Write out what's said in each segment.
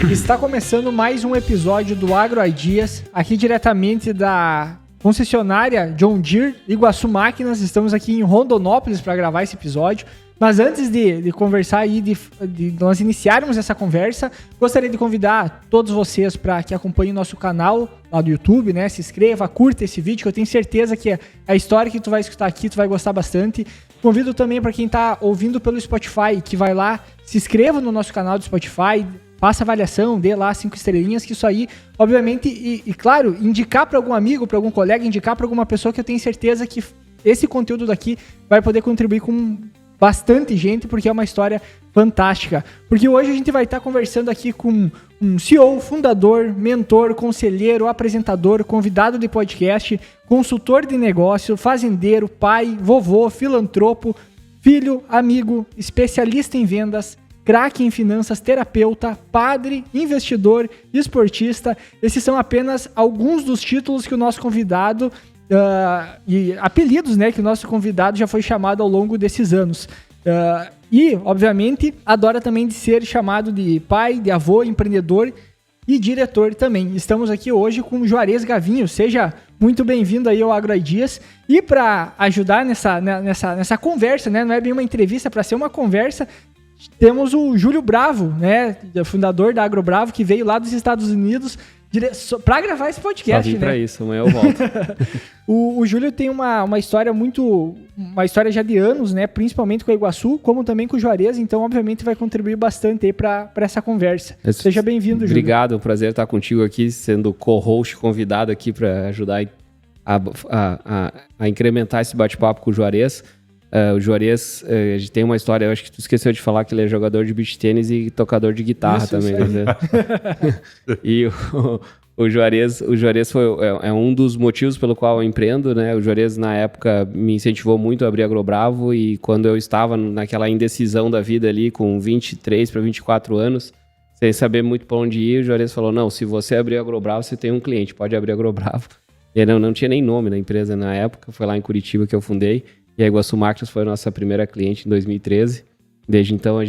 Está começando mais um episódio do Agro Ideas, aqui diretamente da concessionária John Deere Iguaçu Máquinas. Estamos aqui em Rondonópolis para gravar esse episódio. Mas antes de conversar e de nós iniciarmos essa conversa, gostaria de convidar todos vocês para que acompanhem o nosso canal lá do YouTube, né? Se inscreva, curta esse vídeo, que eu tenho certeza que a história que tu vai escutar aqui, tu vai gostar bastante. Convido também para quem está ouvindo pelo Spotify, que vai lá, se inscreva no nosso canal do Spotify, faça avaliação, dê lá 5 estrelinhas, que isso aí, obviamente, e claro, indicar para algum amigo, para algum colega, indicar para alguma pessoa, que eu tenho certeza que esse conteúdo daqui vai poder contribuir com bastante gente, porque é uma história fantástica. Porque hoje a gente vai estar conversando aqui com um CEO, fundador, mentor, conselheiro, apresentador, convidado de podcast, consultor de negócio, fazendeiro, pai, vovô, filantropo, filho, amigo, especialista em vendas, craque em finanças, terapeuta, padre, investidor, esportista. Esses são apenas alguns dos títulos que o nosso convidado e apelidos, né, que o nosso convidado já foi chamado ao longo desses anos. E, obviamente, adora também de ser chamado de pai, de avô, empreendedor e diretor também. Estamos aqui hoje com o Juarez Gavinho. Seja muito bem-vindo aí ao Agro Ideas. E para ajudar nessa conversa, né, não é bem uma entrevista, para ser uma conversa, temos o Júlio Bravo, né, fundador da Agro Bravo, que veio lá dos Estados Unidos para gravar esse podcast, né? Pra isso, amanhã eu volto. O Júlio tem uma história uma história já de anos, né? Principalmente com a Iguaçu, como também com o Juarez, então obviamente vai contribuir bastante aí para essa conversa. Seja bem-vindo, Júlio. Obrigado, é um prazer estar contigo aqui, sendo co-host, convidado aqui para ajudar a incrementar esse bate-papo com o Juarez. O Juarez, a gente tem uma história, eu acho que tu esqueceu de falar que ele é jogador de beach tênis e tocador de guitarra também. Né? E o Juarez é um dos motivos pelo qual eu empreendo, né? O Juarez, na época, me incentivou muito a abrir a Agro Bravo, e quando eu estava naquela indecisão da vida ali, com 23 para 24 anos, sem saber muito para onde ir, o Juarez falou, não, se você abrir a Agro Bravo, você tem um cliente, pode abrir a Agro Bravo. E não tinha nem nome na empresa na época, foi lá em Curitiba que eu fundei. E a Iguaçu Máquinas foi a nossa primeira cliente em 2013. Desde então,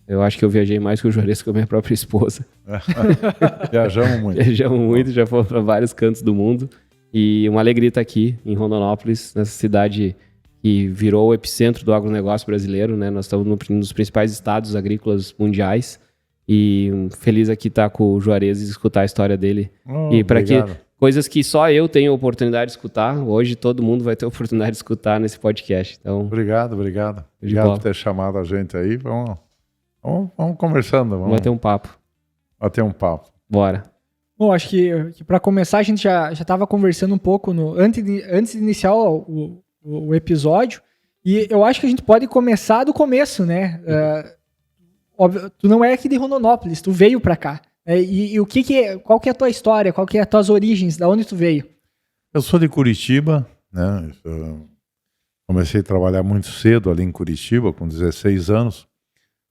eu acho que eu viajei mais que o Juarez com a minha própria esposa. Viajamos muito. Viajamos muito, já fomos para vários cantos do mundo. E uma alegria estar aqui em Rondonópolis, nessa cidade que virou o epicentro do agronegócio brasileiro, né? Nós estamos nos principais estados agrícolas mundiais. E feliz aqui estar com o Juarez e escutar a história dele. E para que coisas que só eu tenho a oportunidade de escutar, hoje todo mundo vai ter a oportunidade de escutar nesse podcast. Então, obrigado. Obrigado por ter chamado a gente aí. Vamos conversando. Vamos bater um papo. Bora. Bom, acho que para começar, a gente já estava conversando um pouco antes de iniciar o episódio, e eu acho que a gente pode começar do começo, né? Óbvio, tu não é aqui de Rondonópolis, tu veio para cá. E qual que é a tua história? Qual que é as tuas origens? Da onde tu veio? Eu sou de Curitiba, né? Comecei a trabalhar muito cedo ali em Curitiba, com 16 anos.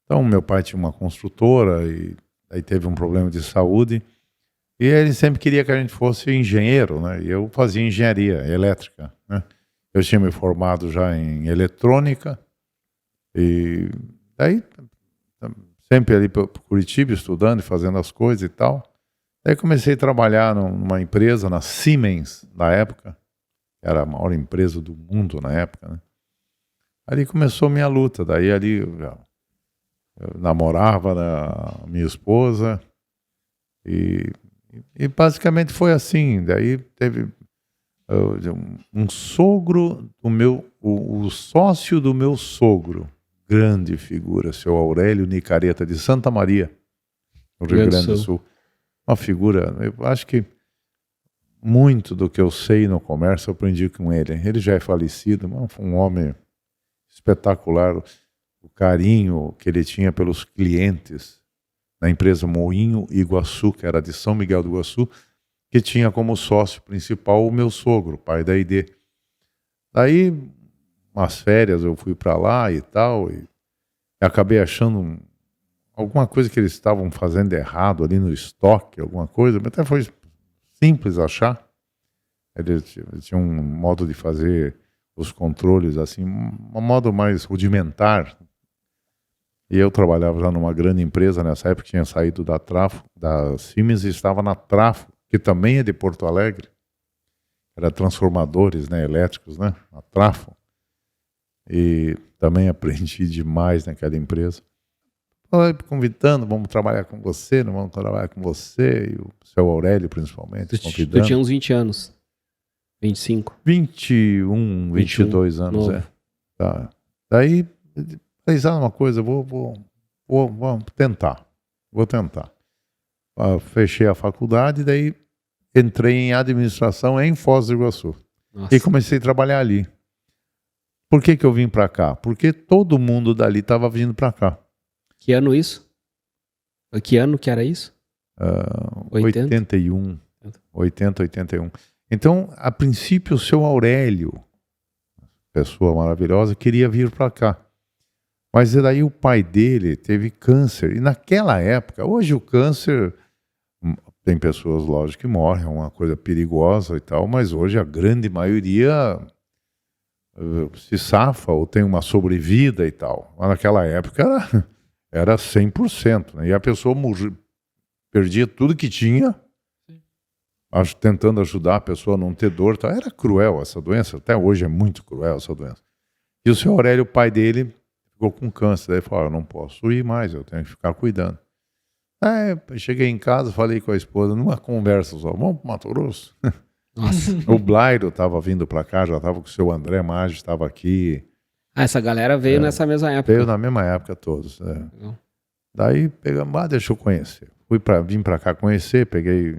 Então, meu pai tinha uma construtora e aí teve um problema de saúde. E ele sempre queria que a gente fosse engenheiro, né? E eu fazia engenharia elétrica, né? Eu tinha me formado já em eletrônica. E daí, sempre ali para Curitiba, estudando e fazendo as coisas e tal. Daí comecei a trabalhar numa empresa, na Siemens, na época. Era a maior empresa do mundo na época, né? Ali começou minha luta. Daí ali eu namorava a minha esposa e basicamente foi assim. Daí teve um sogro do o sócio do meu sogro, grande figura, seu Aurélio Nicareta, de Santa Maria, no Rio Grande do Sul. Uma figura, eu acho que muito do que eu sei no comércio eu aprendi com ele. Ele já é falecido, mas foi um homem espetacular. O carinho que ele tinha pelos clientes na empresa Moinho Iguaçu, que era de São Miguel do Iguaçu, que tinha como sócio principal o meu sogro, pai da ID. Daí, umas férias, eu fui para lá e tal, e acabei achando alguma coisa que eles estavam fazendo errado ali no estoque, alguma coisa, mas até foi simples achar. Eles tinham um modo de fazer os controles assim, um modo mais rudimentar. E eu trabalhava já numa grande empresa, nessa época tinha saído da Siemens e estava na Trafo, que também é de Porto Alegre. Era transformadores, né, elétricos, né, a Trafo. E também aprendi demais naquela empresa. Convidando, vamos trabalhar com você, não vamos trabalhar com você, e o seu Aurélio principalmente, convidando. Tu tinha uns 20 anos, 25. 21, 22 anos, novo. é. Tá. Daí, falei, sabe uma coisa, vou tentar. Vou tentar. Fechei a faculdade, daí entrei em administração em Foz do Iguaçu. Nossa. E comecei a trabalhar ali. Por que eu vim para cá? Porque todo mundo dali estava vindo para cá. Que ano isso? Que ano que era isso? 81. 80, 81. Então, a princípio, o seu Aurélio, pessoa maravilhosa, queria vir para cá. Mas daí o pai dele teve câncer. E naquela época, hoje o câncer, tem pessoas, lógico, que morrem, é uma coisa perigosa e tal, mas hoje a grande maioria se safa ou tem uma sobrevida e tal. Mas naquela época era 100%. Né? E a pessoa perdia tudo que tinha, tentando ajudar a pessoa a não ter dor. Tal. Era cruel essa doença, até hoje é muito cruel essa doença. E o seu Aurélio, o pai dele, ficou com câncer. Daí falou, eu não posso ir mais, eu tenho que ficar cuidando. Cheguei em casa, falei com a esposa, numa conversa só, vamos para o Mato Grosso? Nossa. O Blairo estava vindo para cá, já estava com o seu André Maggi, estava aqui. Essa galera veio nessa mesma época. Veio na mesma época todos. Daí pegamos, deixa eu conhecer. Vim para cá conhecer, peguei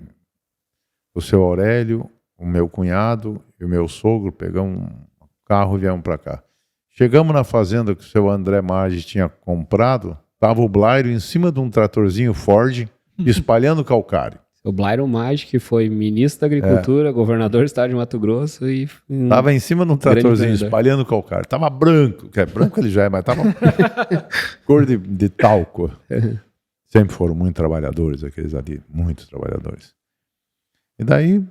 o seu Aurélio, o meu cunhado e o meu sogro, pegamos um carro e viemos para cá. Chegamos na fazenda que o seu André Maggi tinha comprado, estava o Blairo em cima de um tratorzinho Ford, espalhando calcário. O Blairo Maggi, que foi ministro da Agricultura, governador do estado de Mato Grosso e... Tava em cima de um tratorzinho, espalhando calcário. Tava branco, que é branco ele já é, mas tava cor de talco. Sempre foram muito trabalhadores aqueles ali, muitos trabalhadores. E daí,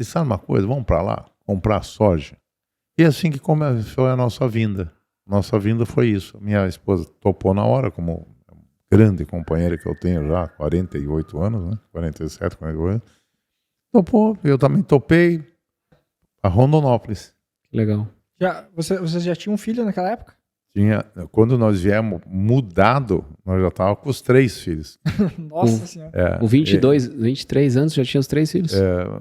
sabe uma coisa, vamos para lá, comprar soja. E assim que começou a nossa vinda. Nossa vinda foi isso. Minha esposa topou na hora, como grande companheira que eu tenho já, 48 anos, né? 47, 48 anos. Topou, eu também topei a Rondonópolis. Legal. Vocês já tinham um filho naquela época? Quando nós viemos mudado, nós já estávamos com os 3 filhos. Nossa Senhora. Com 23 anos já tinha os 3 filhos?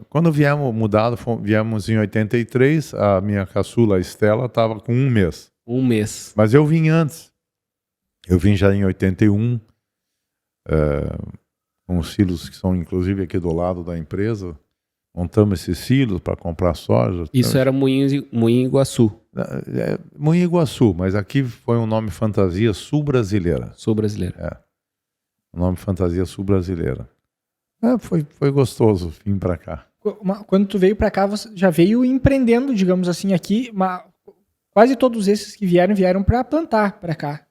Quando viemos mudado, viemos em 83, a minha caçula, a Estela, estava com 1 mês. 1 mês. Mas eu vim antes. Eu vim já em 81, com os silos que são inclusive aqui do lado da empresa. Montamos esses silos para comprar soja. Isso era Moinho Iguaçu. Moinho Iguaçu, mas aqui foi um nome fantasia sul-brasileira. Sul-brasileira. O nome fantasia sul-brasileira. Foi gostoso vir para cá. Quando tu veio para cá, você já veio empreendendo, digamos assim, aqui. Quase todos esses que vieram para plantar para cá.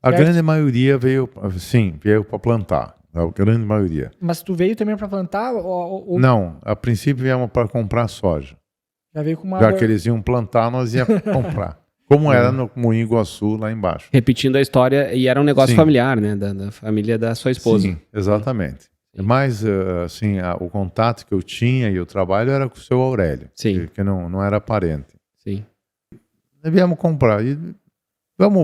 A grande maioria veio para plantar. A grande maioria. Mas tu veio também para plantar? Não, a princípio viemos para comprar soja. Já veio com uma... Já que eles iam plantar, nós íamos comprar. Como era no Moinho Iguaçu, lá embaixo. Repetindo a história, e era um negócio familiar, né? Da família da sua esposa. Sim, exatamente. Mas, assim, o contato que eu tinha e o trabalho era com o seu Aurélio. Sim. Que não era parente. Sim. E viemos comprar. E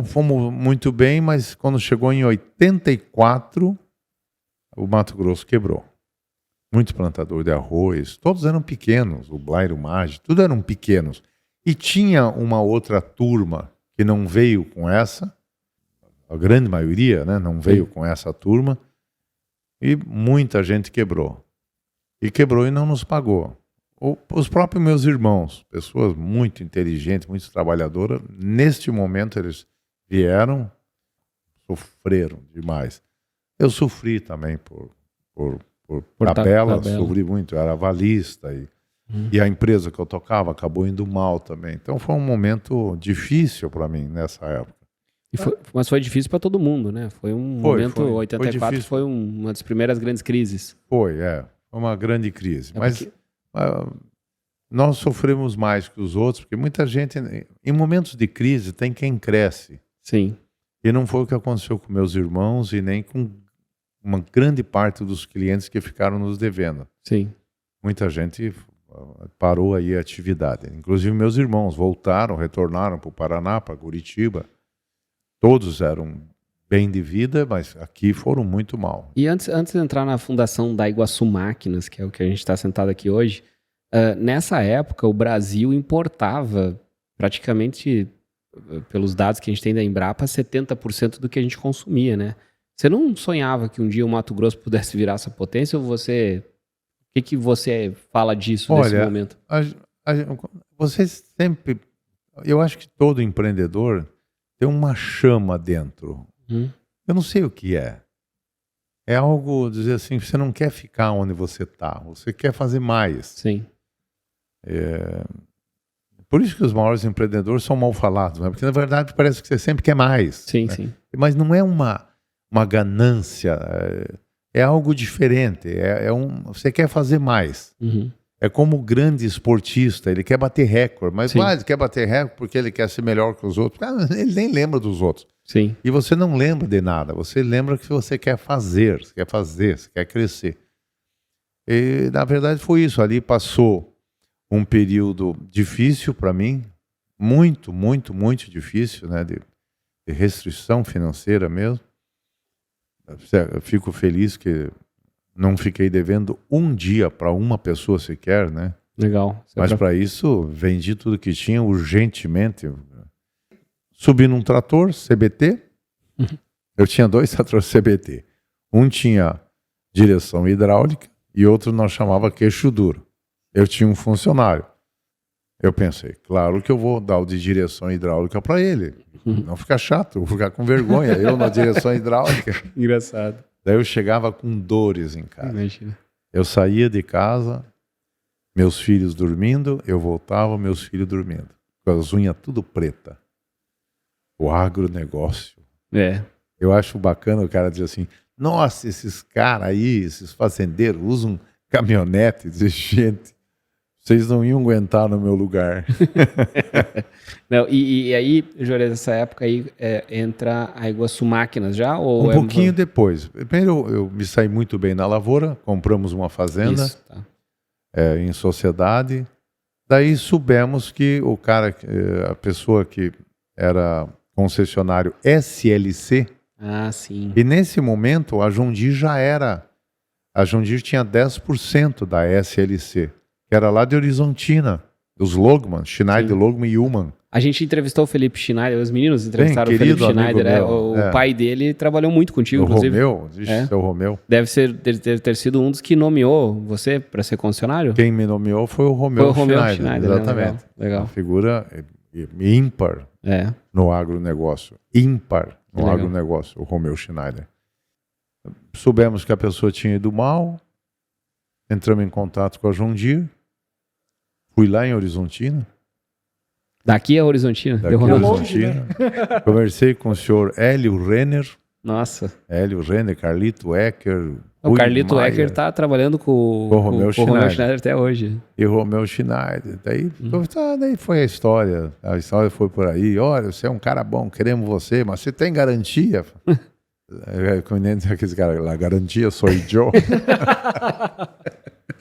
fomos muito bem, mas quando chegou em 84, o Mato Grosso quebrou. Muito plantador de arroz, todos eram pequenos, o Blairo Maggi, tudo eram pequenos. E tinha uma outra turma que não veio com essa, a grande maioria, né, não veio com essa turma, e muita gente quebrou. E quebrou e não nos pagou. Os próprios meus irmãos, pessoas muito inteligentes, muito trabalhadoras, neste momento eles vieram, sofreram demais. Eu sofri também por tabela, sofri muito, eu era avalista e a empresa que eu tocava acabou indo mal também. Então foi um momento difícil para mim nessa época. Mas foi difícil para todo mundo, né? Foi um momento, 84 foi uma das primeiras grandes crises. Foi uma grande crise. Mas nós sofremos mais que os outros, porque muita gente, em momentos de crise, tem quem cresce. Sim. E não foi o que aconteceu com meus irmãos e nem com uma grande parte dos clientes que ficaram nos devendo. Sim. Muita gente parou aí a atividade. Inclusive meus irmãos voltaram, retornaram para o Paraná, para Curitiba. Todos eram bem de vida, mas aqui foram muito mal. E antes de entrar na fundação da Iguaçu Máquinas, que é o que a gente está sentado aqui hoje, nessa época o Brasil importava praticamente, pelos dados que a gente tem da Embrapa, 70% do que a gente consumia, né? Você não sonhava que um dia o Mato Grosso pudesse virar essa potência? Ou você... O que você fala disso nesse momento? Você sempre... Eu acho que todo empreendedor tem uma chama dentro. Eu não sei o que é. É algo, dizer assim, você não quer ficar onde você está. Você quer fazer mais. Sim. Por isso que os maiores empreendedores são mal falados, né? Porque na verdade parece que você sempre quer mais. Sim, né? sim. Mas não é uma ganância, é algo diferente. Você quer fazer mais. É como o grande esportista, ele quer bater recorde, mas ele quer bater recorde porque ele quer ser melhor que os outros. Ele nem lembra dos outros. Sim. E você não lembra de nada, você lembra que você quer fazer, você quer crescer. E na verdade foi isso, ali passou um período difícil para mim, muito, muito, muito difícil, né, de restrição financeira mesmo. Eu fico feliz que não fiquei devendo um dia para uma pessoa sequer, né? Legal. Mas para isso, vendi tudo que tinha urgentemente. Subi num trator CBT. Eu tinha 2 tratores CBT. Um tinha direção hidráulica e outro nós chamava queixo duro. Eu tinha um funcionário. Eu pensei, claro que eu vou dar o de direção hidráulica para ele. Não fica chato, eu vou ficar com vergonha. Eu na direção hidráulica. Engraçado. Daí eu chegava com dores em casa. Imagina. Eu saía de casa, meus filhos dormindo, eu voltava, meus filhos dormindo. Com as unhas tudo preta. O agronegócio. Eu acho bacana o cara dizer assim, nossa, esses caras aí, esses fazendeiros, usam caminhonete, diz, gente, vocês não iam aguentar no meu lugar. Não, e aí, Juarez, nessa época aí entra a Iguaçu Máquinas já? Ou um pouquinho depois. Primeiro eu me saí muito bem na lavoura, compramos uma fazenda. Isso, tá. Em sociedade. Daí soubemos que o cara, a pessoa que era concessionário SLC. Ah, sim. E nesse momento a John Deere já era. A John Deere tinha 10% da SLC, que era lá de Horizontina, dos Logman, Schneider, Logman e Ullmann. A gente entrevistou o Felipe Schneider, os meninos entrevistaram o Felipe Schneider. O pai dele trabalhou muito contigo, inclusive. Romeu, seu Romeu. Deve ter sido um dos que nomeou você para ser concessionário? Quem me nomeou foi o Romeu Schneider. Exatamente. Né? Legal. Uma figura ímpar no agronegócio. Ímpar no agronegócio, o Romeu Schneider. Soubemos que a pessoa tinha ido mal, entramos em contato com a John Deere, fui lá em Horizontina. Daqui a Horizontina? Daqui a Horizontina. Conversei com o senhor Hélio Renner. Nossa. Hélio Renner, Carlito Ecker. O Carlito Ecker está trabalhando com o Romeu Schneider até hoje. E o Romeu Schneider. Daí foi a história. A história foi por aí. Olha, você é um cara bom, queremos você, mas você tem garantia? Aqueles caras lá, garantia sou eu.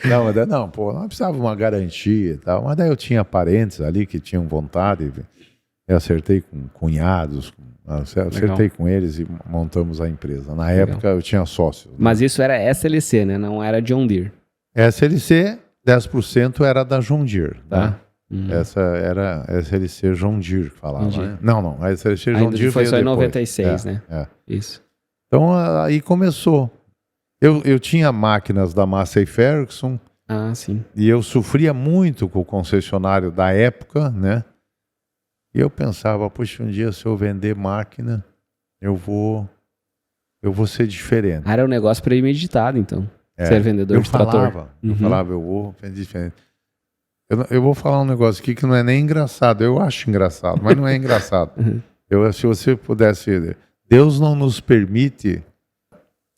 Não, não precisava uma garantia e tal. Mas daí eu tinha parentes ali que tinham vontade. Eu acertei com cunhados, acertei com eles e montamos a empresa. Na época eu tinha sócios. Mas isso era SLC, né? Não era John Deere. SLC, 10% era da John Deere. Tá? Essa era SLC John Deere que falava. Né? Não, a SLC John Deere foi só em depois. 96, né? Isso. Então aí começou. Eu tinha máquinas da Massey Ferguson. Ah, sim. E eu sofria muito com o concessionário da época, né? E eu pensava, puxa, um dia se eu vender máquina, eu vou ser diferente. Era um negócio premeditado, então. Ser vendedor de trator. Eu falava, eu vou vender diferente. Eu vou falar um negócio aqui que não é nem engraçado. Eu acho engraçado, mas não é engraçado. Se você pudesse... Deus não nos permite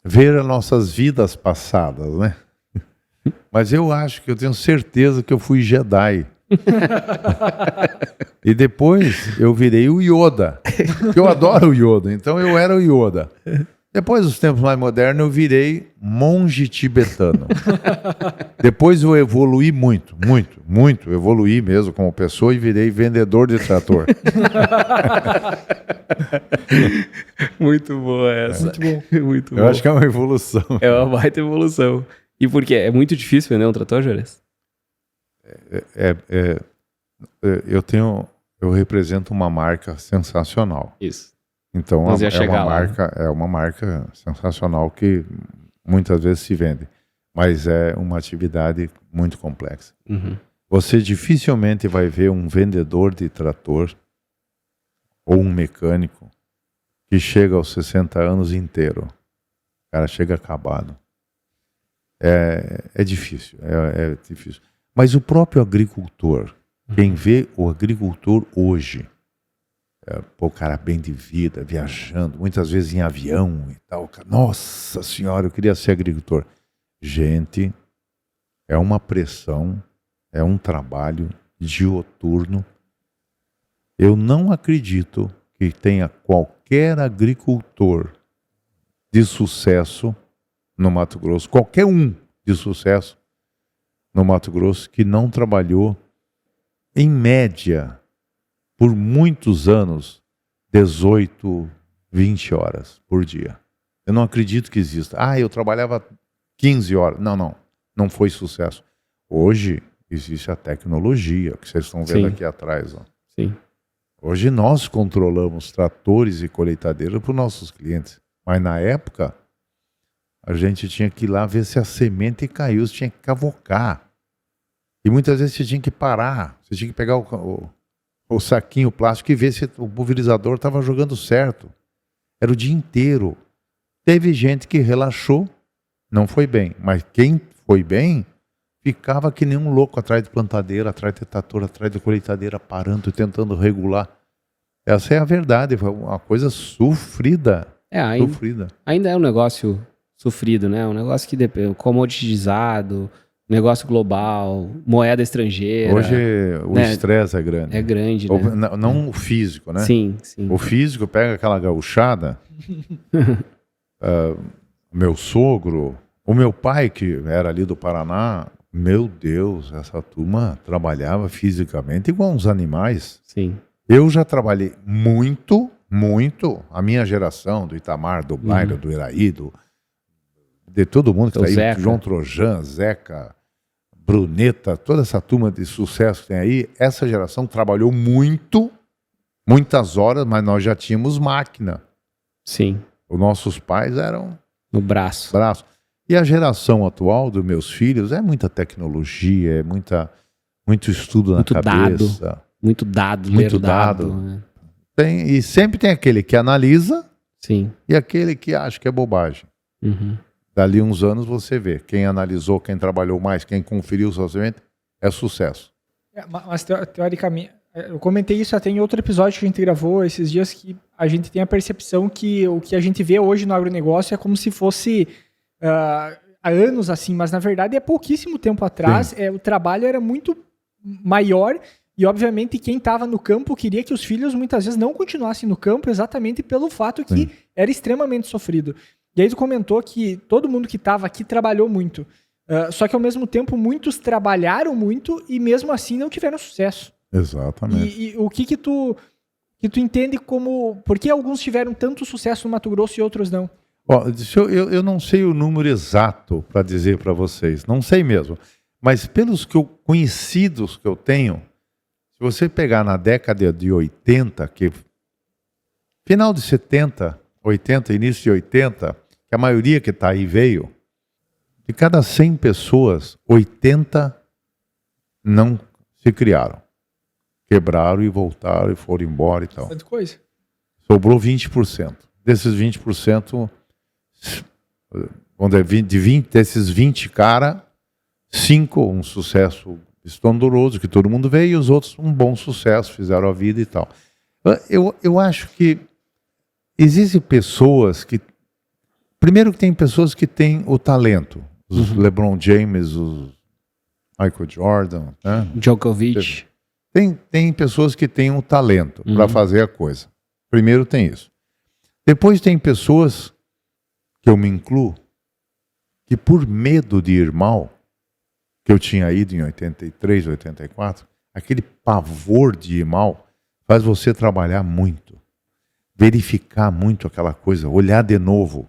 ver as nossas vidas passadas, né? Mas eu tenho certeza que eu fui Jedi. E depois eu virei o Yoda. Eu adoro o Yoda, então eu era o Yoda. Depois, dos tempos mais modernos, eu virei monge tibetano. Depois eu evoluí muito evoluí mesmo como pessoa e virei vendedor de trator. Muito boa essa. Muito bom. Muito Eu acho que é uma evolução. É uma baita evolução. E por quê? É muito difícil vender um trator, Juarez? Eu represento uma marca sensacional. Isso. Então Nós ia chegar lá, é uma marca sensacional que muitas vezes se vende, mas é uma atividade muito complexa. Uhum. Você dificilmente vai ver um vendedor de trator ou um mecânico que chega aos 60 anos inteiro. O cara chega acabado. É difícil, é difícil. Mas o próprio agricultor, quem vê o agricultor hoje, o cara bem de vida, viajando, muitas vezes em avião e tal. Nossa senhora, eu queria ser agricultor. Gente, é uma pressão, é um trabalho dioturno. Eu não acredito que tenha qualquer agricultor de sucesso no Mato Grosso, qualquer um de sucesso no Mato Grosso que não trabalhou em média por muitos anos, 18, 20 horas por dia. Eu não acredito que exista. Eu trabalhava 15 horas. Não foi sucesso. Hoje existe a tecnologia, que vocês estão vendo aqui atrás. Ó. Sim. Hoje nós controlamos tratores e colheitadeiras para os nossos clientes. Mas na época, a gente tinha que ir lá ver se a semente caiu, você tinha que cavocar. E muitas vezes você tinha que parar, você tinha que pegar o saquinho plástico e ver se o pulverizador estava jogando certo. Era o dia inteiro. Teve gente que relaxou, não foi bem. Mas quem foi bem, ficava que nem um louco atrás de plantadeira, atrás de trator, atrás de colheitadeira, parando, tentando regular. Essa é a verdade, foi uma coisa sofrida. Sofrida. Ainda é um negócio sofrido, né? Um negócio que depende, comoditizado, negócio global, moeda estrangeira. Hoje o estresse é grande. É grande, né? Não o físico, né? Sim. O físico pega aquela gauchada. Meu sogro, o meu pai, que era ali do Paraná, meu Deus, essa turma trabalhava fisicamente igual uns animais. Sim. Eu já trabalhei muito, a minha geração, do Itamar, do Blairo, do Iraí, de todo mundo que está aí, João Trojan, Zeca, Bruneta, toda essa turma de sucesso que tem aí, essa geração trabalhou muitas horas, mas nós já tínhamos máquina. Sim. Os nossos pais eram... No braço. E a geração atual dos meus filhos é muita tecnologia, é muito estudo na cabeça. Muito dado. Né? E sempre tem aquele que analisa. Sim. E aquele que acha que é bobagem. Uhum. Dali uns anos você vê. Quem analisou, quem trabalhou mais, quem conferiu socialmente, é sucesso. Mas teoricamente, eu comentei isso até em outro episódio que a gente gravou esses dias, que a gente tem a percepção que o que a gente vê hoje no agronegócio é como se fosse há anos assim, mas na verdade é pouquíssimo tempo atrás. O trabalho era muito maior e obviamente quem estava no campo queria que os filhos muitas vezes não continuassem no campo exatamente pelo fato que era extremamente sofrido. E aí tu comentou que todo mundo que estava aqui trabalhou muito. Só que ao mesmo tempo muitos trabalharam muito e mesmo assim não tiveram sucesso. Exatamente. E o que tu entende como... Por que alguns tiveram tanto sucesso no Mato Grosso e outros não? Eu não sei o número exato para dizer para vocês. Não sei mesmo. Mas pelos conhecidos que eu tenho, se você pegar na década de 80, que final de 70, 80, início de 80, que a maioria que está aí veio, de cada 100 pessoas, 80 não se criaram. Quebraram e voltaram e foram embora e tal. Tanta coisa. Sobrou 20%. Desses 20%, desses 20 cara, 5 um sucesso estrondoso, que todo mundo veio, e os outros um bom sucesso, fizeram a vida e tal. Eu acho que existem pessoas que... Primeiro que tem pessoas que têm o talento. Os LeBron James, Michael Jordan, né? Djokovic. Tem pessoas que têm um talento para fazer a coisa. Primeiro tem isso. Depois tem pessoas, que eu me incluo, que por medo de ir mal, que eu tinha ido em 83, 84, aquele pavor de ir mal faz você trabalhar muito, verificar muito aquela coisa, olhar de novo.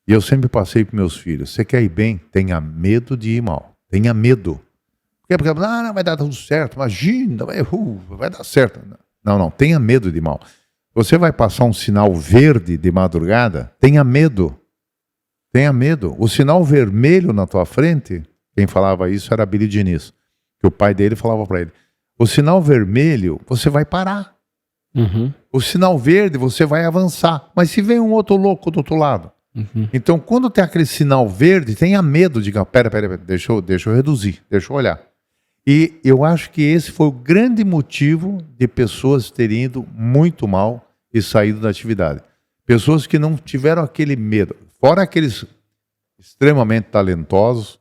E eu sempre passei para meus filhos, você quer ir bem? Tenha medo de ir mal. Tenha medo. Porque não, vai dar tudo certo, imagina, vai dar certo. Não, tenha medo de ir mal. Você vai passar um sinal verde de madrugada, tenha medo. Tenha medo. O sinal vermelho na tua frente, quem falava isso era Billy Diniz, que o pai dele falava para ele, o sinal vermelho, você vai parar. O sinal verde, você vai avançar. Mas se vem um outro louco do outro lado? Então, quando tem aquele sinal verde, tenha medo. Diga, pera, deixa eu reduzir, deixa eu olhar. E eu acho que esse foi o grande motivo de pessoas terem ido muito mal e saído da atividade. Pessoas que não tiveram aquele medo. Fora aqueles extremamente talentosos,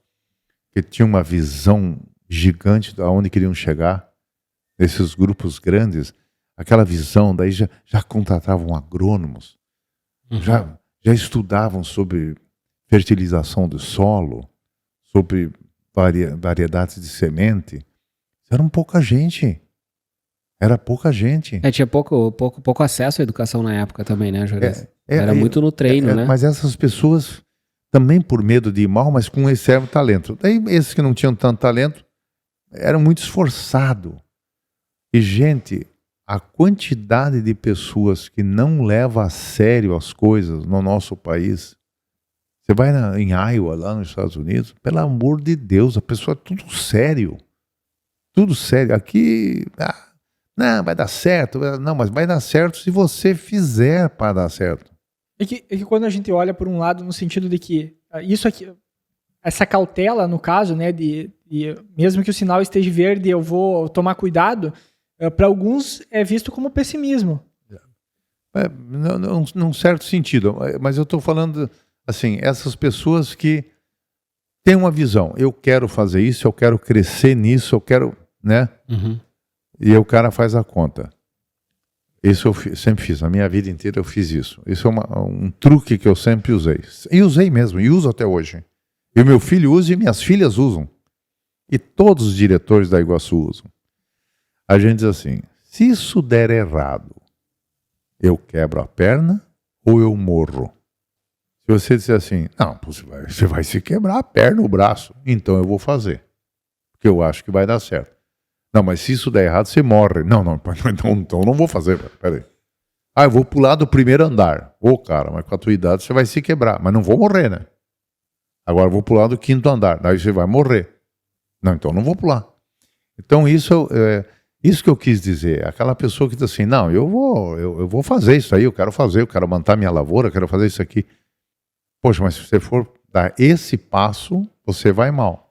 que tinham uma visão gigante de onde queriam chegar, nesses grupos grandes, aquela visão, daí já contratavam agrônomos, já estudavam sobre fertilização do solo, sobre variedades de semente. Era pouca gente. Era pouca gente. Tinha pouco acesso à educação na época também, né, Juarez? Era muito no treino, né? Mas essas pessoas, também por medo de ir mal, mas com esse talento. Daí esses que não tinham tanto talento, eram muito esforçados. E, gente, a quantidade de pessoas que não levam a sério as coisas no nosso país. Você vai em Iowa, lá nos Estados Unidos, pelo amor de Deus, a pessoa é tudo sério. Tudo sério. Aqui, não, vai dar certo. Não, mas vai dar certo se você fizer para dar certo. É que quando a gente olha por um lado, no sentido de que isso aqui, essa cautela, no caso, né, de mesmo que o sinal esteja verde, eu vou tomar cuidado, para alguns é visto como pessimismo. Num certo sentido, mas eu estou falando assim, essas pessoas que têm uma visão, eu quero fazer isso, eu quero crescer nisso, eu quero, né? E aí o cara faz a conta. Isso eu sempre fiz, a minha vida inteira eu fiz isso. Isso é um truque que eu sempre usei. E usei mesmo, e uso até hoje. E o meu filho usa e minhas filhas usam. E todos os diretores da Iguaçu usam. A gente diz assim, se isso der errado, eu quebro a perna ou eu morro? Se você disser assim, não, você vai se quebrar a perna, o braço, então eu vou fazer. Porque eu acho que vai dar certo. Não, mas se isso der errado, você morre. Não, então eu não vou fazer. Peraí. Eu vou pular do primeiro andar. Cara, mas com a tua idade você vai se quebrar. Mas não vou morrer, né? Agora eu vou pular do quinto andar. Daí você vai morrer. Não, então eu não vou pular. Então isso que eu quis dizer. Aquela pessoa que diz assim, não, eu vou fazer isso aí, eu quero montar minha lavoura, eu quero fazer isso aqui. Poxa, mas se você for dar esse passo, você vai mal.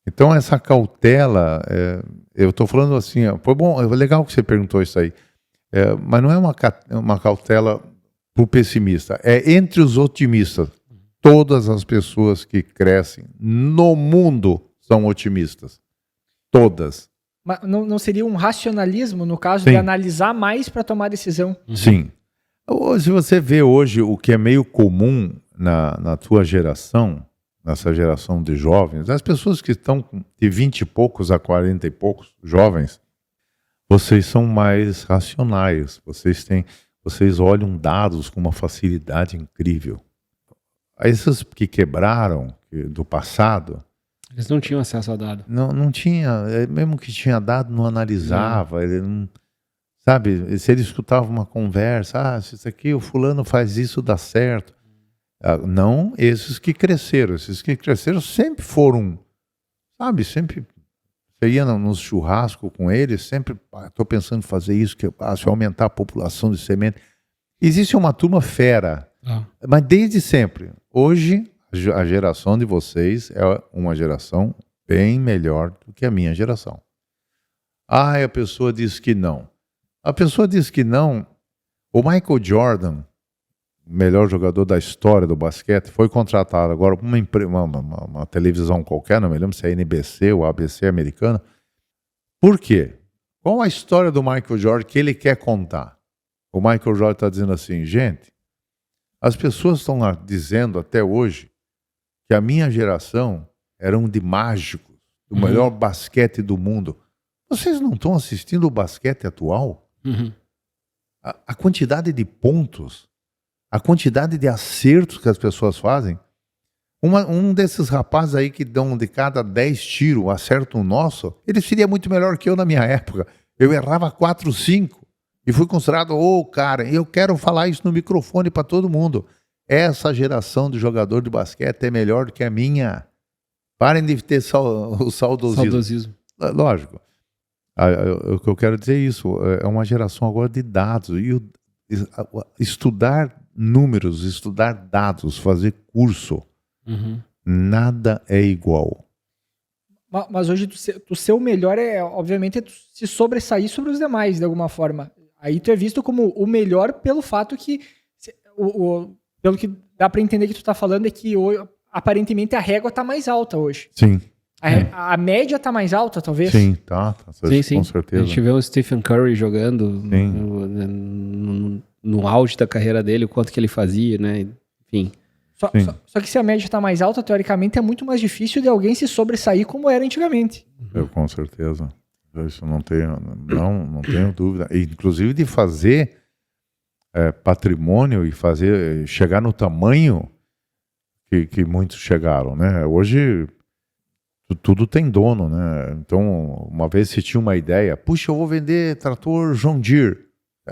Então essa cautela, eu estou falando assim, foi bom, legal que você perguntou isso aí, mas não é uma cautela para o pessimista, é entre os otimistas. Todas as pessoas que crescem no mundo são otimistas. Todas. Mas não seria um racionalismo, no caso, Sim. de analisar mais para tomar decisão? Sim. Se você vê hoje o que é meio comum na tua geração, nessa geração de jovens, as pessoas que estão de 20 e poucos a 40 e poucos, jovens, vocês são mais racionais, vocês olham dados com uma facilidade incrível. Esses que quebraram do passado, eles não tinham acesso a dado. Não tinha, mesmo que tinha dado, não analisava, ele não, sabe, se ele escutava uma conversa, se isso aqui, o fulano faz isso, dá certo. Não esses que cresceram sempre foram, sabe, sempre, você ia nos churrascos com eles, sempre, estou pensando em fazer isso, se aumentar a população de semente. Existe uma turma fera, mas desde sempre. Hoje, a geração de vocês é uma geração bem melhor do que a minha geração. A pessoa diz que não. A pessoa diz que não. O Michael Jordan, melhor jogador da história do basquete, foi contratado agora por uma televisão qualquer, não me lembro se é a NBC ou a ABC americana. Por quê? Qual a história do Michael Jordan que ele quer contar? O Michael Jordan está dizendo assim, gente, as pessoas estão dizendo até hoje que a minha geração eram de mágicos, do melhor basquete do mundo. Vocês não estão assistindo o basquete atual? A quantidade de pontos, a quantidade de acertos que as pessoas fazem. Um desses rapazes aí que dão de cada 10 tiros, acertam o nosso, ele seria muito melhor que eu na minha época. Eu errava 4, 5 e fui considerado, cara, eu quero falar isso no microfone para todo mundo. Essa geração de jogador de basquete é melhor do que a minha. Parem de ter o saudosismo. Lógico. O que eu quero dizer é isso. É uma geração agora de dados. E estudar números, estudar dados, fazer curso, nada é igual. Mas hoje tu ser o melhor obviamente, é tu se sobressair sobre os demais, de alguma forma. Aí tu é visto como o melhor pelo fato que, pelo que dá pra entender que tu tá falando, é que aparentemente a régua tá mais alta hoje. Sim. A média tá mais alta, talvez? Sim, tá. Sim. Com certeza. A gente vê o Stephen Curry jogando no auge da carreira dele, o quanto que ele fazia, né? Enfim. Só que se a média está mais alta, teoricamente, é muito mais difícil de alguém se sobressair como era antigamente. Com certeza. Isso não tenho dúvida. E, inclusive de fazer patrimônio e chegar no tamanho que muitos chegaram, né? Hoje tudo tem dono, né? Então, uma vez se tinha uma ideia, puxa, eu vou vender trator John Deere.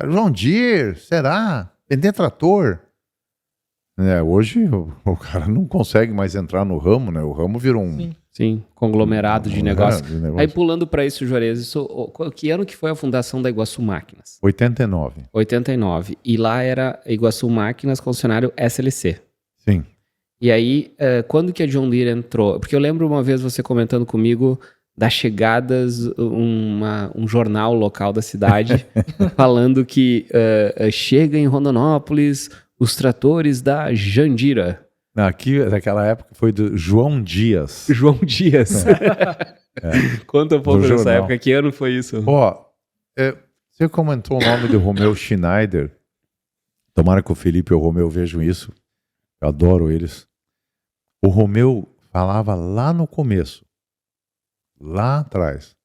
John Deere, será? Vender trator? Hoje o cara não consegue mais entrar no ramo, né? O ramo virou Sim, conglomerado de negócio. Aí pulando para isso, Juarez, que ano que foi a fundação da Iguaçu Máquinas? 89. E lá era Iguaçu Máquinas, concessionário SLC. Sim. E aí, quando que a John Deere entrou? Porque eu lembro uma vez você comentando comigo das chegadas, um jornal local da cidade, falando que chega em Rondonópolis os tratores da Jandira. Aqui, naquela época, foi do João Dias. João Dias. Conta um pouco dessa época. Que ano foi isso? Você comentou o nome do Romeu Schneider. Tomara que o Felipe e o Romeu vejam isso. Eu adoro eles. O Romeu falava lá no começo, lá atrás,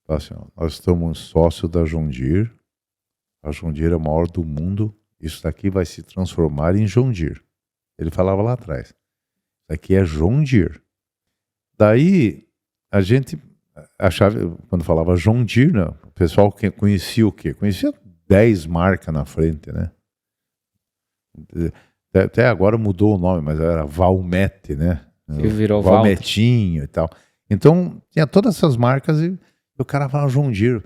assim, nós estamos sócios da John Deere. A John Deere é a maior do mundo. Isso daqui vai se transformar em John Deere. Ele falava lá atrás. Isso aqui é John Deere. Daí, a gente achava, quando falava John Deere, né, o pessoal conhecia o quê? Conhecia 10 marcas na frente, né? Até agora mudou o nome, mas era Valmete, né? Virou Valmetinho e tal. Então, tinha todas essas marcas e o cara falava John Deere.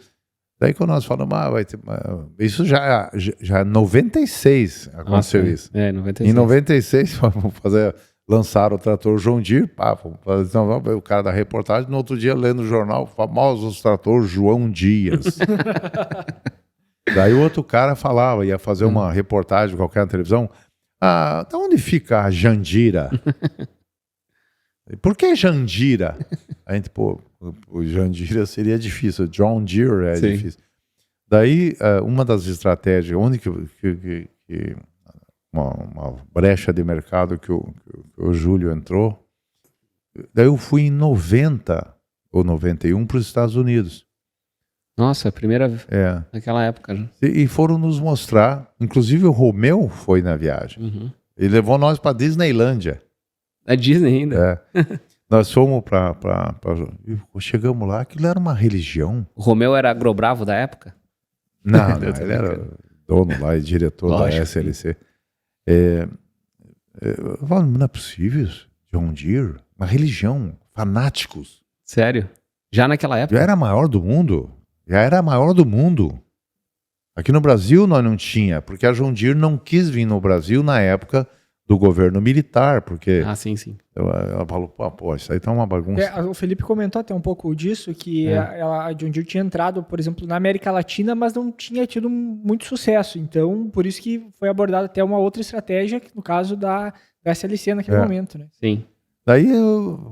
Daí quando nós falamos, vai ter, isso já 96 aconteceu. Nossa, isso. 96. Em 96, vamos lançaram o trator John Deere, o cara da reportagem, no outro dia lendo o jornal, famosos trator João Dias. Daí o outro cara falava, ia fazer uma reportagem qualquer na televisão, então onde fica a Jandira? Por que Jandira? A gente, o Jandira seria difícil, John Deere é difícil. Daí, uma das estratégias, onde uma brecha de mercado que o Júlio entrou, daí eu fui em 90 ou 91 para os Estados Unidos. Nossa, a primeira naquela época. Né? E foram nos mostrar, inclusive o Romeu foi na viagem. Ele levou nós para Disneylândia. A Disney ainda? Nós fomos chegamos lá, aquilo era uma religião. O Romeu era agrobravo da época? Não, ele era dono lá e diretor da SLC. Eu falo, não é possível, John Deere, uma religião, fanáticos. Sério? Já naquela época? Já era a maior do mundo. Aqui no Brasil nós não tinha, porque a John Deere não quis vir no Brasil na época do governo militar, porque sim. ela falou, pô, isso aí tá uma bagunça. O Felipe comentou até um pouco disso, que a John Deere tinha entrado, por exemplo, na América Latina, mas não tinha tido muito sucesso. Então, por isso que foi abordada até uma outra estratégia, no caso da SLC naquele momento, né? Sim. Daí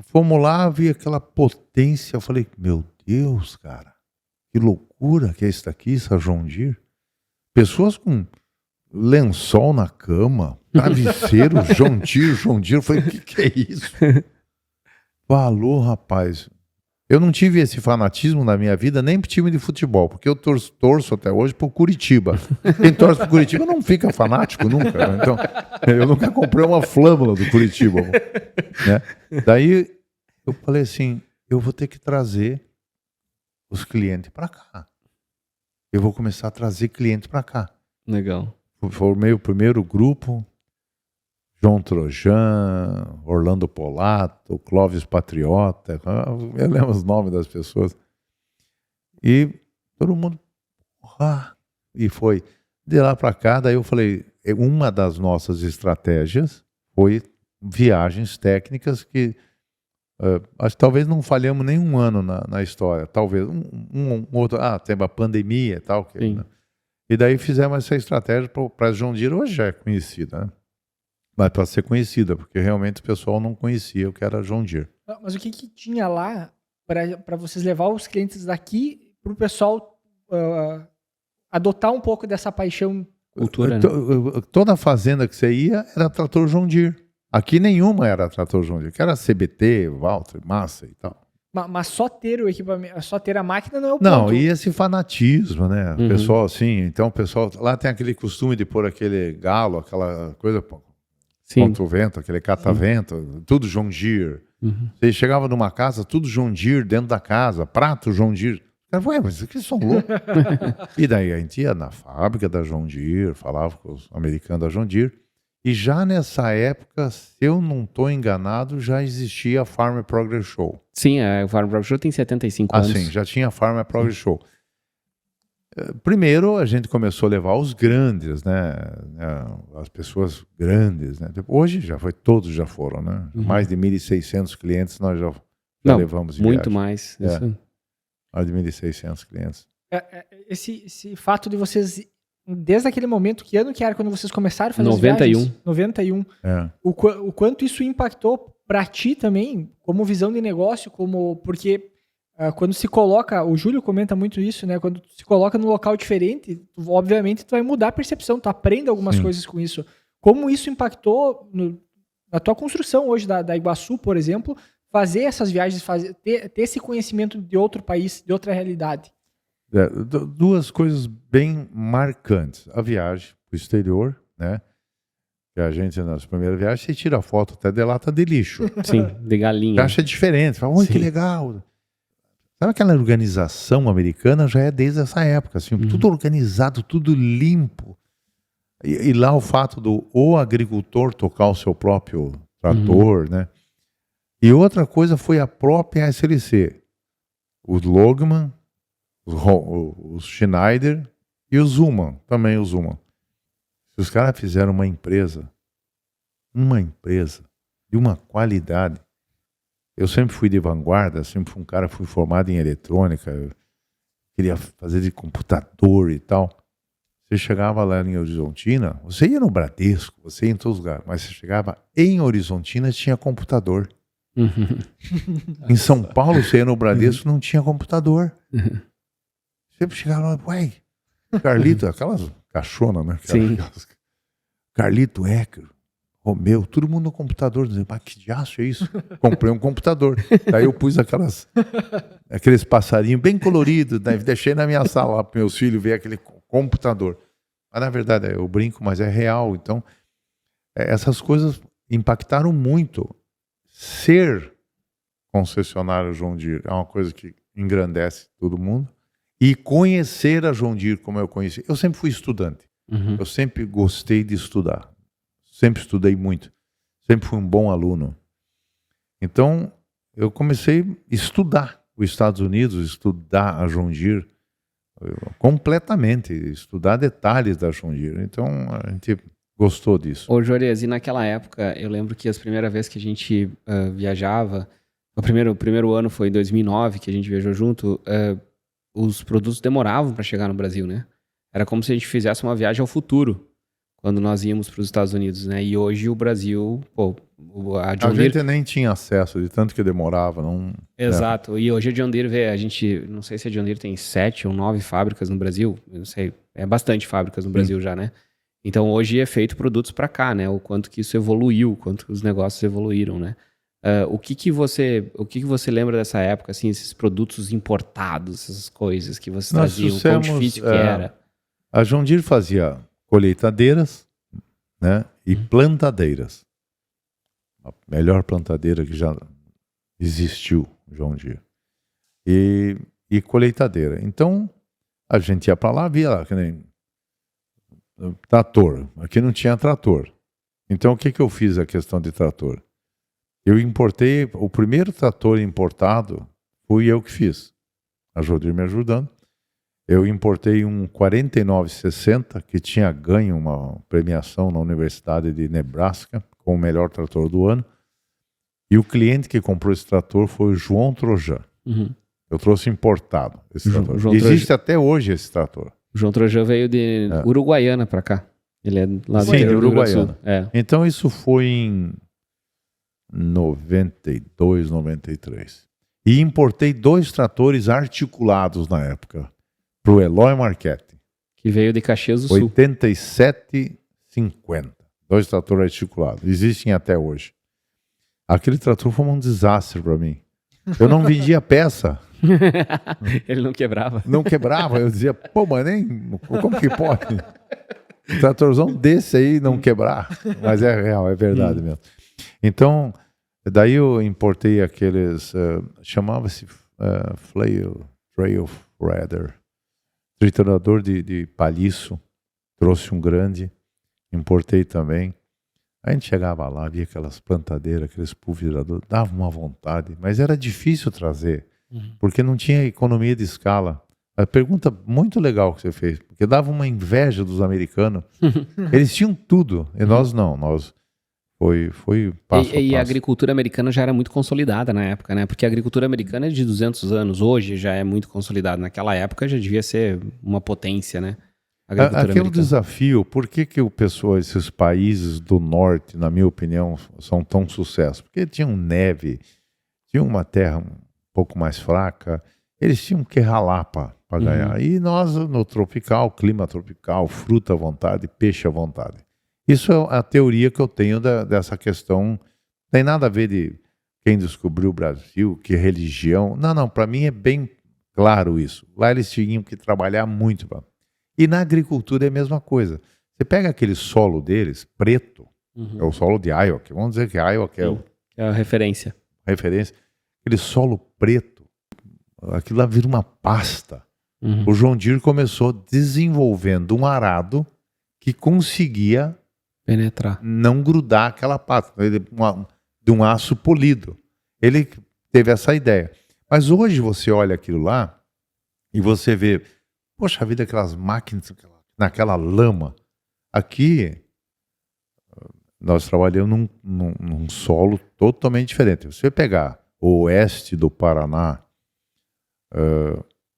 fomos lá, vi aquela potência, eu falei, meu Deus, cara, que loucura que é isso daqui, essa John Deere. Pessoas com lençol na cama, travesseiro, John Deere. Eu falei, o que é isso? Falou, rapaz. Eu não tive esse fanatismo na minha vida, nem pro time de futebol, porque eu torço até hoje pro Curitiba. Quem torce pro Curitiba não fica fanático nunca. Né? Então, eu nunca comprei uma flâmula do Curitiba. Né? Daí, eu falei assim, eu vou ter que trazer os clientes para cá. Eu vou começar a trazer clientes para cá. Legal. Formei o primeiro grupo, João Trojan, Orlando Polato, Clóvis Patriota, eu lembro os nomes das pessoas. E todo mundo, e foi. De lá para cá, daí eu falei, uma das nossas estratégias foi viagens técnicas que acho que talvez não falhamos nenhum ano na história, talvez um outro, teve a pandemia e tal. Que, né? E daí fizemos essa estratégia para a John Deere, hoje já é conhecida, né? Mas para ser conhecida, porque realmente o pessoal não conhecia o que era John Deere. Mas o que tinha lá para vocês levar os clientes daqui para o pessoal adotar um pouco dessa paixão? Cultura, né? Toda fazenda que você ia era trator John Deere. Aqui nenhuma era trator John Deere, que era CBT, Valtra, Massa e tal. Mas só ter o equipamento, só ter a máquina não é o ponto. Não, e esse fanatismo, né? O pessoal assim, então o pessoal lá tem aquele costume de pôr aquele galo, aquela coisa contra o vento, aquele catavento, tudo John Deere. Você chegava numa casa, tudo John Deere dentro da casa, prato John Deere. Ué, mas aqui são loucos. E daí a gente ia na fábrica da John Deere, falava com os americanos da John Deere. E já nessa época, se eu não estou enganado, já existia a Farmer Progress Show. Sim, a Farmer Progress Show tem 75 anos. Sim, já tinha a Farmer Progress Show. Primeiro, a gente começou a levar os grandes, né? As pessoas grandes, né? Hoje todos já foram, né? Mais de 1.600 clientes nós já levamos em muito viagem. Mais. Mais de 1.600 clientes. Esse fato de vocês... Desde aquele momento, que ano que era quando vocês começaram a fazer 91. as viagens? 91. O quanto isso impactou para ti também, como visão de negócio, porque quando se coloca, o Júlio comenta muito isso, né? Quando se coloca num local diferente, obviamente tu vai mudar a percepção, tu aprende algumas coisas com isso. Como isso impactou na tua construção hoje da Iguaçu, por exemplo, fazer essas viagens, ter esse conhecimento de outro país, de outra realidade? Duas coisas bem marcantes. A viagem para o exterior, né? Que a gente, nas primeiras viagens, você tira foto até de lata de lixo. Sim, de galinha. Acha diferente. Fala, que legal. Sabe aquela organização americana? Já é desde essa época. Assim, tudo organizado, tudo limpo. E lá o fato do agricultor tocar o seu próprio trator, né? E outra coisa foi a própria SLC. O Logman, o Schneider e o Zuman, também o Zuman. Se os caras fizeram uma empresa de uma qualidade. Eu sempre fui de vanguarda, sempre fui um cara, fui formado em eletrônica, eu queria fazer de computador e tal. Você chegava lá em Horizontina, você ia no Bradesco, você ia em todos os lugares, mas você chegava em Horizontina, tinha computador. Em São Paulo, você ia no Bradesco, não tinha computador. Sempre chegava lá, Carlito, aquelas caixonas, né? Carlito, Ecker, Romeu, todo mundo no computador, dizendo, que diacho é isso? Comprei um computador. Daí eu pus aqueles passarinhos bem coloridos, deixei na minha sala lá para meus filhos ver aquele computador. Mas na verdade eu brinco, mas é real. Então, essas coisas impactaram muito. Ser concessionário John Deere é uma coisa que engrandece todo mundo. E conhecer a John Deere como eu conheci. Eu sempre fui estudante. Eu sempre gostei de estudar. Sempre estudei muito. Sempre fui um bom aluno. Então, eu comecei a estudar os Estados Unidos, estudar a John Deere completamente, estudar detalhes da John Deere. Então, a gente gostou disso. Ô, Juarez, e naquela época, eu lembro que as primeiras vezes que a gente viajava, o primeiro ano foi em 2009, que a gente viajou junto, os produtos demoravam para chegar no Brasil, né? Era como se a gente fizesse uma viagem ao futuro, quando nós íamos para os Estados Unidos, né? E hoje o Brasil, a John Deere... gente nem tinha acesso, de tanto que demorava. Não... Exato, e hoje a John Deere, a gente, não sei se a John Deere tem 7 ou 9 fábricas no Brasil, eu não sei, é bastante fábricas no Brasil já, né? Então hoje é feito produtos para cá, né? O quanto que isso evoluiu, o quanto que os negócios evoluíram, né? O que você lembra dessa época, assim, esses produtos importados, essas coisas que você trazia, o quão difícil que era? A John Deere fazia colheitadeiras, né, e plantadeiras. A melhor plantadeira que já existiu, John Deere. E colheitadeira. Então, a gente ia para lá, via lá, que nem trator. Aqui não tinha trator. Então, o que eu fiz a questão de trator? Eu importei, o primeiro trator importado fui eu que fiz. A John Deere me ajudando. Eu importei um 4960 que tinha ganho uma premiação na Universidade de Nebraska com o melhor trator do ano. E o cliente que comprou esse trator foi o João Trojan. Uhum. Eu trouxe importado esse trator. Existe até hoje esse trator. O João Trojan veio de Uruguaiana para cá. Ele é lá do Uruguaiana. Então isso foi em 92, 93. E importei 2 tratores articulados na época. Para o Eloy Marchetti. Que veio de Caxias do Sul. 8750. 2 tratores articulados. Existem até hoje. Aquele trator foi um desastre para mim. Eu não vendia peça. Ele não quebrava. Não quebrava. Eu dizia, pô, mas nem... Como que pode? Um tratorzão desse aí não quebrar. Mas é real, é verdade mesmo. Então, daí eu importei aqueles... chamava-se Trail Threader. Triturador de palhiço, trouxe um grande, importei também. A gente chegava lá, via aquelas plantadeiras, aqueles pulverizadores, dava uma vontade, mas era difícil trazer, porque não tinha economia de escala. A pergunta muito legal que você fez, porque dava uma inveja dos americanos. Eles tinham tudo, e nós não, nós... Foi passo a passo. E a agricultura americana já era muito consolidada na época, né? Porque a agricultura americana é de 200 anos, hoje já é muito consolidada. Naquela época já devia ser uma potência, né? Aqui é um desafio. Por que esses países do norte, na minha opinião, são tão sucesso? Porque tinham neve, tinham uma terra um pouco mais fraca, eles tinham que ralar para ganhar. E nós, no tropical, clima tropical, fruta à vontade, peixe à vontade. Isso é a teoria que eu tenho dessa questão. Não tem nada a ver de quem descobriu o Brasil, que religião. Não, para mim é bem claro isso. Lá eles tinham que trabalhar muito. E na agricultura é a mesma coisa. Você pega aquele solo deles, preto, é o solo de Iowa, vamos dizer que Iowa que é a referência. Aquele solo preto, aquilo lá vira uma pasta. O John Deere começou desenvolvendo um arado que conseguia penetrar, não grudar aquela pasta, de um aço polido. Ele teve essa ideia. Mas hoje você olha aquilo lá e você vê, poxa vida, aquelas máquinas naquela lama. Aqui nós trabalhamos num solo totalmente diferente. Você pegar o oeste do Paraná,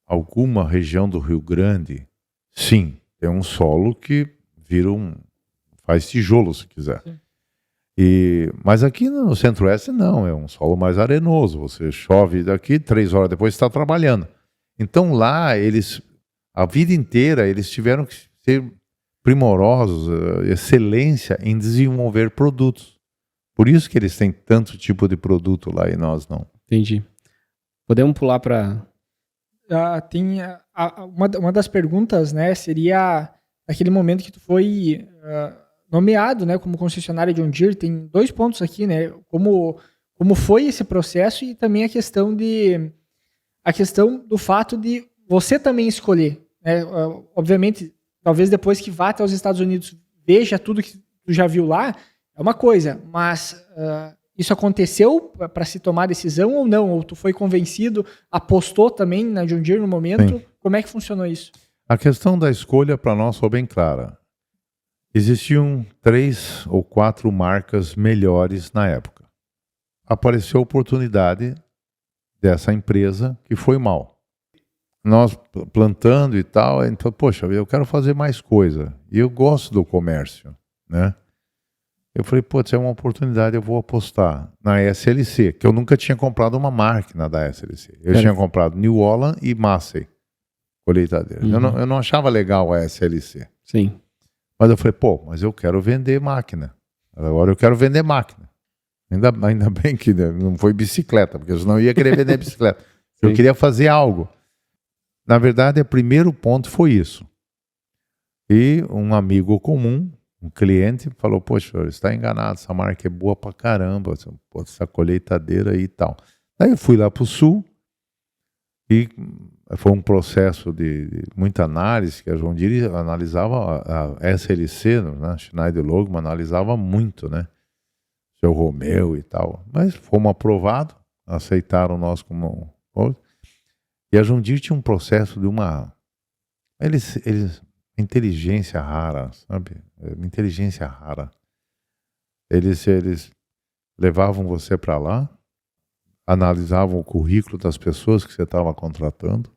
alguma região do Rio Grande, sim, tem um solo que vira faz tijolo, se quiser. Mas aqui no Centro-Oeste não, é um solo mais arenoso. Você chove daqui, 3 horas depois está trabalhando. Então lá, a vida inteira, eles tiveram que ser primorosos, excelência em desenvolver produtos. Por isso que eles têm tanto tipo de produto lá e nós não. Entendi. Podemos pular para... Tem uma das perguntas, né, seria aquele momento que tu foi... nomeado, né, como concessionária John Deere. Tem 2 pontos aqui, né, como foi esse processo e também a questão do fato de você também escolher, né, obviamente, talvez depois que vá até os Estados Unidos veja tudo que tu já viu lá, é uma coisa, mas isso aconteceu para se tomar a decisão ou não? Ou tu foi convencido, apostou também na John Deere no momento? Sim. Como é que funcionou isso? A questão da escolha para nós foi bem clara. Existiam 3 ou 4 marcas melhores na época. Apareceu a oportunidade dessa empresa que foi mal. Nós plantando e tal, então, poxa, eu quero fazer mais coisa. E eu gosto do comércio, né? Eu falei, putz, é uma oportunidade, eu vou apostar na SLC, que eu nunca tinha comprado uma máquina da SLC. Eu tinha comprado New Holland e Massey, colheitadeira. Eu não achava legal a SLC. Sim. Mas eu falei, mas eu quero vender máquina. Agora eu quero vender máquina. Ainda bem que não foi bicicleta, porque senão eu ia querer vender bicicleta. Eu queria fazer algo. Na verdade, o primeiro ponto foi isso. E um amigo comum, um cliente, falou, poxa, senhor, está enganado, essa marca é boa pra caramba, essa colheitadeira aí e tal. Daí eu fui lá pro sul e foi um processo de muita análise, que a John Deere analisava a SLC, né, Schneider Logo, analisava muito, né? Seu Romeu e tal. Mas fomos aprovados, aceitaram nós como... E a John Deere tinha um processo de uma... inteligência rara, sabe? Inteligência rara. Eles levavam você para lá, analisavam o currículo das pessoas que você estava contratando,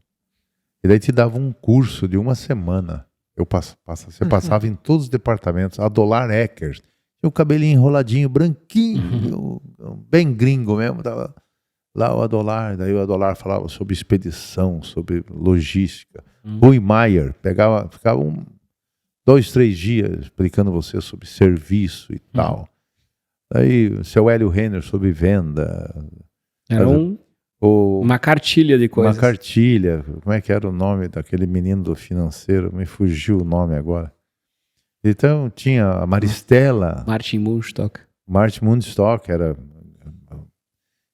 e daí te davam um curso de 1 semana. Você passava em todos os departamentos, a Dolar Eckers, tinha o cabelinho enroladinho, branquinho, bem gringo mesmo, tava lá o Adolar, daí o Adolar falava sobre expedição, sobre logística. Rui Maier ficava 2, 3 dias explicando você sobre serviço e tal. Daí o seu Hélio Renner sobre venda. Era uma cartilha de coisas. Uma cartilha. Como é que era o nome daquele menino do financeiro? Me fugiu o nome agora. Então tinha a Maristela. Martin Mundstock. Martin Mundstock era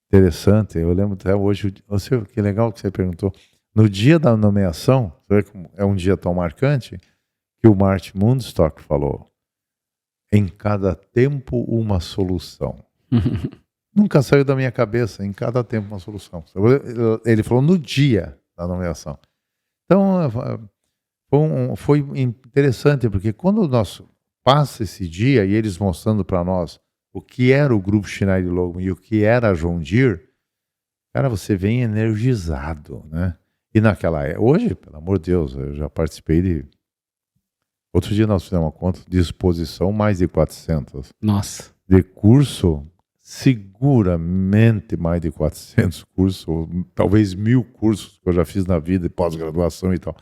interessante. Eu lembro até hoje. Que legal que você perguntou. No dia da nomeação, você vê como é um dia tão marcante, que o Martin Mundstock falou: em cada tempo uma solução. Nunca saiu da minha cabeça, em cada tempo uma solução. Ele falou no dia da nomeação. Então, foi interessante, porque quando nós passa esse dia e eles mostrando para nós o que era o grupo Schneider Logo e o que era a John Deere, cara, você vem energizado, né? E naquela época, hoje, pelo amor de Deus, eu já participei de... Outro dia nós fizemos uma conta de exposição, mais de 400. Nossa. De curso, seguramente mais de 400 cursos, ou talvez 1000 cursos que eu já fiz na vida, de pós-graduação e tal.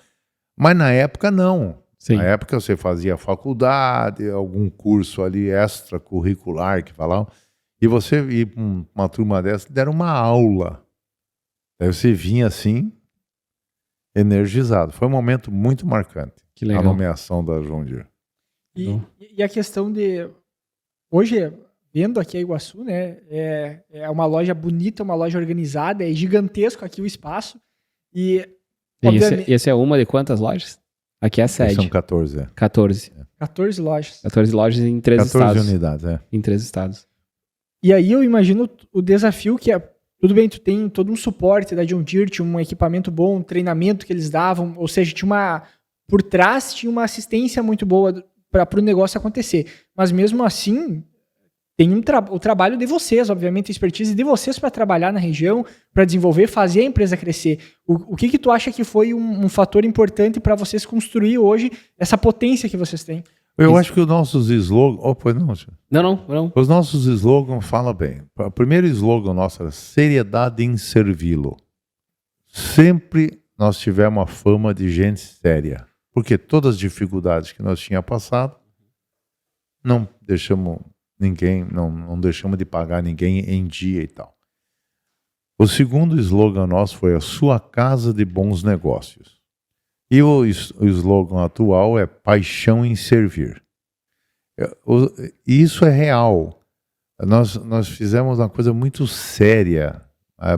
Mas na época não. Sim. Na época você fazia faculdade, algum curso ali extracurricular que falavam, e você ia para uma turma dessa, deram uma aula. Aí você vinha assim, energizado. Foi um momento muito marcante. Que legal. A nomeação da John Deere. E a questão de... Hoje, vendo aqui a Iguaçu, né? É uma loja bonita, uma loja organizada, é gigantesco aqui o espaço. E esse é uma de quantas lojas? Aqui é a sede. São 14. 14. 14 lojas. 14 lojas em 3 estados. 14 unidades, é. Em 3 estados. E aí eu imagino o desafio que é... Tudo bem, tu tem todo um suporte da John Deere, tinha um equipamento bom, um treinamento que eles davam, ou seja, por trás tinha uma assistência muito boa para o negócio acontecer. Mas mesmo assim, tem o trabalho de vocês, obviamente, a expertise de vocês para trabalhar na região, para desenvolver, fazer a empresa crescer. O que tu acha que foi um fator importante para vocês construir hoje essa potência que vocês têm? Eu acho que os nossos slogans... Não. Os nossos slogans falam bem. O primeiro slogan nosso era seriedade em servi-lo. Sempre nós tivemos a fama de gente séria. Porque todas as dificuldades que nós tínhamos passado, não deixamos ninguém, não deixamos de pagar ninguém em dia e tal. O segundo slogan nosso foi a sua casa de bons negócios. E o slogan atual é paixão em servir. Isso é real. Nós fizemos uma coisa muito séria,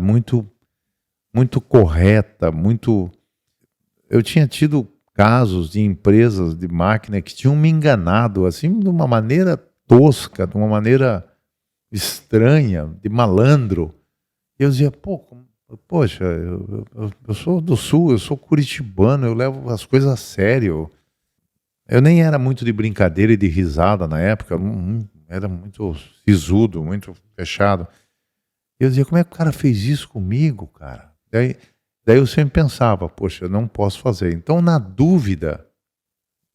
muito correta, muito... Eu tinha tido casos de empresas de máquina que tinham me enganado, assim, de uma maneira tosca, de uma maneira estranha, de malandro. E eu dizia, poxa, eu sou do Sul, eu sou curitibano, eu levo as coisas a sério. Eu nem era muito de brincadeira e de risada na época, era muito sisudo, muito fechado. Eu dizia, como é que o cara fez isso comigo, cara? Daí eu sempre pensava, poxa, eu não posso fazer. Então, na dúvida,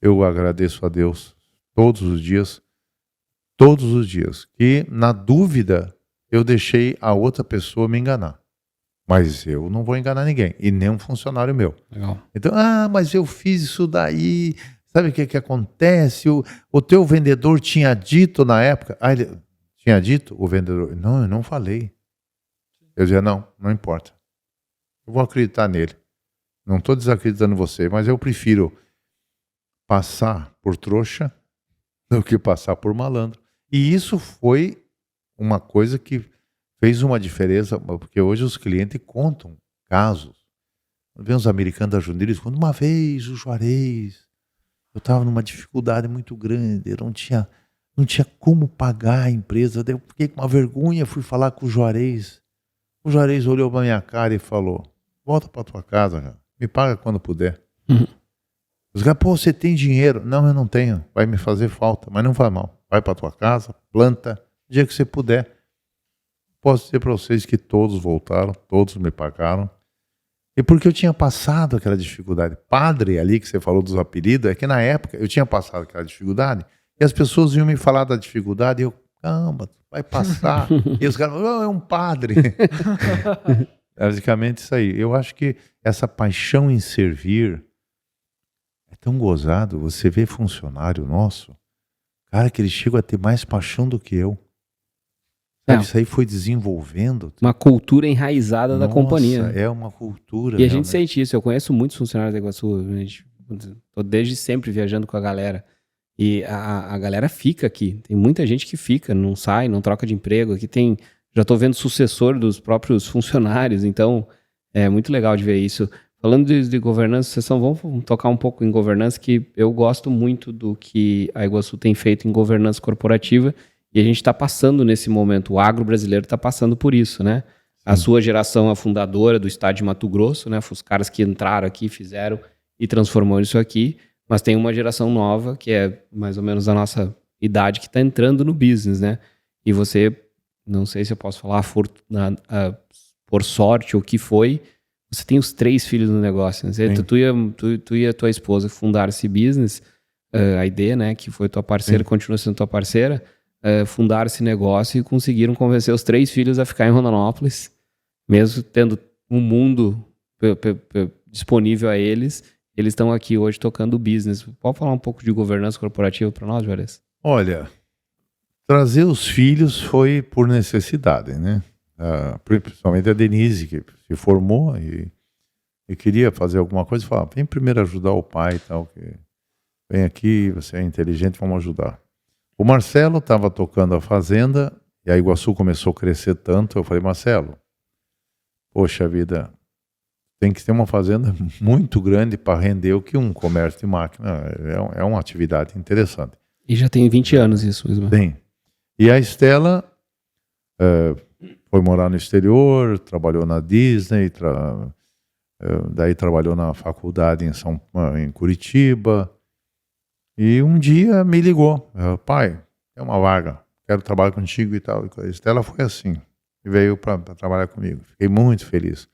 eu agradeço a Deus todos os dias, que na dúvida eu deixei a outra pessoa me enganar. Mas eu não vou enganar ninguém, e nem um funcionário meu. Legal. Então, mas eu fiz isso daí, sabe o que acontece? O teu vendedor tinha dito na época, ele tinha dito, o vendedor, não, eu não falei. Eu dizia, não importa. Eu vou acreditar nele. Não estou desacreditando você, mas eu prefiro passar por trouxa do que passar por malandro. E isso foi uma coisa que fez uma diferença, porque hoje os clientes contam casos. Vem os americanos da Jundiaí, eles contam, uma vez o Juarez, eu estava numa dificuldade muito grande, eu não tinha como pagar a empresa, daí eu fiquei com uma vergonha, fui falar com o Juarez. O Juarez olhou para minha cara e falou, volta para tua casa, cara. Me paga quando puder. Os caras, pô, você tem dinheiro? Não, eu não tenho, vai me fazer falta, mas não faz mal. Vai para tua casa, planta, o dia que você puder. Posso dizer para vocês que todos voltaram, todos me pagaram. E porque eu tinha passado aquela dificuldade. Padre ali, que você falou dos apelidos, é que na época eu tinha passado aquela dificuldade e as pessoas iam me falar da dificuldade e eu, calma, vai passar. E os caras, é um padre. Basicamente isso aí. Eu acho que essa paixão em servir é tão gozado. Você vê funcionário nosso, cara, que eles chegam a ter mais paixão do que eu. Sabe, isso aí foi desenvolvendo. Uma cultura enraizada da companhia. É uma cultura. E a gente sente isso. Eu conheço muitos funcionários da Iguaçu. Estou desde sempre viajando com a galera. E a galera fica aqui. Tem muita gente que fica, não sai, não troca de emprego. Aqui tem, já estou vendo sucessor dos próprios funcionários. Então, é muito legal de ver isso. Falando de governança, vamos tocar um pouco em governança, que eu gosto muito do que a Iguaçu tem feito em governança corporativa. E a gente está passando nesse momento, o agro brasileiro está passando por isso, né? A sua geração, a fundadora do estado de Mato Grosso, né? Os caras que entraram aqui, fizeram e transformou isso aqui. Mas tem uma geração nova, que é mais ou menos a nossa idade, que está entrando no business, né? E você, não sei se eu posso falar por sorte ou o que foi, você tem os 3 filhos no negócio. Né? Tu e a tua esposa fundaram esse business, a ideia, né? Que foi tua parceira, continua sendo tua parceira. Fundaram esse negócio e conseguiram convencer os 3 filhos a ficar em Rondonópolis, mesmo tendo um mundo disponível a eles. Eles estão aqui hoje tocando o business. Pode falar um pouco de governança corporativa para nós, Juarez? Olha, trazer os filhos foi por necessidade, né? Principalmente a Denise, que se formou e queria fazer alguma coisa, falava, vem primeiro ajudar o pai e tal, que vem aqui, você é inteligente, vamos ajudar. O Marcelo estava tocando a fazenda e a Iguaçu começou a crescer tanto. Eu falei, Marcelo, poxa vida, tem que ter uma fazenda muito grande para render o que um comércio de máquina. É uma atividade interessante. E já tem 20 anos isso mesmo. Tem. E a Estela foi morar no exterior, trabalhou na Disney, daí trabalhou na faculdade em Curitiba. E um dia me ligou, pai, tem uma vaga, quero trabalhar contigo e tal. A Estela foi assim, e veio para trabalhar comigo. Fiquei muito feliz.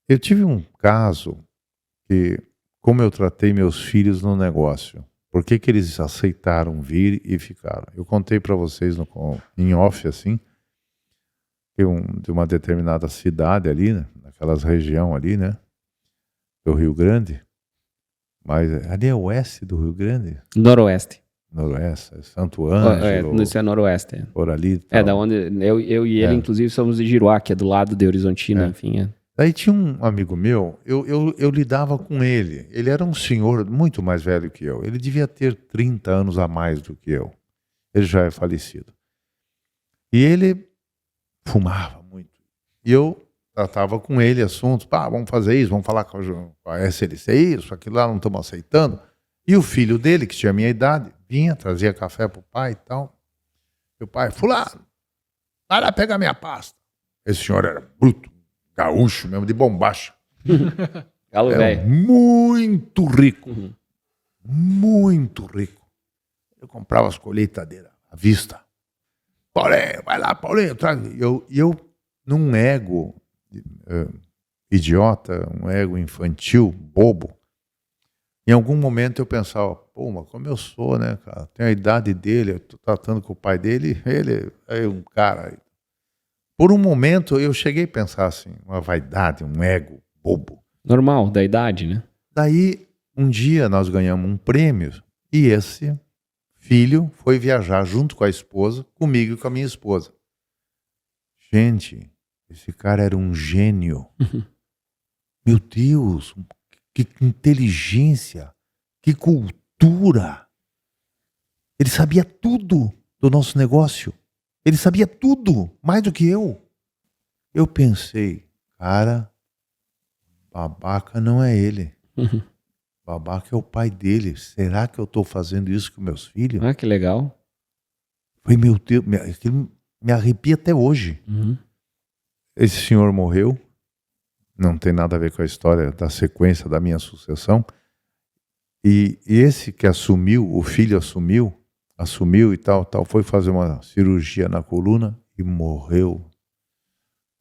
Eu tive um caso que, como eu tratei meus filhos no negócio, por que eles aceitaram vir e ficaram? Eu contei para vocês em off, assim, de uma determinada cidade ali, né, naquelas região ali, né, do Rio Grande. Mas ali é oeste do Rio Grande? Noroeste. Noroeste, Santo Ângelo. Isso é noroeste. Por ali. Tal. Da onde eu e ele, inclusive, somos de Giruá, que é do lado de Horizontina, enfim. Daí tinha um amigo meu, eu lidava com ele. Ele era um senhor muito mais velho que eu. Ele devia ter 30 anos a mais do que eu. Ele já é falecido. E ele fumava muito. E eu tratava com ele assuntos, vamos fazer isso, vamos falar com a SLC, isso, aquilo lá, não estamos aceitando. E o filho dele, que tinha a minha idade, vinha, trazia café pro pai e tal. E o pai, fulano, vai lá pegar minha pasta. Esse senhor era bruto, gaúcho mesmo, de bombacha. Galo velho. Muito rico. muito rico. Eu comprava as colheitadeiras à vista. Paulinho, vai lá, Paulinho, traz. Eu num ego idiota, um ego infantil, bobo, em algum momento eu pensava, pô, mas como eu sou, né, cara? Tenho a idade dele, eu tô tratando com o pai dele, ele é um cara. Por um momento eu cheguei a pensar assim, uma vaidade, um ego bobo. Normal, da idade, né? Daí, um dia nós ganhamos um prêmio e esse filho foi viajar junto com a esposa, comigo e com a minha esposa. Gente, esse cara era um gênio. Meu Deus, que inteligência, que cultura. Ele sabia tudo do nosso negócio. Ele sabia tudo, mais do que eu. Eu pensei, cara, babaca não é ele. Babaca é o pai dele. Será que eu estou fazendo isso com meus filhos? Ah, que legal. Foi, meu Deus, aquilo me arrepia até hoje. Esse senhor morreu. Não tem nada a ver com a história da sequência da minha sucessão. E esse que assumiu, o filho assumiu e tal, foi fazer uma cirurgia na coluna e morreu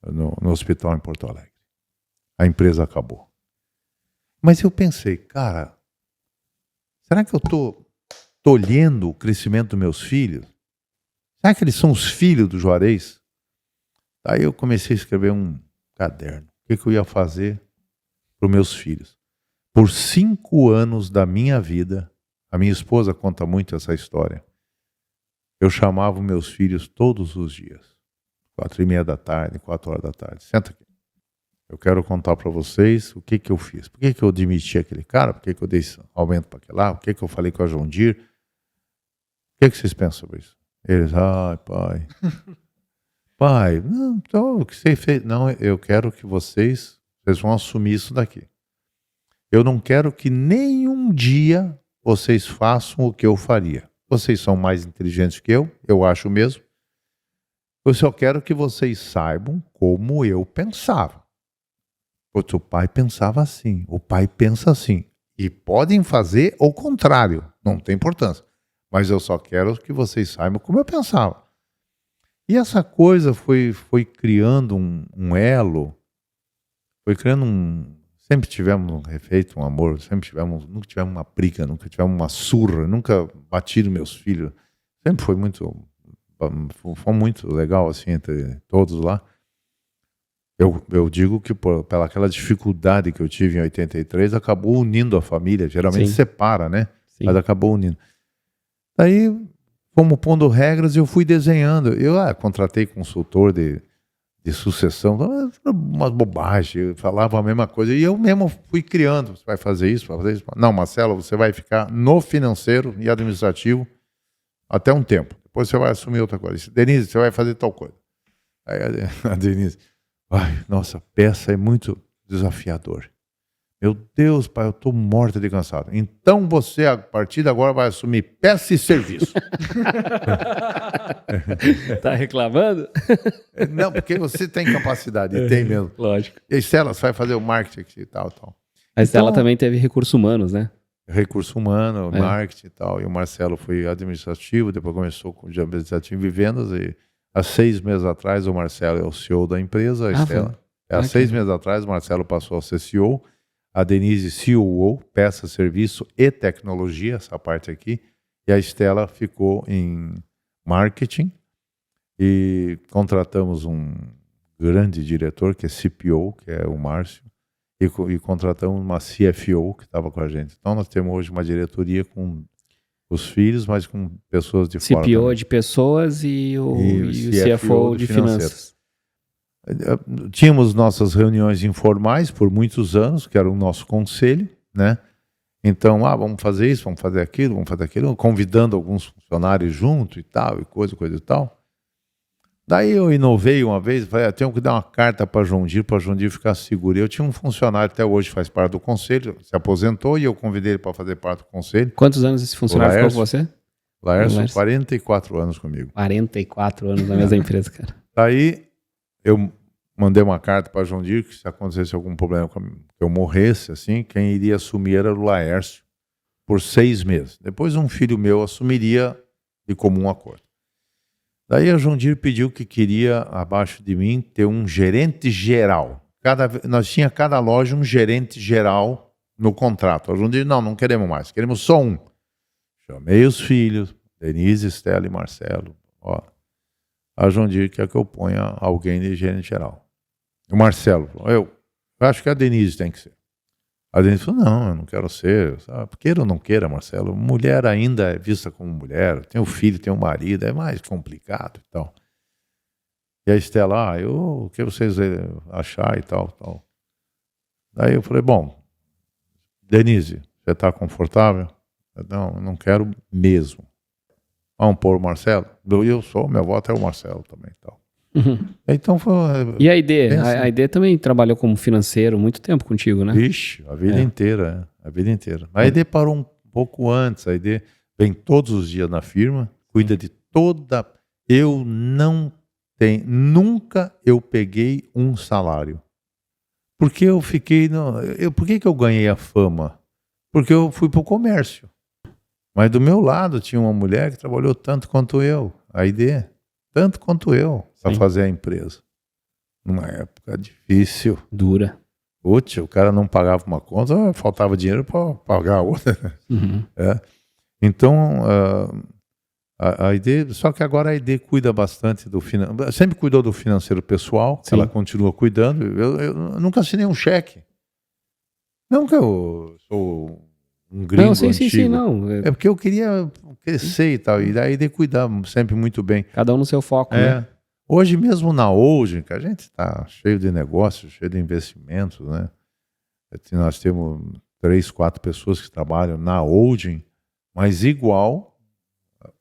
no hospital em Porto Alegre. A empresa acabou. Mas eu pensei, cara, será que eu estou tolhendo o crescimento dos meus filhos? Será que eles são os filhos do Juarez? Aí eu comecei a escrever um caderno. O que eu ia fazer para os meus filhos? Por 5 anos da minha vida, a minha esposa conta muito essa história, eu chamava os meus filhos todos os dias. 4:30 da tarde, 4 horas da tarde. Senta aqui. Eu quero contar para vocês o que eu fiz. Por que eu demiti aquele cara? Por que eu dei aumento para aquele lá? Por que eu falei com a John Deere? O que vocês pensam sobre isso? Eles, ai, pai. Pai, não, então, o que você fez? Não, eu quero que vocês vão assumir isso daqui. Eu não quero que nenhum dia vocês façam o que eu faria. Vocês são mais inteligentes que eu acho mesmo. Eu só quero que vocês saibam como eu pensava. O pai pensava assim, o pai pensa assim. E podem fazer o contrário, não tem importância. Mas eu só quero que vocês saibam como eu pensava. E essa coisa foi criando um elo, foi criando sempre tivemos feito um amor, nunca tivemos uma briga, nunca tivemos uma surra, nunca bati nos meus filhos. Sempre foi muito legal assim entre todos lá. Eu digo que pela aquela dificuldade que eu tive em 83, acabou unindo a família. Geralmente separa, né? Sim. Mas acabou unindo. Daí fomos pondo regras e eu fui desenhando. Eu contratei consultor de sucessão, umas bobagens, eu falava a mesma coisa. E eu mesmo fui criando. Você vai fazer isso, vai fazer isso. Não, Marcelo, você vai ficar no financeiro e administrativo até um tempo. Depois você vai assumir outra coisa. Denise, você vai fazer tal coisa. Aí a Denise... Ai, nossa, peça é muito desafiador. Meu Deus, pai, eu estou morta de cansado. Então você, a partir de agora, vai assumir peça e serviço. Tá reclamando? Não, porque você tem capacidade, tem mesmo. Lógico. E a Estela, você vai fazer o marketing e tal. A Estela também teve recursos humanos, né? Recurso humano, marketing e tal. E o Marcelo foi administrativo, depois começou com o administrativo e vendas e... Há 6 meses atrás, o Marcelo é o CEO da empresa, a Estela. Há 6 meses atrás, o Marcelo passou a ser CEO, a Denise, COO, peça, serviço e tecnologia, essa parte aqui, e a Estela ficou em marketing, e contratamos um grande diretor, que é CPO, que é o Márcio, e contratamos uma CFO, que estava com a gente. Então, nós temos hoje uma diretoria com... os filhos, mas com pessoas de fora. CPO também. De pessoas e o CFO de finanças. Tínhamos nossas reuniões informais por muitos anos, que era o nosso conselho, né? Então, vamos fazer isso, vamos fazer aquilo, convidando alguns funcionários junto e tal, e coisa e tal. Daí eu inovei uma vez, falei, tenho que dar uma carta para John Deere ficar seguro. E eu tinha um funcionário, até hoje faz parte do conselho, se aposentou e eu convidei ele para fazer parte do conselho. Quantos anos esse funcionário ficou com você? Laércio, 44 anos comigo. 44 anos na mesma empresa, cara. Daí eu mandei uma carta para John Deere que se acontecesse algum problema que eu morresse, assim, quem iria assumir era o Laércio, por 6 meses. Depois um filho meu assumiria de comum acordo. Daí a John Deere pediu que queria, abaixo de mim, ter um gerente geral. Nós tinha cada loja um gerente geral no contrato. A John Deere, não queremos mais, queremos só um. Chamei os filhos, Denise, Estela e Marcelo. Ó, a John Deere quer que eu ponha alguém de gerente geral. O Marcelo falou, eu acho que a Denise tem que ser. A Denise falou, não, eu não quero ser. Sabe? Queira ou não queira, Marcelo, mulher ainda é vista como mulher, tem um filho, tem um marido, é mais complicado e tal. E a Estela, o que vocês achar e tal. Daí eu falei, bom, Denise, você está confortável? Não quero mesmo. Vamos pôr o Marcelo? Meu voto é o Marcelo também. Tal. Então foi. E a ID? A ID também trabalhou como financeiro muito tempo contigo, né? Vixe, a vida inteira. A vida inteira. A ID parou um pouco antes. A ID vem todos os dias na firma, cuida de toda. Eu não tenho. Nunca eu peguei um salário. Porque eu fiquei. Por que eu ganhei a fama? Porque eu fui para o comércio. Mas do meu lado tinha uma mulher que trabalhou tanto quanto eu, a ID, tanto quanto eu, para fazer a empresa. Numa época difícil. Dura. Putz, o cara não pagava uma conta, faltava dinheiro para pagar a outra. Então, a ID, só que agora a ID cuida bastante do financeiro, sempre cuidou do financeiro pessoal, ela continua cuidando. Eu nunca assinei um cheque. Não que eu sou um gringo antigo. Sim, não. É porque eu queria crescer e tal, e daí de cuidar sempre muito bem. Cada um no seu foco, né? Hoje mesmo na Holding, que a gente está cheio de negócios, cheio de investimentos, né? Nós temos 3, 4 pessoas que trabalham na Holding, mas igual,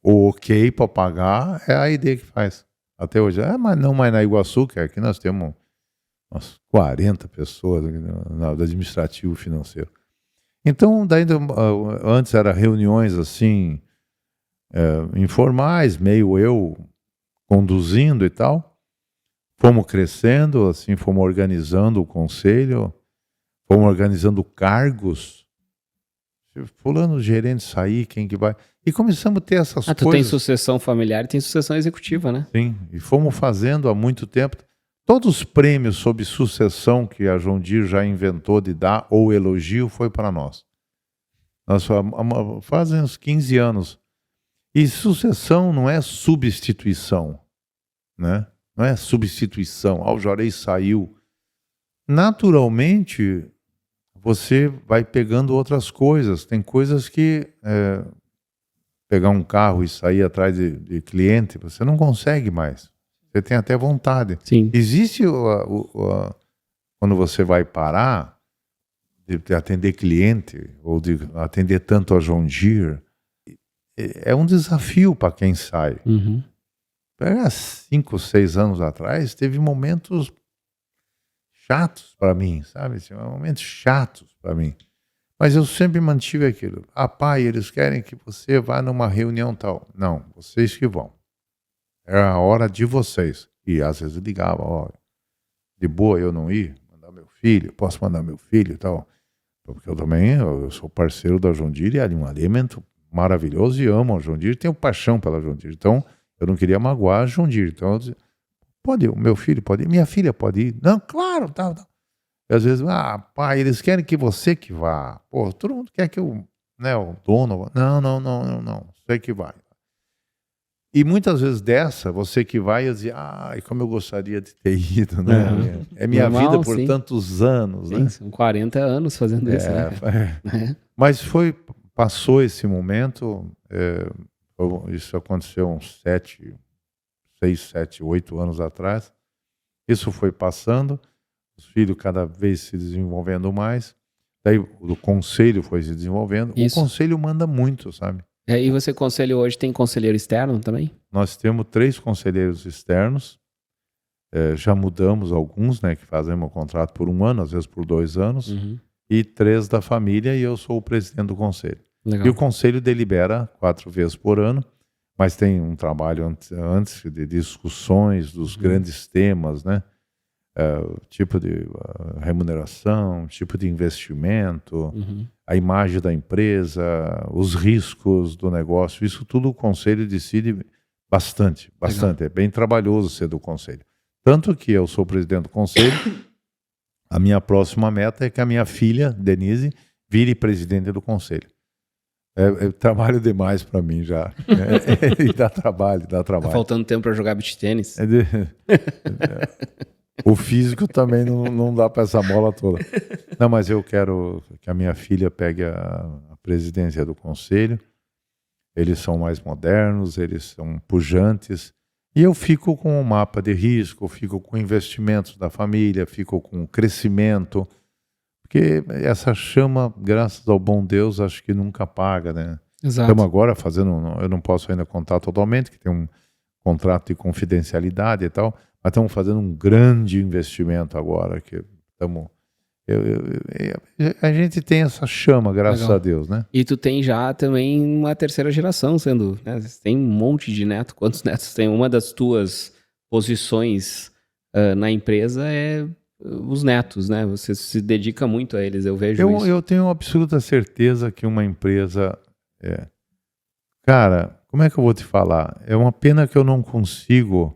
o ok para pagar é a ID que faz. Até hoje. Mas não mais na Iguaçu, que aqui nós temos umas 40 pessoas no administrativo financeiro. Então, daí, antes eram reuniões assim, informais, meio eu conduzindo e tal. Fomos crescendo, assim, fomos organizando o conselho, fomos organizando cargos. Fulano, gerente sair, quem que vai... E começamos a ter essas coisas. Tu tem sucessão familiar e tem sucessão executiva, né? Sim, e fomos fazendo há muito tempo. Todos os prêmios sobre sucessão que a John Deere já inventou de dar, ou elogio, foi para nós. Nós fazem uns 15 anos. E sucessão não é substituição, né? Não é substituição. O Juarez saiu. Naturalmente, você vai pegando outras coisas. Tem coisas que... pegar um carro e sair atrás de cliente, você não consegue mais. Você tem até vontade. Sim. Existe, quando você vai parar de atender cliente, ou de atender tanto a John Deere, é um desafio para quem sai. Há 5, 6 anos atrás, teve momentos chatos para mim, sabe? Momentos chatos para mim. Mas eu sempre mantive aquilo. Pai, eles querem que você vá numa reunião tal. Não, vocês que vão. É a hora de vocês. E às vezes eu ligava, de boa eu não ir, mandar meu filho, posso mandar meu filho e tal. Porque eu também, eu sou parceiro da John Deere, é um alimento maravilhoso e amo a John Deere, tenho paixão pela John Deere. Então, eu não queria magoar a John Deere. Então, eu dizia, pode ir, meu filho pode ir, minha filha pode ir. Não, claro, tal. E às vezes, pai, eles querem que você que vá. Pô, todo mundo quer que o dono... Não, você que vai. E muitas vezes você que vai, eu dizia, como eu gostaria de ter ido, né? É minha vida por tantos anos, né? São 40 anos fazendo isso, né? Mas passou esse momento, isso aconteceu uns 6, 7, 8 anos atrás. Isso foi passando, os filhos cada vez se desenvolvendo mais, daí o conselho foi se desenvolvendo. Isso. O conselho manda muito, sabe? E você, conselho, hoje tem conselheiro externo também? Nós temos 3 conselheiros externos, já mudamos alguns, né, que fazemos o contrato por 1 ano, às vezes por 2 anos, e 3 da família, e eu sou o presidente do conselho. Legal. E o conselho delibera 4 vezes por ano, mas tem um trabalho antes de discussões dos grandes temas, né? tipo de remuneração, tipo de investimento, a imagem da empresa, os riscos do negócio, isso tudo o conselho decide bastante. Legal. É bem trabalhoso ser do conselho. Tanto que eu sou presidente do conselho, a minha próxima meta é que a minha filha, Denise, vire presidente do conselho. É trabalho demais para mim já. E dá trabalho. Tá faltando tempo para jogar beach tênis. O físico também não dá para essa bola toda. Não, mas eu quero que a minha filha pegue a presidência do conselho. Eles são mais modernos, eles são pujantes. E eu fico com o mapa de risco, fico com investimentos da família, fico com o crescimento. Porque essa chama, graças ao bom Deus, acho que nunca apaga, né? Exato. Estamos agora fazendo, eu não posso ainda contar totalmente, que tem um contrato de confidencialidade e tal, mas estamos fazendo um grande investimento agora, que estamos... a gente tem essa chama, graças a Deus, né? E tu tem já também uma terceira geração sendo, né? Você tem um monte de neto. Quantos netos tem? Uma das tuas posições na empresa é os netos, né? Você se dedica muito a eles, eu vejo isso. Eu tenho absoluta certeza que uma empresa... Cara, como é que eu vou te falar? É uma pena que eu não consigo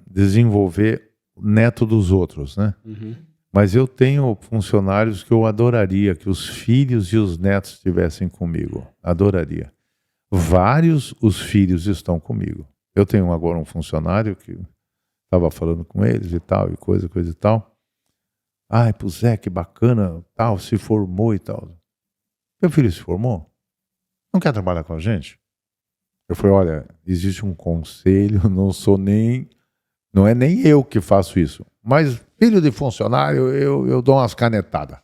desenvolver o neto dos outros, né? Mas eu tenho funcionários que eu adoraria que os filhos e os netos estivessem comigo. Adoraria. Vários os filhos estão comigo. Eu tenho agora um funcionário que estava falando com eles e tal, e coisa e tal. Ai, pô, Zé, que bacana, tal, se formou e tal. Meu filho se formou? Não quer trabalhar com a gente? Eu falei, olha, existe um conselho, não é nem eu que faço isso. Mas filho de funcionário, eu dou umas canetadas.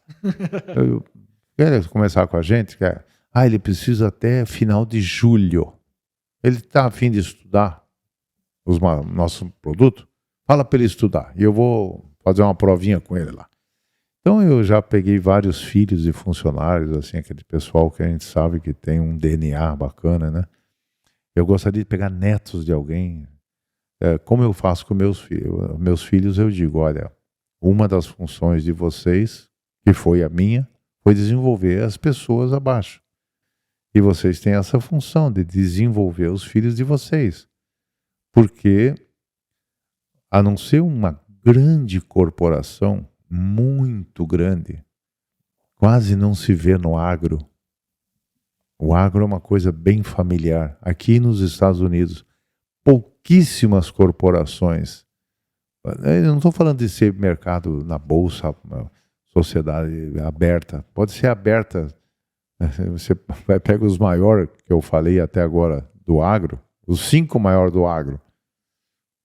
Quer começar com a gente? Quer? Ele precisa até final de julho. Ele está a fim de estudar nosso produto? Fala para ele estudar. E eu vou fazer uma provinha com ele lá. Então eu já peguei vários filhos de funcionários, assim, aquele pessoal que a gente sabe que tem um DNA bacana, né? Eu gostaria de pegar netos de alguém. Como eu faço com meus filhos? Meus filhos, eu digo, olha, uma das funções de vocês, que foi a minha, foi desenvolver as pessoas abaixo. E vocês têm essa função de desenvolver os filhos de vocês. Porque, a não ser uma grande corporação, muito grande, quase não se vê no agro. O agro é uma coisa bem familiar. Aqui nos Estados Unidos, pouquíssimas corporações. Eu não estou falando de ser mercado na bolsa, sociedade aberta. Pode ser aberta. Você pega os maiores que eu falei até agora do agro, os 5 maiores do agro.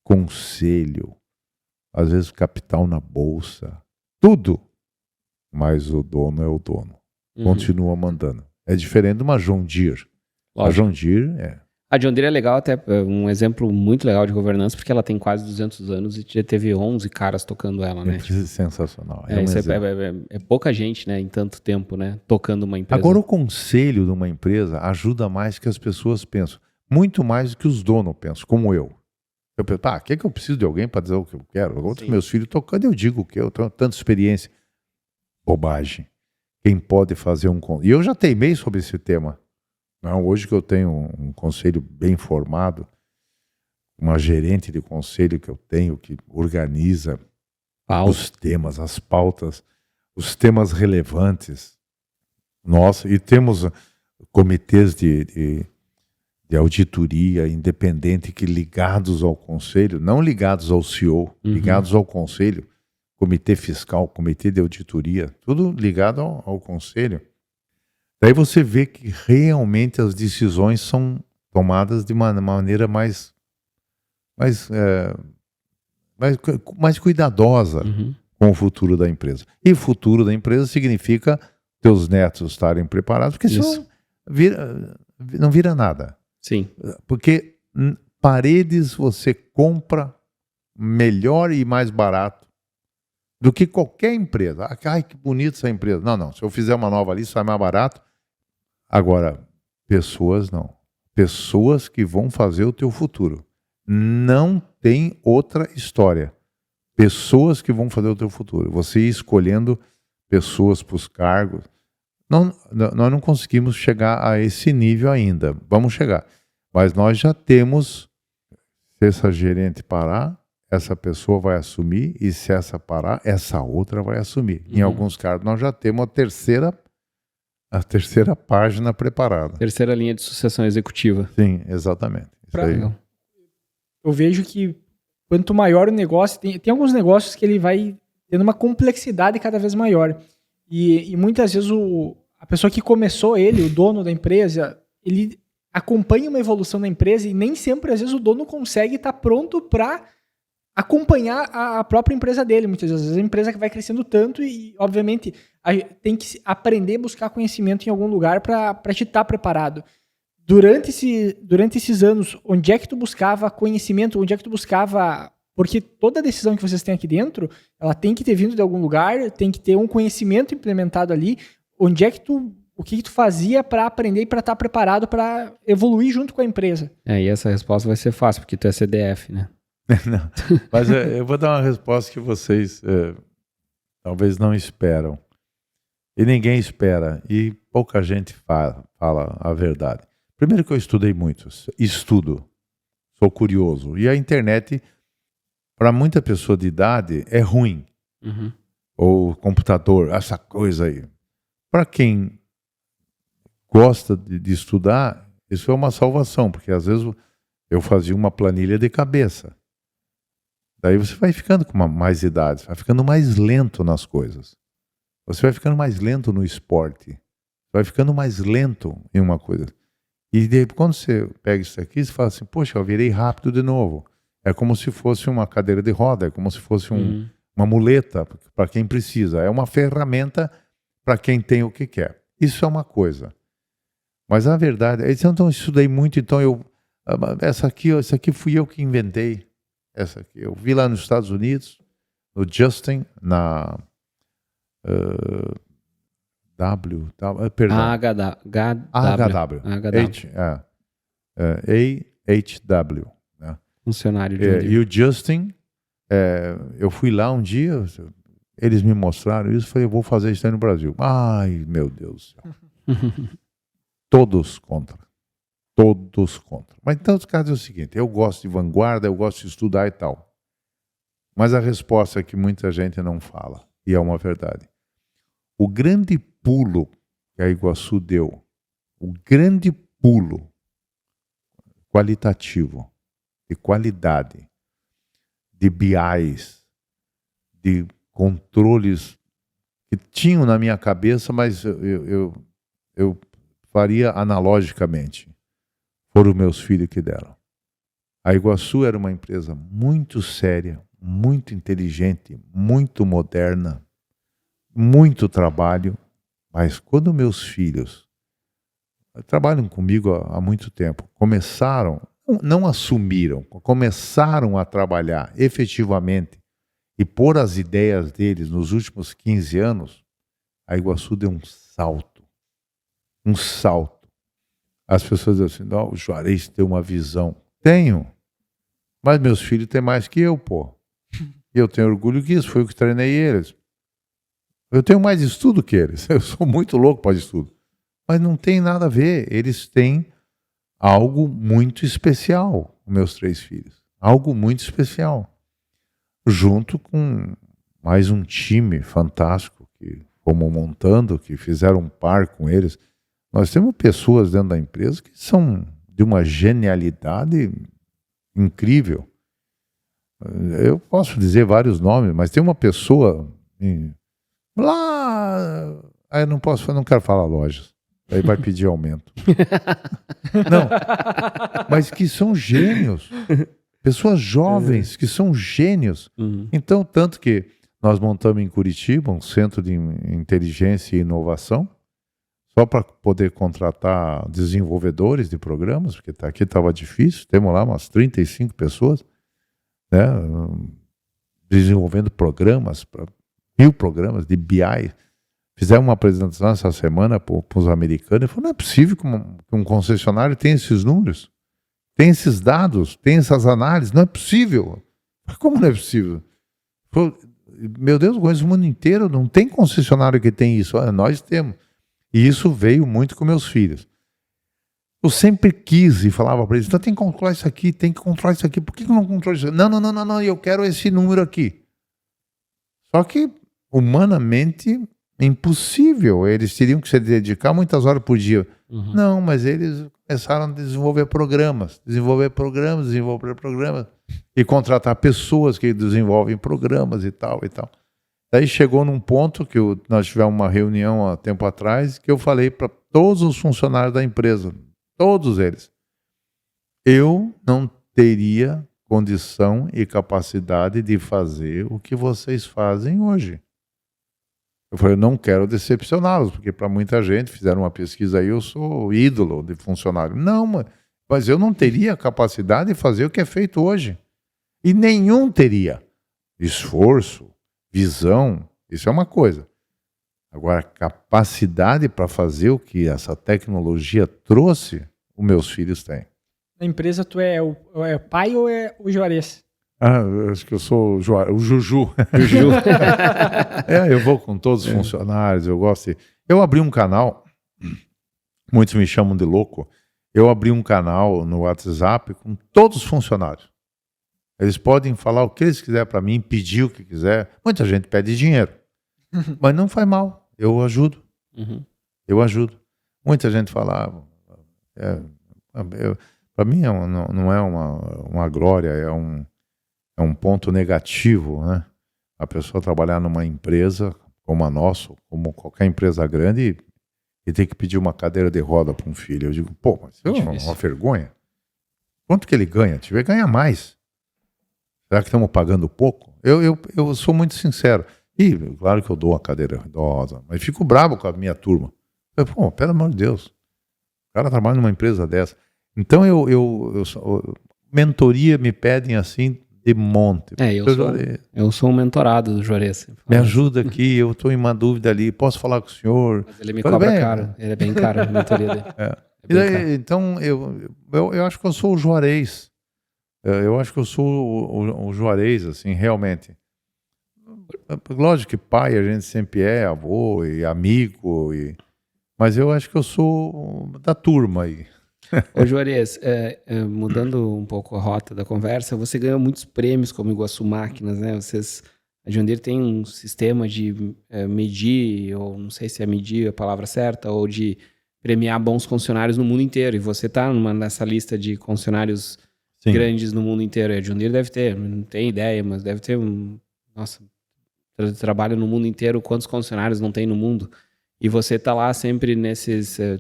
Conselho, às vezes capital na bolsa, tudo. Mas o dono é o dono. Continua mandando. É diferente de uma John Deere. Lógico. A John Deere A John Deere é legal, até um exemplo muito legal de governança, porque ela tem quase 200 anos e já teve 11 caras tocando ela, né? Sensacional. É pouca gente, né, em tanto tempo, né, tocando uma empresa. Agora, o conselho de uma empresa ajuda mais que as pessoas pensam. Muito mais do que os donos pensam, como eu. Eu penso, que eu preciso de alguém para dizer o que eu quero? Outros meus filhos tocando, eu digo o que eu tenho tanta experiência. Bobagem. Quem pode fazer E eu já teimei sobre esse tema. Não, hoje que eu tenho um conselho bem formado, uma gerente de conselho que eu tenho, que organiza os temas, as pautas, os temas relevantes. Nossa, e temos comitês de auditoria independente que ligados ao conselho, não ligados ao CEO, ligados ao conselho, comitê fiscal, comitê de auditoria, tudo ligado ao conselho. Daí você vê que realmente as decisões são tomadas de uma maneira mais cuidadosa com o futuro da empresa. E o futuro da empresa significa teus netos estarem preparados, porque senão não vira nada. Sim. Porque paredes você compra melhor e mais barato do que qualquer empresa. Ai, que bonita essa empresa. Não. Se eu fizer uma nova ali, sai mais barato. Agora, pessoas não. Pessoas que vão fazer o teu futuro. Não tem outra história. pessoas que vão fazer o teu futuro. Você ir escolhendo pessoas para os cargos. Nós não conseguimos chegar a esse nível ainda. Vamos chegar. Mas nós já temos, se essa gerente parar, essa pessoa vai assumir, e se essa parar, essa outra vai assumir. Em alguns casos, nós já temos a terceira página preparada. Terceira linha de sucessão executiva. Sim, exatamente. Isso aí. Eu vejo que quanto maior o negócio, tem alguns negócios que ele vai tendo uma complexidade cada vez maior. E muitas vezes a pessoa que começou o dono da empresa, ele acompanha uma evolução da empresa e nem sempre, às vezes, o dono consegue estar pronto para acompanhar a própria empresa dele. Muitas vezes a empresa vai crescendo tanto e, obviamente, tem que aprender a buscar conhecimento em algum lugar para te estar preparado. Durante esses anos, onde é que tu buscava conhecimento? Onde é que tu buscava... Porque toda decisão que vocês têm aqui dentro, ela tem que ter vindo de algum lugar, tem que ter um conhecimento implementado ali. Onde é que o que tu fazia para aprender e para estar preparado para evoluir junto com a empresa? E essa resposta vai ser fácil, porque tu é CDF, né? Não, mas eu vou dar uma resposta que vocês talvez não esperam. E ninguém espera. E pouca gente fala a verdade. Primeiro que eu estudei muito. Estudo. Sou curioso. E a internet, para muita pessoa de idade, é ruim. Ou computador, essa coisa aí. Para quem gosta de estudar, isso é uma salvação. Porque às vezes eu fazia uma planilha de cabeça. Daí você vai ficando com mais idade, vai ficando mais lento nas coisas. Você vai ficando mais lento no esporte. Vai ficando mais lento em uma coisa. E daí, quando você pega isso aqui, você fala assim, poxa, eu virei rápido de novo. É como se fosse uma cadeira de roda, é como se fosse uma muleta para quem precisa. É uma ferramenta para quem tem o que quer. Isso é uma coisa. Mas a verdade, então eu estudei muito, então essa aqui fui eu que inventei. Essa aqui. Eu vi lá nos Estados Unidos, no Justin, na AHW. Né? Funcionário de E o Justin, eu fui lá um dia, eles me mostraram isso, falei, eu vou fazer isso aí no Brasil. Ai, meu Deus do céu. Todos contra. Mas então os casos é o seguinte, eu gosto de vanguarda, eu gosto de estudar e tal. Mas a resposta é que muita gente não fala, e é uma verdade. O grande pulo que a Iguaçu deu, o grande pulo qualitativo, de qualidade, de BIs, de controles que tinham na minha cabeça, mas eu faria analogicamente. Foram meus filhos que deram. A Iguaçu era uma empresa muito séria, muito inteligente, muito moderna, muito trabalho, mas quando meus filhos trabalham comigo há muito tempo, não assumiram, começaram a trabalhar efetivamente e pôr as ideias deles nos últimos 15 anos, a Iguaçu deu um salto. Um salto. As pessoas dizem assim, não, o Juarez tem uma visão. Tenho. Mas meus filhos têm mais que eu, pô. E eu tenho orgulho disso, foi eu que treinei eles. Eu tenho mais estudo que eles. Eu sou muito louco para estudo. Mas não tem nada a ver. Eles têm algo muito especial, meus 3 filhos. Algo muito especial. Junto com mais um time fantástico que fomos montando, que fizeram um par com eles. Nós temos pessoas dentro da empresa que são de uma genialidade incrível. Eu posso dizer vários nomes, mas tem uma pessoa lá... Aí eu não quero falar lojas. Aí vai pedir aumento. Não, mas que são gênios. Pessoas jovens que são gênios. Então, tanto que nós montamos em Curitiba um centro de inteligência e inovação, só para poder contratar desenvolvedores de programas, porque aqui estava difícil, temos lá umas 35 pessoas, né, desenvolvendo programas, 1000 programas de BI. Fizemos uma apresentação essa semana para os americanos, e falou, não é possível que um concessionário tenha esses números, tem esses dados, tem essas análises, não é possível. Como não é possível? Meu Deus, eu conheço o mundo inteiro, não tem concessionário que tem isso. Nós temos. E isso veio muito com meus filhos. Eu sempre quis e falava para eles, então tem que controlar isso aqui, tem que controlar isso aqui. Por que não controla isso aqui? Não, eu quero esse número aqui. Só que, humanamente, é impossível. Eles teriam que se dedicar muitas horas por dia. Não, mas eles começaram a desenvolver programas. E contratar pessoas que desenvolvem programas e tal. Daí chegou num ponto que nós tivemos uma reunião há tempo atrás, que eu falei para todos os funcionários da empresa, todos eles, eu não teria condição e capacidade de fazer o que vocês fazem hoje. Eu falei, eu não quero decepcioná-los, porque para muita gente, fizeram uma pesquisa aí, eu sou ídolo de funcionário. Não, mas eu não teria capacidade de fazer o que é feito hoje. E nenhum teria. Esforço, visão, isso é uma coisa. Agora, capacidade para fazer o que essa tecnologia trouxe, os meus filhos têm. Na empresa, tu é o pai ou é o Juarez? Eu acho que eu sou o Juju. Eu vou com todos os funcionários, eu gosto de... Eu abri um canal, muitos me chamam de louco, eu abri um canal no WhatsApp com todos os funcionários. Eles podem falar o que eles quiserem para mim, pedir o que quiser. Muita gente pede dinheiro, mas não faz mal, eu ajudo. Eu ajudo. Muita gente fala... para mim não é uma glória, é um ponto negativo, né? A pessoa trabalhar numa empresa como a nossa, como qualquer empresa grande, e ter que pedir uma cadeira de roda para um filho. Eu digo, pô, mas isso é uma vergonha. Quanto que ele ganha? Tiver ganha mais. Será que estamos pagando pouco? Eu sou muito sincero. E claro que eu dou a cadeira roda, mas fico bravo com a minha turma. Pô, pelo amor de Deus. O cara trabalha numa empresa dessa. Então mentoria me pedem assim de monte. Eu sou um mentorado do Juarez. Me ajuda aqui, eu estou em uma dúvida ali, posso falar com o senhor? Mas ele me cobra caro, ele é bem caro a mentoria dele. Então, eu acho que eu sou o Juarez. Eu acho que eu sou o Juarez, assim, realmente. Lógico que pai a gente sempre é, avô e amigo, mas eu acho que eu sou da turma aí. Ô Juarez, mudando um pouco a rota da conversa, você ganhou muitos prêmios como Iguaçu Máquinas, né? A John Deere tem um sistema de medir, ou não sei se é medir a palavra certa, ou de premiar bons concessionários no mundo inteiro. E você está nessa lista de concessionários grandes no mundo inteiro. A John Deere deve ter, não tenho ideia, mas deve ter trabalha no mundo inteiro, quantos concessionários não tem no mundo? E você está lá sempre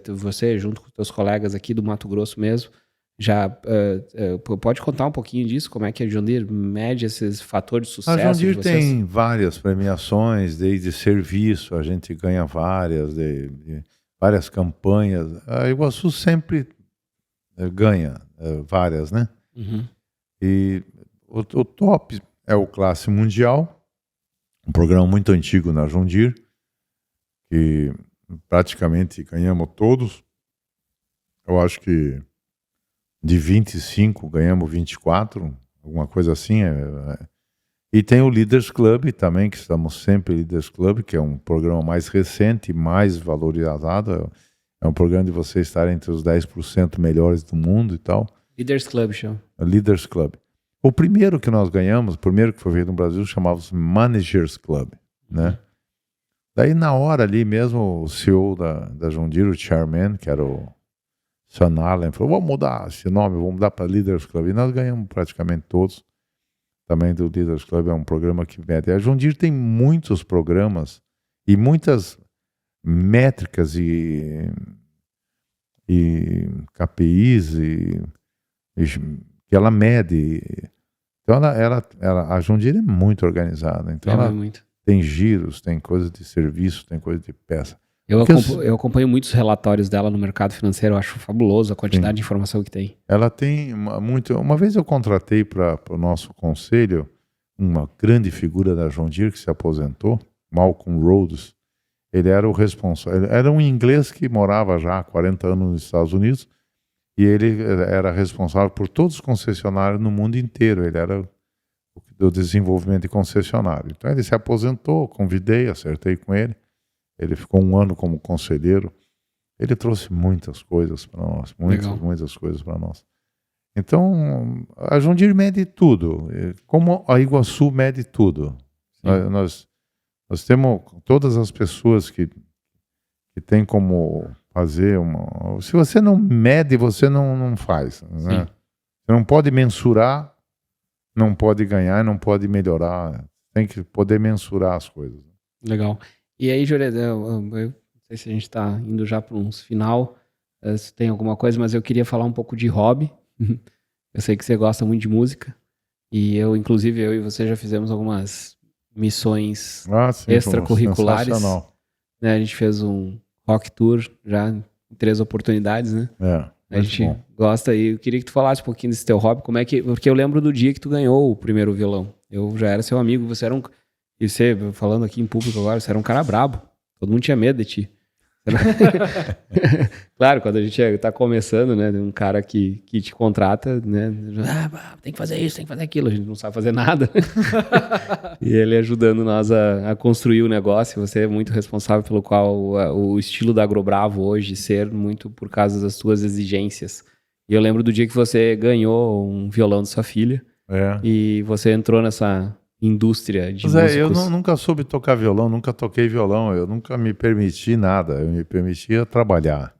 você junto com os seus colegas aqui do Mato Grosso mesmo, já pode contar um pouquinho disso? Como é que a John Deere mede esses fatores de sucesso? A John Deere tem várias premiações, desde serviço, a gente ganha várias, várias campanhas. A Iguaçu sempre ganha várias, né? E o top é o Classe Mundial, um programa muito antigo na John Deere, que praticamente ganhamos todos. Eu acho que de 25 ganhamos 24, alguma coisa assim. E tem o Leaders Club também, que estamos sempre Leaders Club, que é um programa mais recente, mais valorizado. É um programa de você estar entre os 10% melhores do mundo e tal. Leaders Club, show. Leaders Club. O primeiro que nós ganhamos, o primeiro que foi feito no Brasil, chamava-se Managers Club, né? Daí, na hora ali mesmo, o CEO da John Deere, o chairman, que era o Sean Allen, falou, vamos mudar esse nome, vamos mudar para Leaders Club. E nós ganhamos praticamente todos. Também do Leaders Club, é um programa que mede. A John Deere tem muitos programas e muitas métricas e KPIs que ela mede. Então, a John Deere é muito organizada. Então, ela tem giros, tem coisa de serviço, tem coisa de peça. Eu acompanho muitos relatórios dela no mercado financeiro, eu acho fabuloso a quantidade de informação que tem. Ela tem muito. Uma vez eu contratei para o nosso conselho uma grande figura da John Deere que se aposentou, Malcolm Rhodes. Ele era o responsável. Era um inglês que morava já há 40 anos nos Estados Unidos e ele era responsável por todos os concessionários no mundo inteiro. Ele era do desenvolvimento de concessionário. Então ele se aposentou, convidei, acertei com ele. Ele ficou 1 ano como conselheiro. Ele trouxe muitas coisas para nós, muitas coisas para nós. Então, a John Deere mede tudo, como a Iguaçu mede tudo. Nós temos todas as pessoas que tem como fazer uma... Se você não mede, você não faz. Né? Você não pode mensurar, não pode ganhar, não pode melhorar. Tem que poder mensurar as coisas. Legal. E aí, Juarez, eu não sei se a gente está indo já para uns final, se tem alguma coisa, mas eu queria falar um pouco de hobby. Eu sei que você gosta muito de música. E inclusive, eu e você já fizemos algumas missões extracurriculares. Né? A gente fez um rock tour já em 3 oportunidades, né? A gente gosta, e eu queria que tu falasse um pouquinho desse teu hobby, porque eu lembro do dia que tu ganhou o primeiro violão. Eu já era seu amigo, você era e você, falando aqui em público agora, você era um cara brabo. Todo mundo tinha medo de ti. Claro, quando a gente tá começando, né? Um cara que te contrata, né? Tem que fazer isso, tem que fazer aquilo. A gente não sabe fazer nada. E ele ajudando nós a construir o negócio. Você é muito responsável pelo qual o estilo da Agrobravo hoje ser muito por causa das suas exigências. E eu lembro do dia que você ganhou um violão de sua filha. E você entrou nessa indústria de músicos. Eu nunca soube tocar violão, nunca toquei violão, eu nunca me permiti nada, eu me permitia trabalhar.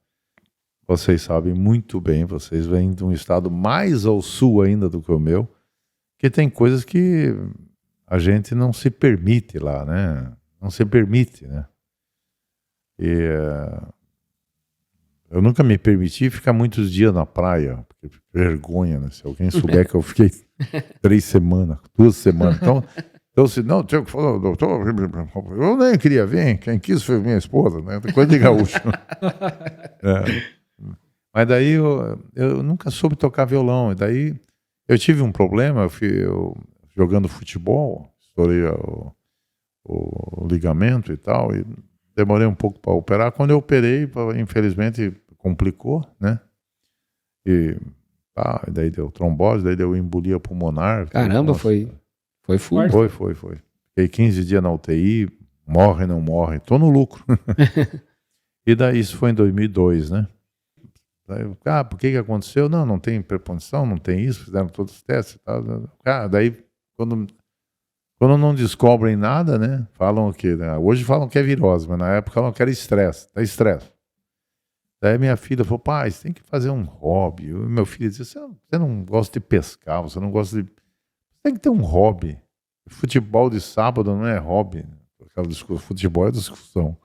Vocês sabem muito bem, vocês vêm de um estado mais ao sul ainda do que o meu, que tem coisas que a gente não se permite lá, né? Não se permite, né? E eu nunca me permiti ficar muitos dias na praia, porque vergonha, né? Se alguém souber que eu fiquei 3 semanas, 2 semanas. Então se não, tinha que falar, doutor, eu nem queria ver, quem quis foi minha esposa, né? Coisa de gaúcho. Mas daí eu nunca soube tocar violão, e daí eu tive um problema, eu jogando futebol, estourei o ligamento e tal, e demorei um pouco para operar. Quando eu operei, infelizmente complicou, né? E daí deu trombose, daí deu embolia pulmonar. Caramba, foi full. Foi. Fiquei 15 dias na UTI, morre, não morre, tô no lucro. E daí isso foi em 2002, né? Daí, por que aconteceu? Não tem hipertensão, não tem isso, fizeram todos os testes e tal. Daí quando não descobrem nada, né? Falam o quê? Né? Hoje falam que é virose, mas na época falam que era estresse. Tá estresse. Daí minha filha falou, pai, você tem que fazer um hobby. E meu filho disse, você não gosta de pescar, você não gosta de... Você tem que ter um hobby. Futebol de sábado não é hobby. Futebol é discussão.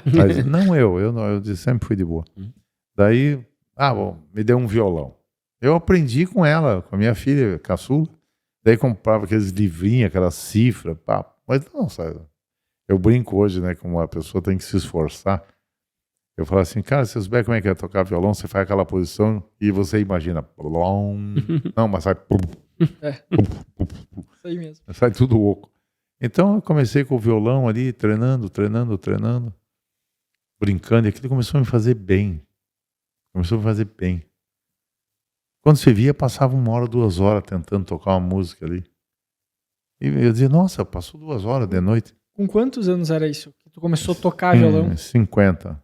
Mas não eu sempre fui de boa. Daí, me deu um violão. Eu aprendi com ela, com a minha filha, caçula. Daí comprava aqueles livrinhos, aquelas cifras. Mas não, sabe? Eu brinco hoje, né? Como a pessoa tem que se esforçar. Eu falo assim, cara, você souber como é que é tocar violão, você faz aquela posição e você imagina. Não, mas sai. Isso aí mesmo. Sai tudo oco. Então eu comecei com o violão ali, treinando, brincando, e aquilo começou a me fazer bem. Quando você via, passava 1 hora, 2 horas tentando tocar uma música ali. E eu dizia, nossa, passou 2 horas de noite. Com quantos anos era isso que tu começou a tocar violão? 50.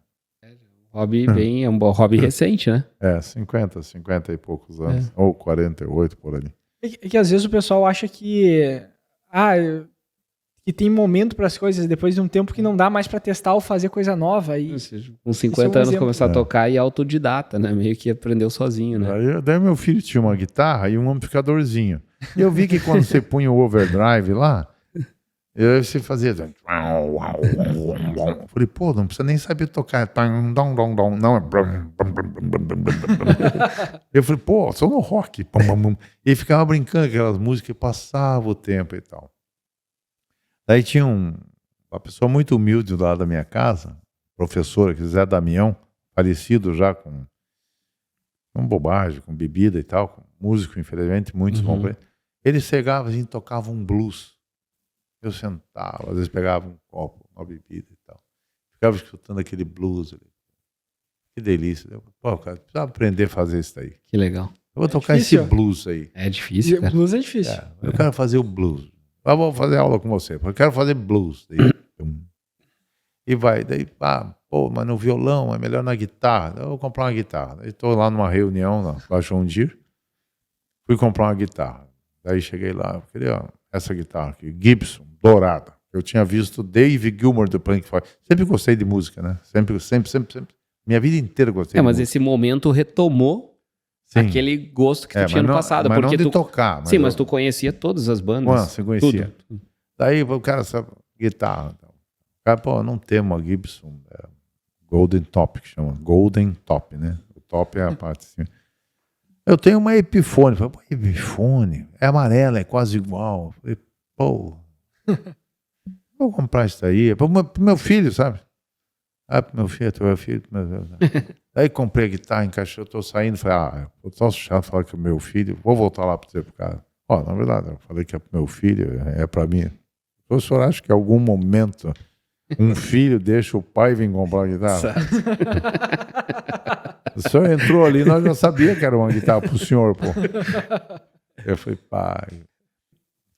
Hobby é um bom hobby recente, né? 50 e poucos anos. Ou 48 por ali. É que às vezes o pessoal acha que que tem momento para as coisas, depois de um tempo que não dá mais para testar ou fazer coisa nova. E com 50 anos começar a tocar e autodidata, né? Meio que aprendeu sozinho, né? Daí meu filho tinha uma guitarra e um amplificadorzinho. E eu vi que quando você punha o overdrive lá, você fazia... Eu falei, pô, não precisa nem saber tocar. Não, é... Eu falei, pô, sou no rock. E ficava brincando aquelas músicas e passava o tempo e tal. Daí tinha uma pessoa muito humilde do lado da minha casa, professora, que Zé Damião, falecido já com bobagem, com bebida e tal, com músico, infelizmente, muitos vão. Ele chegava assim, tocava um blues. Eu sentava, às vezes pegava um copo, uma bebida e tal. Ficava escutando aquele blues ali. Que delícia. Pô, cara, precisava aprender a fazer isso daí. Que legal. Eu vou tocar difícil. esse blues aí. É difícil, cara. Blues é difícil. Eu quero fazer o blues. Eu vou fazer aula com você. Eu quero fazer blues. Daí, e vai. Daí, mas no violão é melhor na guitarra. Eu vou comprar uma guitarra. Estou lá numa reunião com a John Deere. Fui comprar uma guitarra. Daí cheguei lá. Eu queria essa guitarra aqui. Gibson, dourada. Eu tinha visto Dave Gilmour do Pink Floyd. Sempre gostei de música, né? Sempre. Minha vida inteira gostei de mas música. esse momento retomou aquele gosto que tu tinha no passado. Mas porque não de tocar. Mas tu conhecia todas as bandas. Você conhecia. Tudo. Daí o cara sabe, guitarra. O cara, não tem uma Gibson Golden Top, que chama. Golden Top, né? O top é a parte assim. Eu tenho uma Epiphone. Eu falei, Epiphone? É amarela, é quase igual. Eu falei, vou comprar isso aí. É pro meu filho, sabe? Pro meu filho, teu filho. Daí comprei a guitarra, encaixei, eu tô saindo. Falei, eu tô chato falar que é meu filho. Vou voltar lá para dizer pro cara. Na verdade, eu falei que é pro meu filho, é para mim. O senhor acha que em algum momento um filho deixa o pai vir comprar uma guitarra? O senhor entrou ali, nós já sabíamos que era uma guitarra pro senhor, pô. Eu falei, pai.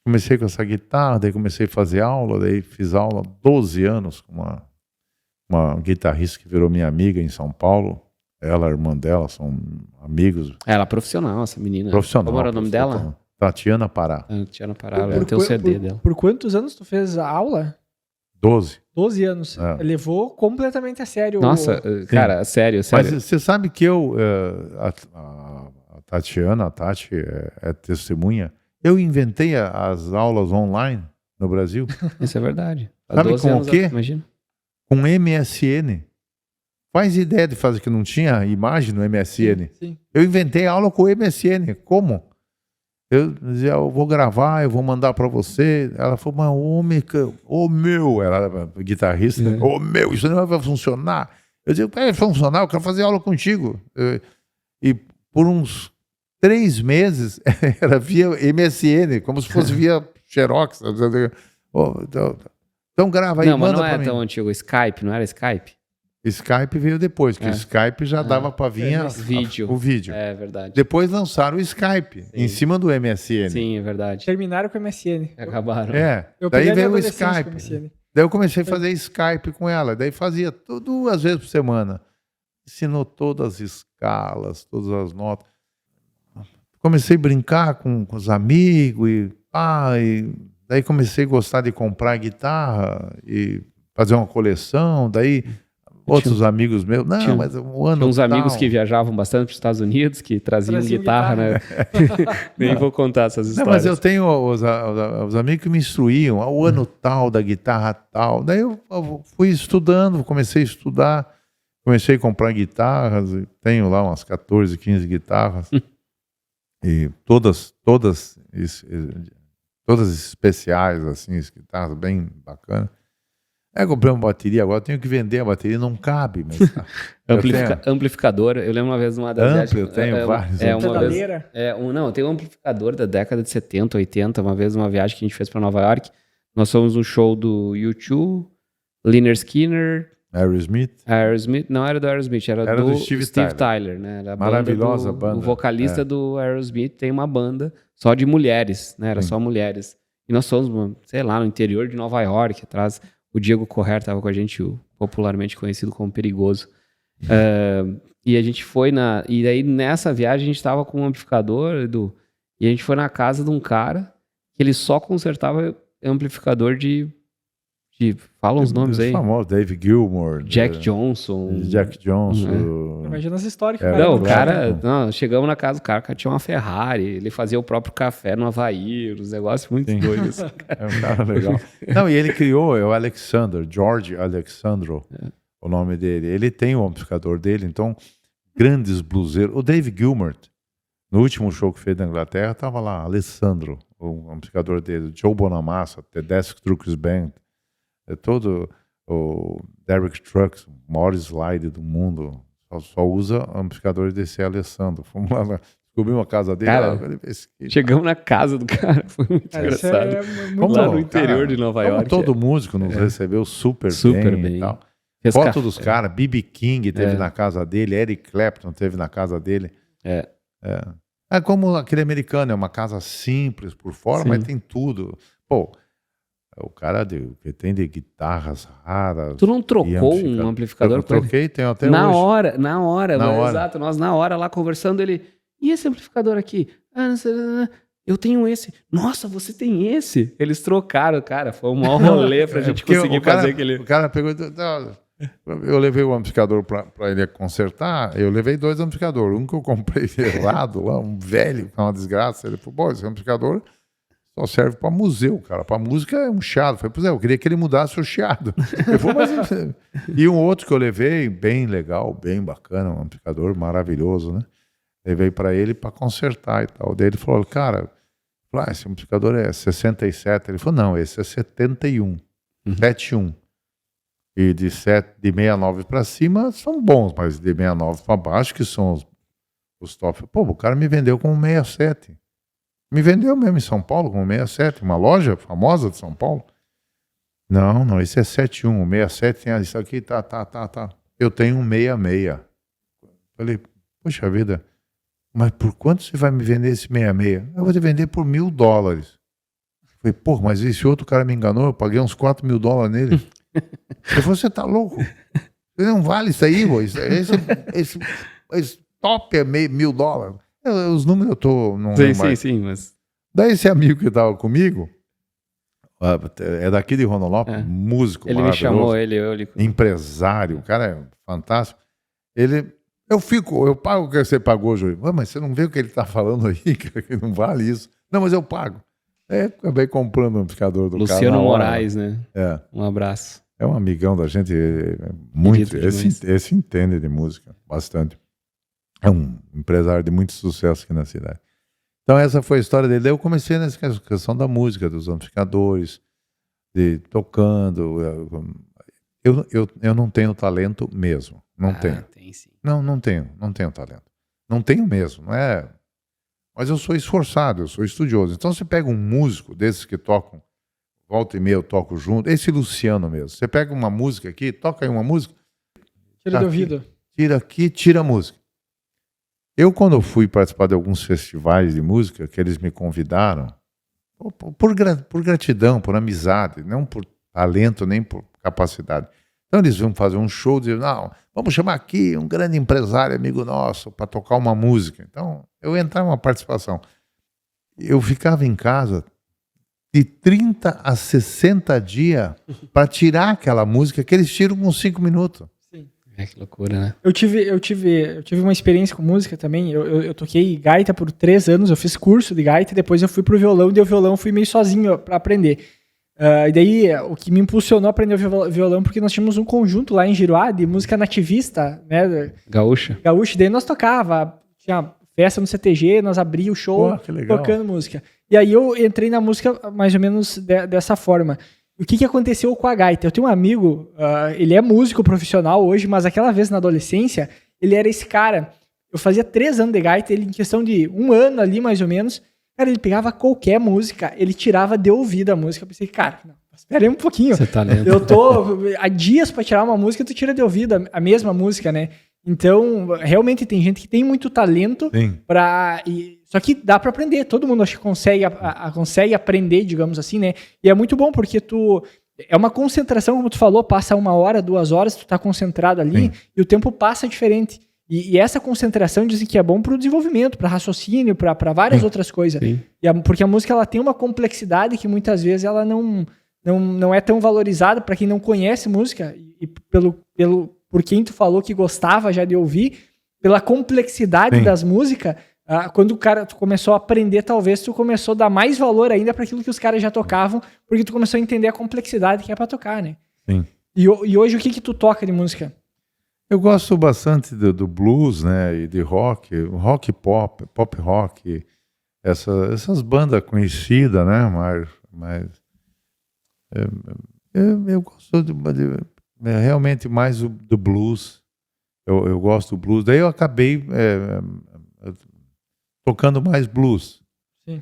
Comecei com essa guitarra, daí comecei a fazer aula, daí fiz aula 12 anos com uma guitarrista que virou minha amiga em São Paulo. Ela, a irmã dela, são amigos. Ela é profissional, essa menina. Profissional. Como era o nome dela? Tatiana Pará. Tatiana Pará, ela tem o CD dela. Por quantos anos tu fez a aula? 12. 12 anos. Levou completamente a sério. Nossa, cara, sério. Mas você sabe que a Tatiana, a Tati é testemunha. Eu inventei as aulas online no Brasil. Isso é verdade. Sabe com o quê? Imagina. Com MSN. Faz ideia de fazer que não tinha imagem no MSN. Sim. Eu inventei aula com o MSN. Como? Eu dizia, eu vou gravar, eu vou mandar para você. Ela falou, mas meu, ela era guitarrista. Meu, isso não vai funcionar. Eu dizia, vai funcionar, eu quero fazer aula contigo. E por uns 3 meses, era via MSN, como se fosse via Xerox. Então grava aí, manda pra mim. Mas não é tão antigo. Skype, não era Skype? Skype veio depois, que o Skype já dava para vir o vídeo. É verdade. Depois lançaram o Skype, em cima do MSN. Sim, é verdade. Terminaram com o MSN. Acabaram. Daí veio o Skype. Daí eu comecei a fazer Skype com ela. Daí fazia 2 vezes por semana. Ensinou todas as escalas, todas as notas. Comecei a brincar com os amigos e daí comecei a gostar de comprar guitarra e fazer uma coleção. Daí outros amigos meus, mas um ano tinha uns amigos que viajavam bastante para os Estados Unidos, que traziam guitarra, né? Nem vou contar essas histórias. Mas eu tenho os amigos que me instruíam, o ano tal, da guitarra tal. Daí eu fui estudando, comecei a estudar, comecei a comprar guitarras, tenho lá umas 14, 15 guitarras. E todas especiais, assim, guitarras bem bacanas. Comprei uma bateria, agora tenho que vender a bateria, não cabe. Mas, amplificador, eu lembro uma vez numa das viagens. Eu tenho vários. Eu tenho um amplificador da década de 70, 80, uma vez numa viagem que a gente fez para Nova York. Nós fomos no show do U2, Lynyrd Skynyrd, Aerosmith, não era do Aerosmith, era do Steve Tyler, né? Era a maravilhosa banda. O vocalista do Aerosmith tem uma banda só de mulheres, né? Era só mulheres. E nós fomos, sei lá, no interior de Nova York, atrás. O Diego Correr estava com a gente, popularmente conhecido como Perigoso. E a gente foi e daí nessa viagem a gente estava com um amplificador, Edu, e a gente foi na casa de um cara que ele só consertava amplificador de fala uns nomes aí. Famosos, Dave Gilmour. Jack Johnson. Imagina essa história que chegamos na casa do cara tinha uma Ferrari, ele fazia o próprio café no Havaí, uns negócios muito doidos. É um cara legal. Não, e ele criou, o George Alexandro, o nome dele. Ele tem o amplificador dele, então, grandes bluseiros. O Dave Gilmour, no último show que fez na Inglaterra, estava lá, Alessandro, o amplificador dele, Joe Bonamassa, Tedeschi Trucks Band, todo o Derek Trucks, o maior slide do mundo, só usa amplificadores desse Alessandro. Fomos lá, descobrimos a casa dele. Cara, chegamos na casa do cara, foi muito engraçado. Lá no interior de Nova York. Todo músico nos recebeu super bem. E tal. Foto dos caras, B.B. King teve na casa dele, Eric Clapton teve na casa dele. É como aquele americano, é uma casa simples por fora, Sim. mas tem tudo. Pô, o cara que tem de guitarras raras. Tu não trocou um amplificador Eu com ele? troquei, tenho até Na hoje. hora, Na hora. exato. Nós na hora lá conversando, ele... E esse amplificador aqui? Ah, não sei, eu tenho esse. Nossa, você tem esse? Eles trocaram, cara. Foi um maior rolê pra gente conseguir fazer aquele... O cara pegou... Eu levei o amplificador para ele consertar, eu levei 2 amplificadores. Um que eu comprei errado lá, um velho, que é uma desgraça. Ele falou, pô, esse amplificador só serve para museu, cara. Para música é um chiado. Eu falei, pois é, eu queria que ele mudasse o chiado. Eu falei, mas... E um outro que eu levei, bem legal, bem bacana, um amplificador maravilhoso, né? Levei para ele para consertar e tal. Daí ele falou, cara, esse amplificador é 67. Ele falou, não, esse é 71, 71. E de 69 para cima são bons, mas de 69 para baixo, que são os top. Pô, o cara me vendeu como 67. Me vendeu mesmo em São Paulo como 67, uma loja famosa de São Paulo. Não, esse é 71. O 67 tem isso aqui, tá. Eu tenho um 66. Falei, poxa vida, mas por quanto você vai me vender esse 66? Eu vou te vender por $1.000. Falei, pô, mas esse outro cara me enganou, eu paguei uns $4.000 nele. Eu falei, você tá louco? Não vale isso aí, pô. Esse top é $1.000. Os números eu tô... Não Sim, mas... Daí esse amigo que tava comigo, é daqui de Rondonópolis, músico ele maravilhoso. Me chamou, ele... Empresário, o cara é fantástico. Eu pago o que você pagou, Júlio. Mas você não vê o que ele tá falando aí, que não vale isso. Não, mas eu pago. Acabei comprando o amplificador do Luciano cara. Moraes, né? É. Um abraço. É um amigão da gente, muito. Esse entende de música, bastante. É um empresário de muito sucesso aqui na cidade. Então essa foi a história dele. Daí eu comecei nessa questão da música, dos amplificadores, de tocando. Eu não tenho talento mesmo. Não tenho. Tem sim. Não tenho talento. Não tenho mesmo, não é... Mas eu sou esforçado, eu sou estudioso. Então você pega um músico desses que tocam, volta e meia eu toco junto, esse Luciano mesmo. Você pega uma música aqui, toca aí uma música. Tira do ouvido. Tira aqui, tira a música. Eu, quando eu fui participar de alguns festivais de música, que eles me convidaram, por gratidão, por amizade, não por talento, nem por capacidade. Então eles vão fazer um show, dizendo, não, vamos chamar aqui um grande empresário, amigo nosso, para tocar uma música. Então, eu entrava uma participação. Eu ficava em casa de 30 a 60 dias para tirar aquela música que eles tiram com 5 minutos. Sim. Que loucura, né? Eu tive uma experiência com música também. Eu toquei gaita por 3 anos, eu fiz curso de gaita, depois eu fui pro violão, e o violão fui meio sozinho para aprender. E daí, o que me impulsionou a aprender o violão, porque nós tínhamos um conjunto lá em Giruá de música nativista, né? Gaúcha. Daí nós tocava, tinha festa no CTG, nós abria o show tocando música. E aí eu entrei na música mais ou menos dessa forma. O que aconteceu com a gaita? Eu tenho um amigo, ele é músico profissional hoje, mas aquela vez na adolescência, ele era esse cara. Eu fazia 3 anos de gaita, ele em questão de 1 ano ali mais ou menos, cara, ele pegava qualquer música, ele tirava de ouvido a música. Eu pensei, cara, não, espera aí um pouquinho. Você tá lendo. Eu tô há dias pra tirar uma música, tu tira de ouvido a mesma música, né? Então, realmente tem gente que tem muito talento pra... Só que dá pra aprender, todo mundo acho que consegue aprender, digamos assim, né? E é muito bom porque é uma concentração, como tu falou, passa 1 hora, 2 horas, tu tá concentrado ali e o tempo passa diferente. E essa concentração dizem que é bom para o desenvolvimento, para raciocínio, para várias outras coisas. Porque a música ela tem uma complexidade que muitas vezes ela não é tão valorizada para quem não conhece música. E por quem tu falou que gostava já de ouvir, pela complexidade das músicas, quando tu começou a aprender, talvez tu começou a dar mais valor ainda para aquilo que os caras já tocavam, porque tu começou a entender a complexidade que é para tocar, né? Sim. E hoje o que tu toca de música? Eu gosto bastante do blues, né, e de rock pop rock, essas bandas conhecidas, né, mas eu gosto realmente mais do blues. Eu gosto do blues. Daí eu acabei tocando mais blues. Sim.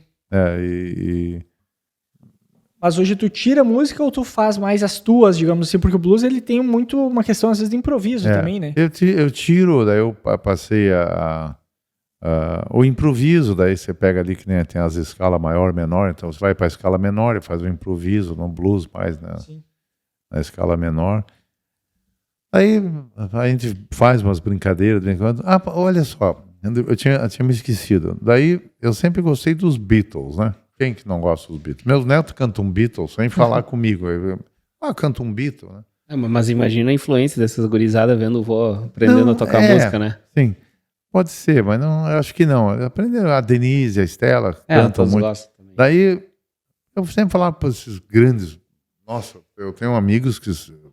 Mas hoje tu tira música ou tu faz mais as tuas, digamos assim? Porque o blues ele tem uma questão às vezes de improviso também, né? Eu tiro, daí eu passei a O improviso, daí você pega ali que nem tem as escalas maior, menor, então você vai para a escala menor e faz o improviso no blues mais, né? Na escala menor. Aí a gente faz umas brincadeiras, olha só, eu tinha me esquecido. Daí eu sempre gostei dos Beatles, né? Quem que não gosta dos Beatles? Meus netos cantam Beatles sem falar comigo. Canta um Beatle, né? Mas imagina a influência dessas gurizadas vendo o vô aprendendo a tocar música, né? Sim, pode ser, mas não, eu acho que não. Aprenderam a Denise, a Estela, cantam muito. Também. Daí eu sempre falava para esses grandes, nossa, eu tenho amigos que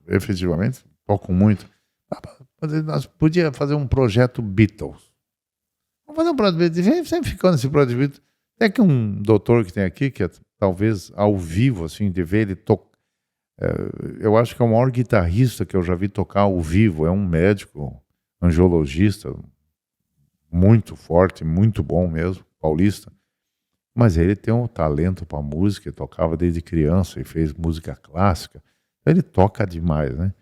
efetivamente tocam muito. Nós podíamos fazer um projeto Beatles. Vamos fazer um projeto Beatles. Sempre ficou nesse projeto Beatles. Até que um doutor que tem aqui, que é talvez ao vivo, assim, de ver ele tocar. Eu acho que é o maior guitarrista que eu já vi tocar ao vivo. É um médico, angiologista, muito forte, muito bom mesmo, paulista. Mas ele tem um talento para música, ele tocava desde criança e fez música clássica. Ele toca demais, né?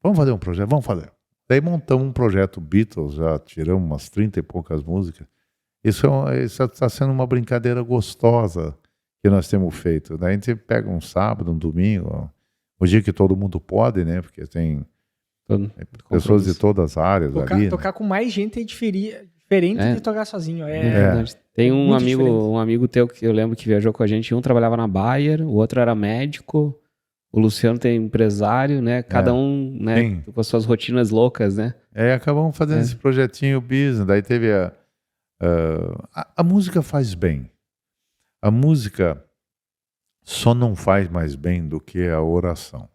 Vamos fazer um projeto? Vamos fazer. Daí montamos um projeto Beatles, já tiramos umas 30 e poucas músicas. Isso está sendo uma brincadeira gostosa que nós temos feito. Daí a gente pega um sábado, um domingo, o dia que todo mundo pode, né? Porque tem pessoas de todas as áreas ali. Tocar com mais gente é diferente de tocar sozinho. Tem um amigo teu que eu lembro que viajou com a gente. Um trabalhava na Bayer, o outro era médico. O Luciano tem empresário, né? Cada um, né, com as suas rotinas loucas, né? Acabamos fazendo esse projetinho business. Daí teve a música faz bem. A música só não faz mais bem do que a oração.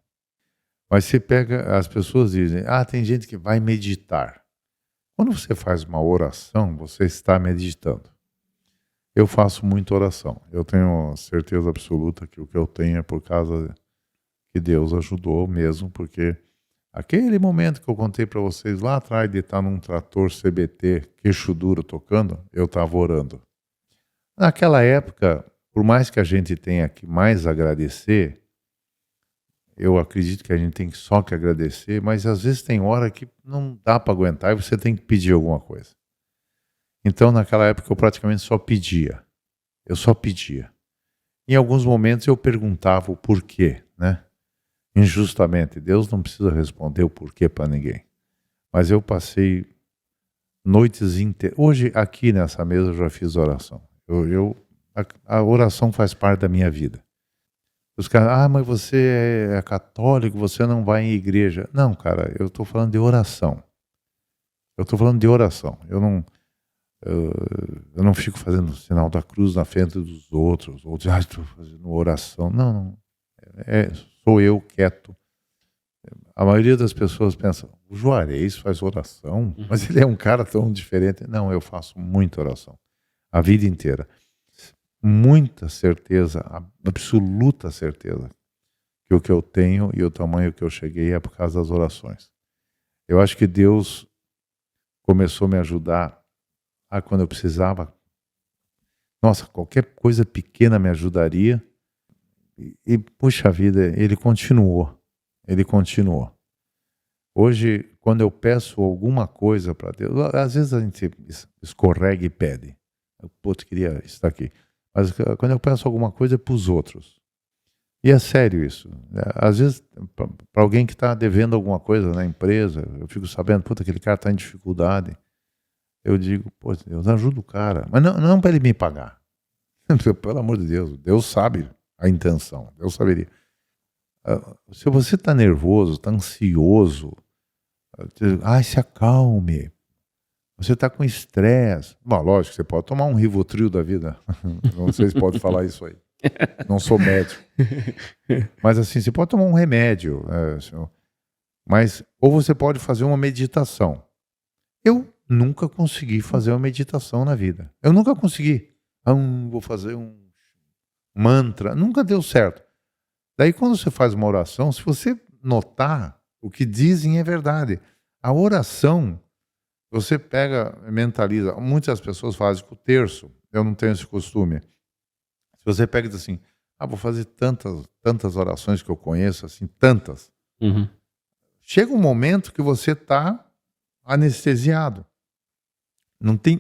Mas você pega, as pessoas dizem, tem gente que vai meditar. Quando você faz uma oração, você está meditando. Eu faço muita oração. Eu tenho certeza absoluta que o que eu tenho é por causa que Deus ajudou mesmo, porque aquele momento que eu contei para vocês lá atrás de estar num trator CBT, queixo duro tocando, eu estava orando. Naquela época, por mais que a gente tenha que mais agradecer, eu acredito que a gente tem só que agradecer, mas às vezes tem hora que não dá para aguentar e você tem que pedir alguma coisa. Então, naquela época, eu praticamente só pedia. Eu só pedia. Em alguns momentos, eu perguntava o porquê, né? Injustamente. Deus não precisa responder o porquê para ninguém. Mas eu passei noites inteiras. Hoje, aqui nessa mesa, eu já fiz oração. A oração faz parte da minha vida. Os caras, mas você é católico, você não vai em igreja. Não, cara, eu estou falando de oração. Eu não fico fazendo o sinal da cruz na frente dos outros. Ou estou fazendo oração. Não. Sou eu quieto. A maioria das pessoas pensa, o Juarez faz oração, mas ele é um cara tão diferente. Não, eu faço muita oração. A vida inteira. Muita certeza, absoluta certeza, que o que eu tenho e o tamanho que eu cheguei é por causa das orações. Eu acho que Deus começou a me ajudar quando eu precisava. Nossa, qualquer coisa pequena me ajudaria. E puxa vida, Ele continuou. Hoje, quando eu peço alguma coisa para Deus, às vezes a gente escorrega e pede. Eu queria estar aqui. Mas quando eu peço alguma coisa é para os outros. E é sério isso. Às vezes, para alguém que está devendo alguma coisa na empresa, eu fico sabendo, aquele cara está em dificuldade. Eu digo, Deus, ajuda o cara. Mas não para ele me pagar. Pelo amor de Deus, Deus sabe a intenção. Deus saberia. Se você está nervoso, está ansioso, se acalme. Você está com estresse. Bom, lógico, você pode tomar um Rivotril da vida. Não sei se pode falar isso aí. Não sou médico. Mas assim, você pode tomar um remédio. Ou você pode fazer uma meditação. Eu nunca consegui fazer uma meditação na vida. Eu nunca consegui. Vou fazer um mantra. Nunca deu certo. Daí quando você faz uma oração, se você notar, o que dizem é verdade. A oração... Você pega, mentaliza. Muitas pessoas fazem com o terço. Eu não tenho esse costume. Se você pega e diz assim, vou fazer tantas orações que eu conheço, assim, tantas. Uhum. Chega um momento que você está anestesiado. Não tem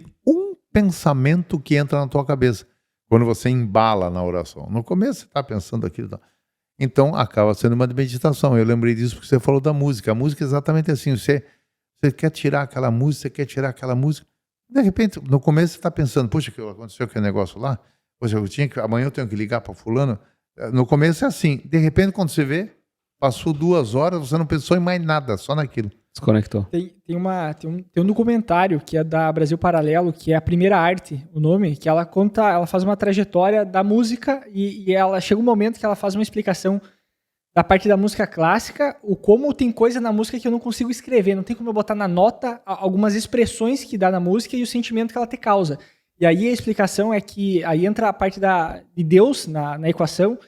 pensamento que entra na tua cabeça quando você embala na oração. No começo você está pensando aquilo. Então acaba sendo uma meditação. Eu lembrei disso porque você falou da música. A música é exatamente assim. Você quer tirar aquela música, De repente, no começo você está pensando, poxa, que aconteceu aquele negócio lá? Poxa, amanhã eu tenho que ligar para fulano. No começo é assim. De repente, quando você vê, passou 2 horas, você não pensou em mais nada, só naquilo. Desconectou. Tem um documentário que é da Brasil Paralelo, que é A Primeira Arte, o nome, que ela faz uma trajetória da música e ela chega um momento que ela faz uma explicação da parte da música clássica, como tem coisa na música que eu não consigo escrever, não tem como eu botar na nota algumas expressões que dá na música e o sentimento que ela te causa. E aí a explicação é que aí entra a parte de Deus na equação,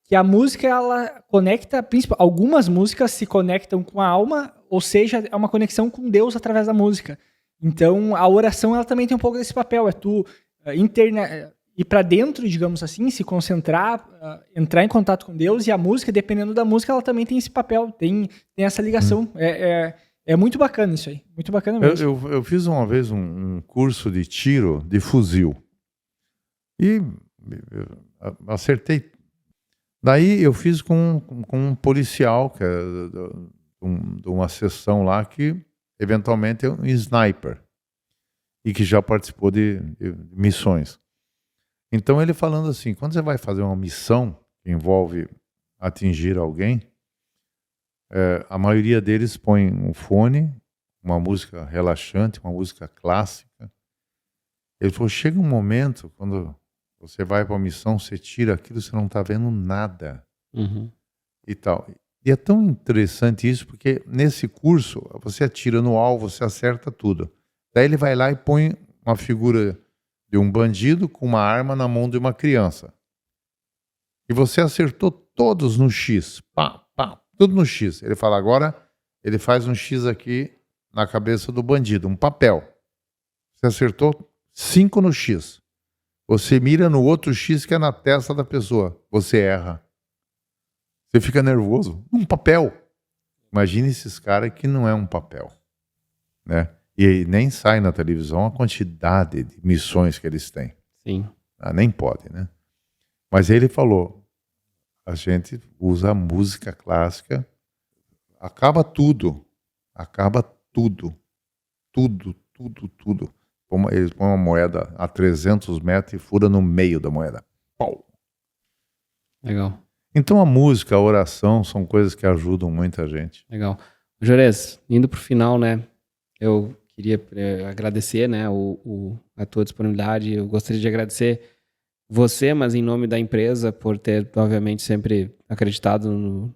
que a música ela conecta, algumas músicas se conectam com a alma, ou seja, é uma conexão com Deus através da música. Então a oração ela também tem um pouco desse papel, é tu ir para dentro, digamos assim, se concentrar, entrar em contato com Deus, e a música, dependendo da música, ela também tem esse papel, tem essa ligação. É muito bacana isso aí, muito bacana mesmo. Eu fiz uma vez um curso de tiro de fuzil e acertei. Daí eu fiz com um policial, que é de uma sessão lá, que eventualmente é um sniper e que já participou de missões. Então ele falando assim, quando você vai fazer uma missão que envolve atingir alguém, a maioria deles põe um fone, uma música relaxante, uma música clássica. Ele falou, chega um momento, quando você vai para a missão, você tira aquilo, você não está vendo nada. Uhum. E tal. E é tão interessante isso, porque nesse curso, você atira no alvo, você acerta tudo. Daí ele vai lá e põe uma figura de um bandido com uma arma na mão de uma criança. E você acertou todos no X. Pá, pá, tudo no X. Ele fala, agora ele faz um X aqui na cabeça do bandido, um papel. Você acertou 5 no X. Você mira no outro X que é na testa da pessoa. Você erra. Você fica nervoso. Um papel. Imagine esses caras que não é um papel. Né? E nem sai na televisão a quantidade de missões que eles têm. Sim. Nem pode, né? Mas ele falou, a gente usa a música clássica, acaba tudo. Tudo. Eles põem uma moeda a 300 metros e fura no meio da moeda. Pau. Legal. Então a música, a oração são coisas que ajudam muita gente. Legal. Juarez, indo pro final, né? Eu queria agradecer, né, a tua disponibilidade. Eu gostaria de agradecer você, mas em nome da empresa, por ter, obviamente, sempre acreditado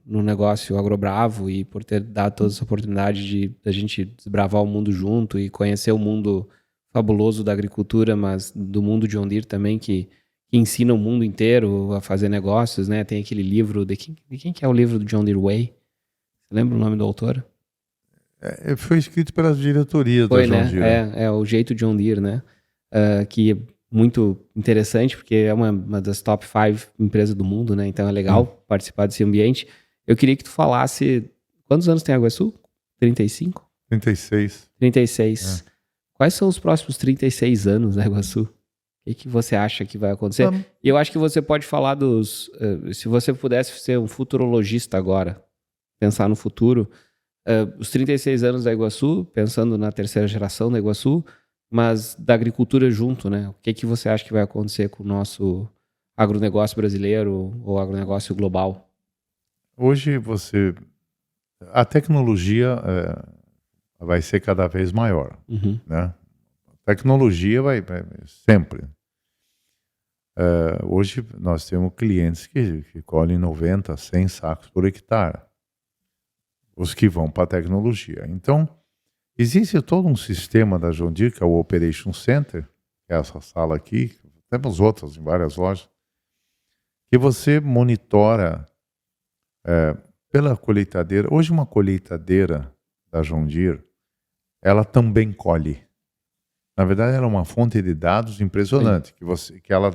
no negócio AgroBravo e por ter dado toda essa oportunidade da gente desbravar o mundo junto e conhecer o mundo fabuloso da agricultura, mas do mundo John Deere também, que ensina o mundo inteiro a fazer negócios, né? Tem aquele livro, de quem que é o livro do John Deere Way? Você lembra o nome do autor? Foi escrito pelas diretorias da John Deere. É o jeito John Deere, né? Que é muito interessante, porque é uma das top 5 empresas do mundo, né? Então é legal participar desse ambiente. Eu queria que tu falasse, quantos anos tem a AguaSul? 35? 36. 36. Quais são os próximos 36 anos da AguaSul? O que você acha que vai acontecer? E eu acho que você pode falar se você pudesse ser um futurologista agora, pensar no futuro, os 36 anos da AguaSul, pensando na terceira geração da AguaSul, mas da agricultura junto, né? O que você acha que vai acontecer com o nosso agronegócio brasileiro ou agronegócio global? Hoje a tecnologia vai ser cada vez maior, né? A tecnologia vai sempre. Hoje nós temos clientes que colhem 90, 100 sacos por hectare. Os que vão para a tecnologia. Então, existe todo um sistema da John Deere, que é o Operation Center, que é essa sala aqui, temos outras em várias lojas, que você monitora pela colheitadeira. Hoje uma colheitadeira da John Deere, ela também colhe. Na verdade, ela é uma fonte de dados impressionante, que ela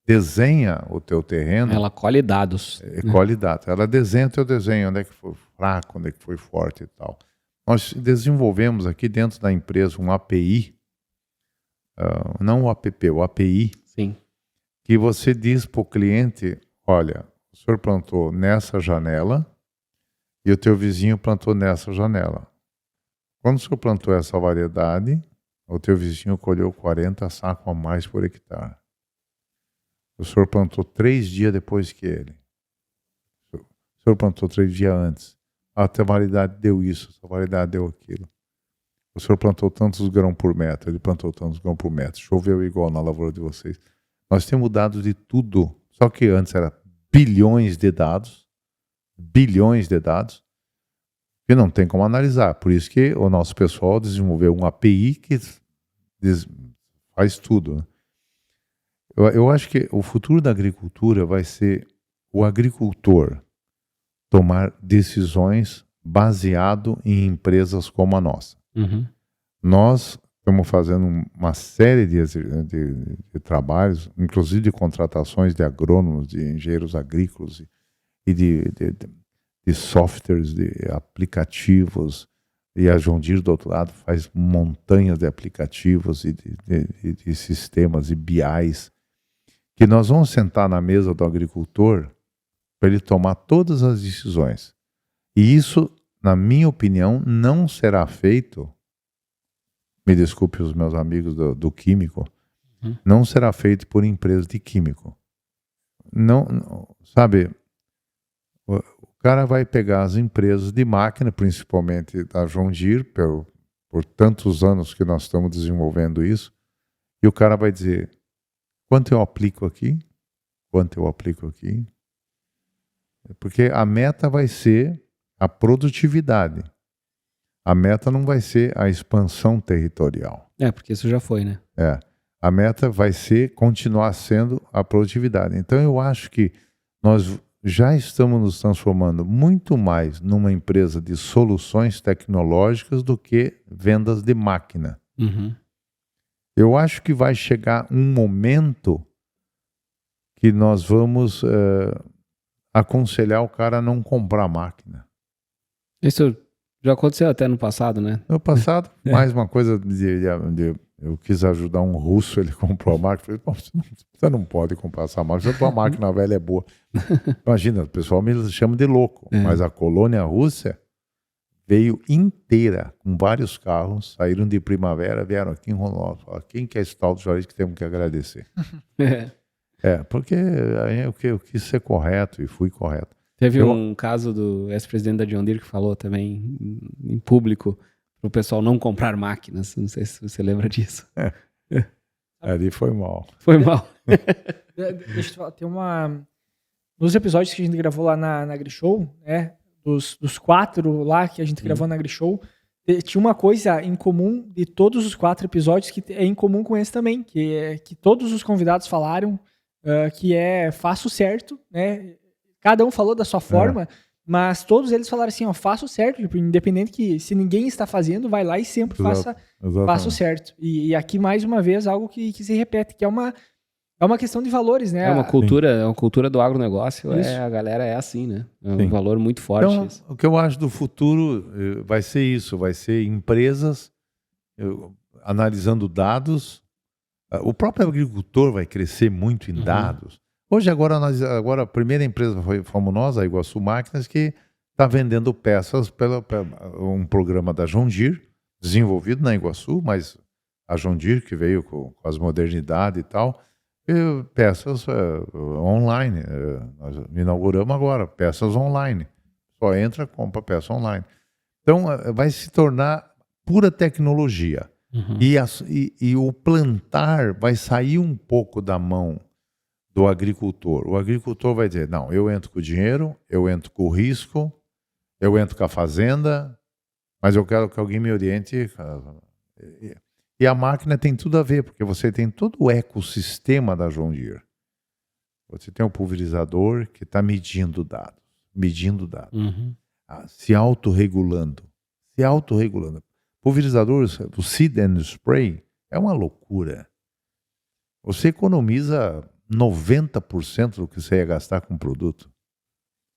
desenha o teu terreno. Ela colhe dados. Colhe dados. Ela desenha o teu desenho, onde é que foi fraco, onde é que foi forte e tal. Nós desenvolvemos aqui dentro da empresa um API não o app, o API, Sim. que você diz para o cliente, olha, o senhor plantou nessa janela e o teu vizinho plantou nessa janela. Quando o senhor plantou essa variedade, o teu vizinho colheu 40 sacos a mais por hectare. O senhor plantou 3 dias depois que ele. O senhor plantou 3 dias antes. A tua variedade deu isso, a tua variedade deu aquilo. O senhor plantou tantos grãos por metro, ele plantou tantos grãos por metro. Choveu igual na lavoura de vocês. Nós temos dados de tudo. Só que antes era bilhões de dados, que não tem como analisar. Por isso que o nosso pessoal desenvolveu um API que faz tudo. Né? Eu acho que o futuro da agricultura vai ser o agricultor tomar decisões baseado em empresas como a nossa. Uhum. Nós estamos fazendo uma série de trabalhos, inclusive de contratações de agrônomos, de engenheiros agrícolas e de softwares, de aplicativos, e a John Deere do outro lado faz montanhas de aplicativos e de sistemas e BIs, que nós vamos sentar na mesa do agricultor para ele tomar todas as decisões. E isso, na minha opinião, não será feito, me desculpe os meus amigos do químico, não será feito por empresas de químico. Não, sabe, o cara vai pegar as empresas de máquina, principalmente da John Deere, por tantos anos que nós estamos desenvolvendo isso, e o cara vai dizer, quanto eu aplico aqui? Quanto eu aplico aqui? Porque a meta vai ser a produtividade. A meta não vai ser a expansão territorial. Porque isso já foi, né? A meta vai ser continuar sendo a produtividade. Então eu acho que nós já estamos nos transformando muito mais numa empresa de soluções tecnológicas do que vendas de máquina. Uhum. Eu acho que vai chegar um momento que nós vamos aconselhar o cara a não comprar máquina. Isso já aconteceu até no passado, né? No passado, mais uma coisa eu quis ajudar um russo, ele comprou a máquina. Falei, você não pode comprar essa máquina, a tua máquina velha é boa. Imagina, o pessoal me chama de louco, mas a colônia russa veio inteira, com vários carros, saíram de primavera, vieram aqui em Rondonópolis. Falaram, quem quer esse tal do Juarez que temos que agradecer? Porque eu quis ser correto e fui correto. Teve um caso do ex-presidente da John Deere que falou também em público para o pessoal não comprar máquinas. Não sei se você lembra disso. Ali foi mal. Foi mal. Deixa eu te falar, tem nos episódios que a gente gravou lá na AgriShow, né? Dos 4 lá que a gente gravou na AgriShow, tinha uma coisa em comum de todos os 4 episódios que é em comum com esse também, que todos os convidados falaram, que faço certo, né? Cada um falou da sua forma, mas todos eles falaram assim, faço certo, tipo, independente que se ninguém está fazendo, vai lá e sempre faça o certo. E aqui, mais uma vez, algo que se repete, que é uma questão de valores, né? É uma cultura do agronegócio, a galera é assim, né? É um valor muito forte. Então, isso. O que eu acho do futuro vai ser isso, vai ser empresas analisando dados. O próprio agricultor vai crescer muito em dados. Hoje, agora a primeira empresa fomos nós, a Iguaçu Máquinas, que está vendendo peças pelo um programa da John Deere, desenvolvido na Iguaçu, mas a John Deere, que veio com as modernidades e tal, peças online. Nós inauguramos agora peças online. Só entra, compra peça online. Então, vai se tornar pura tecnologia. E o plantar vai sair um pouco da mão do agricultor. O agricultor vai dizer, não, eu entro com o dinheiro, eu entro com o risco, eu entro com a fazenda, mas eu quero que alguém me oriente. E a máquina tem tudo a ver, porque você tem todo o ecossistema da John Deere. Você tem o pulverizador que está medindo dados, se autorregulando. Pulverizador, o seed and spray, é uma loucura. Você economiza 90% do que você ia gastar com o produto.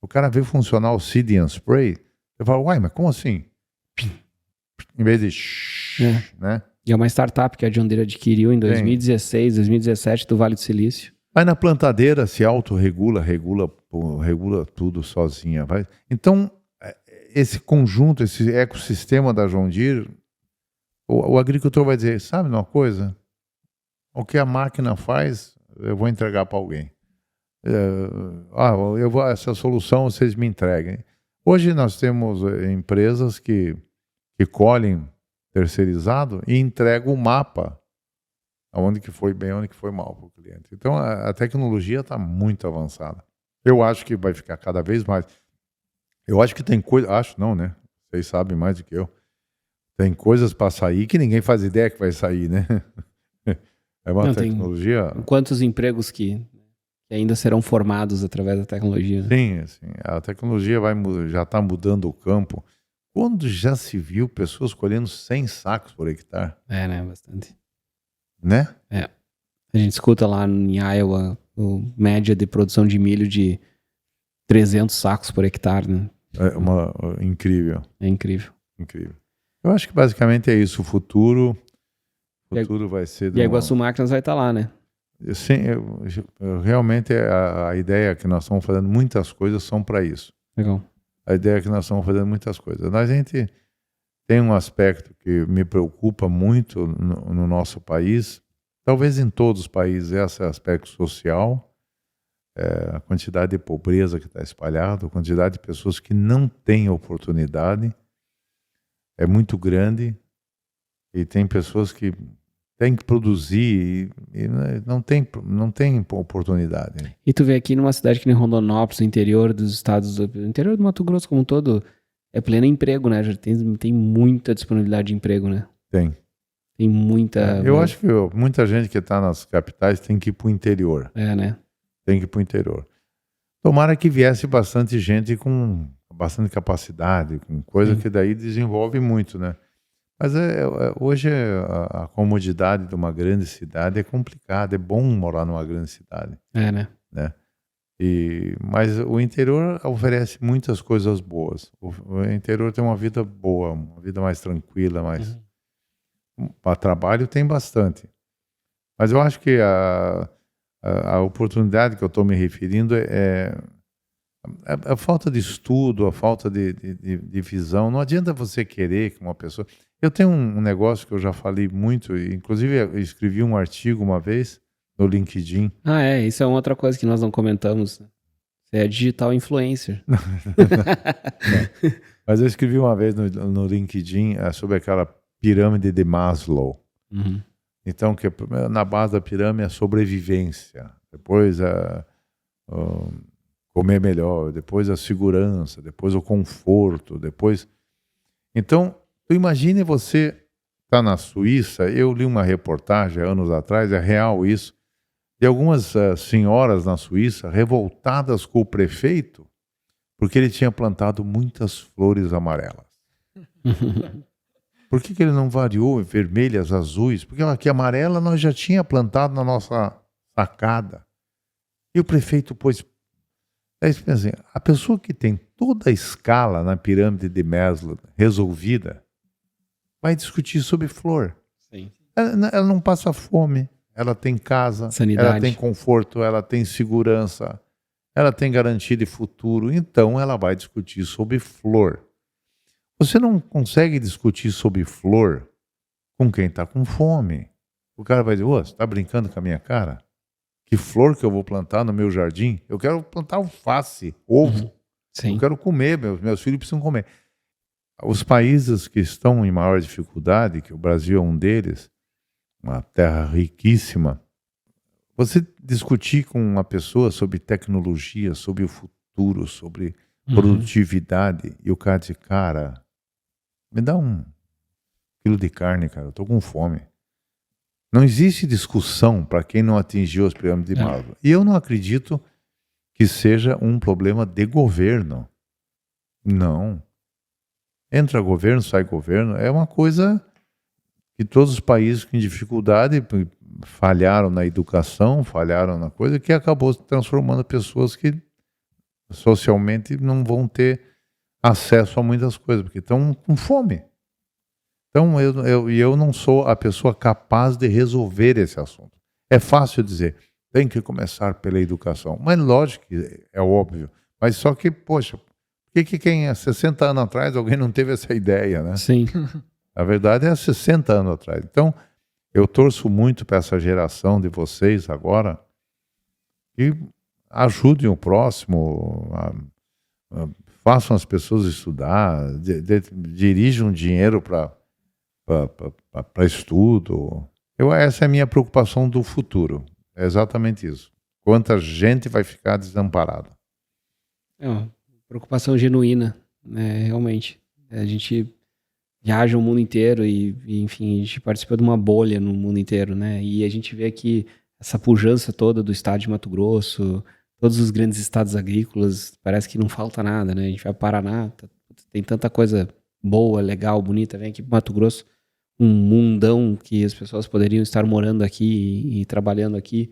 O cara vê funcionar o seed and spray, você fala, uai, mas como assim? Em vez de né? E é uma startup que a John Deere adquiriu em 2016, 2017 do Vale do Silício. Vai na plantadeira, se autorregula, regula tudo sozinha. Então, esse conjunto, esse ecossistema da John Deere, o agricultor vai dizer, sabe uma coisa? O que a máquina faz, eu vou entregar para alguém. Essa solução vocês me entreguem. Hoje nós temos empresas que colhem terceirizado e entregam o mapa onde que foi bem, onde que foi mal para o cliente. Então a tecnologia está muito avançada. Eu acho que vai ficar cada vez mais. Eu acho que tem coisa, acho não, né? Vocês sabem mais do que eu. Tem coisas para sair que ninguém faz ideia que vai sair, né? É uma tecnologia. Quantos empregos que ainda serão formados através da tecnologia? Né? Sim, a tecnologia já está mudando o campo. Quando já se viu pessoas colhendo 100 sacos por hectare? Né? Bastante. Né? A gente escuta lá em Iowa média de produção de milho de 300 sacos por hectare, né? Incrível. É incrível. Incrível. Eu acho que basicamente é isso. O futuro vai ser... E a Iguaçu Máquinas vai estar lá, né? Sim, realmente a ideia que nós estamos fazendo muitas coisas são para isso. Legal. A ideia é que nós estamos fazendo muitas coisas. A gente tem um aspecto que me preocupa muito no nosso país, talvez em todos os países, esse aspecto social, a quantidade de pobreza que está espalhada, a quantidade de pessoas que não têm oportunidade é muito grande, e tem pessoas que têm que produzir e não tem oportunidade. E tu vê aqui numa cidade que nem Rondonópolis, no interior dos estados, no interior do Mato Grosso como um todo, é pleno emprego, né? Já tem muita disponibilidade de emprego, né? Tem muita... Eu acho que muita gente que está nas capitais tem que ir para o interior. Né? Tem que ir para o interior. Tomara que viesse bastante gente com bastante capacidade, com coisa que daí desenvolve muito, né? Mas hoje a comodidade de uma grande cidade é complicada. É bom morar numa grande cidade. Né? Mas o interior oferece muitas coisas boas. O interior tem uma vida boa, uma vida mais tranquila, mais... Para trabalho tem bastante. Mas eu acho que a oportunidade que eu estou me referindo é a falta de estudo, a falta de visão. Não adianta você querer que uma pessoa... Eu tenho um negócio que eu já falei muito, inclusive eu escrevi um artigo uma vez no LinkedIn. Isso é outra coisa que nós não comentamos. Você é digital influencer. Mas eu escrevi uma vez no LinkedIn sobre aquela pirâmide de Maslow. Uhum. Então, que na base da pirâmide é a sobrevivência, depois comer melhor, depois a segurança, depois o conforto, depois... Então, imagine você estar na Suíça. Eu li uma reportagem anos atrás, é real isso, de algumas senhoras na Suíça revoltadas com o prefeito porque ele tinha plantado muitas flores amarelas. Por que ele não variou em vermelhas, azuis? Porque aqui amarela nós já tinha plantado na nossa sacada. E o prefeito pôs... Assim, a pessoa que tem toda a escala na pirâmide de Maslow resolvida vai discutir sobre flor. Sim. Ela não passa fome, ela tem casa, sanidade. Ela tem conforto, ela tem segurança, ela tem garantia de futuro. Então ela vai discutir sobre flor. Você não consegue discutir sobre flor com quem está com fome. O cara vai dizer, você está brincando com a minha cara? Que flor que eu vou plantar no meu jardim? Eu quero plantar alface, ovo. Sim. Eu quero comer, meus filhos precisam comer. Os países que estão em maior dificuldade, que o Brasil é um deles, uma terra riquíssima, você discutir com uma pessoa sobre tecnologia, sobre o futuro, sobre produtividade, e o cara diz, cara, me dá um quilo de carne, cara, eu tô com fome. Não existe discussão para quem não atingiu as pirâmides de Maslow. E eu não acredito que seja um problema de governo. Não. Entra governo, sai governo. É uma coisa que todos os países em dificuldade falharam na educação, falharam na coisa, que acabou transformando pessoas que socialmente não vão ter acesso a muitas coisas, porque estão com fome. Então, eu não sou a pessoa capaz de resolver esse assunto. É fácil dizer, tem que começar pela educação. Mas lógico que é óbvio. Mas só que, poxa, por que quem há 60 anos atrás alguém não teve essa ideia, né? Sim. A verdade é 60 anos atrás. Então, eu torço muito para essa geração de vocês agora que ajudem o próximo, façam as pessoas estudar, dirijam dinheiro para estudo. Essa é a minha preocupação do futuro. É exatamente isso. Quanta gente vai ficar desamparada. É uma preocupação genuína, né? Realmente. A gente viaja o mundo inteiro e, enfim, a gente participa de uma bolha no mundo inteiro, né? E a gente vê aqui essa pujança toda do estado de Mato Grosso, todos os grandes estados agrícolas, parece que não falta nada, né? A gente vai para o Paraná, tem tanta coisa boa, legal, bonita, vem aqui para Mato Grosso, um mundão que as pessoas poderiam estar morando aqui e trabalhando aqui.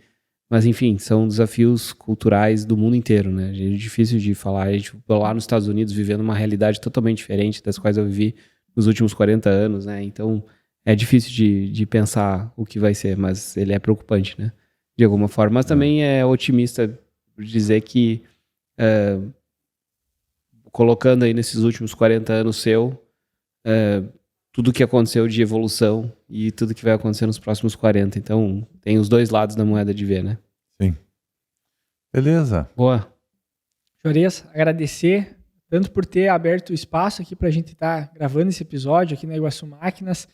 Mas, enfim, são desafios culturais do mundo inteiro, né? É difícil de falar. A gente lá nos Estados Unidos vivendo uma realidade totalmente diferente das quais eu vivi nos últimos 40 anos, né? Então, é difícil de pensar o que vai ser, mas ele é preocupante, né? De alguma forma. Mas também é otimista dizer que, colocando aí nesses últimos 40 anos tudo que aconteceu de evolução e tudo que vai acontecer nos próximos 40. Então, tem os dois lados da moeda de ver, né? Sim. Beleza. Boa. Juarez, agradecer tanto por ter aberto o espaço aqui para a gente estar gravando esse episódio aqui na Iguaçu Máquinas.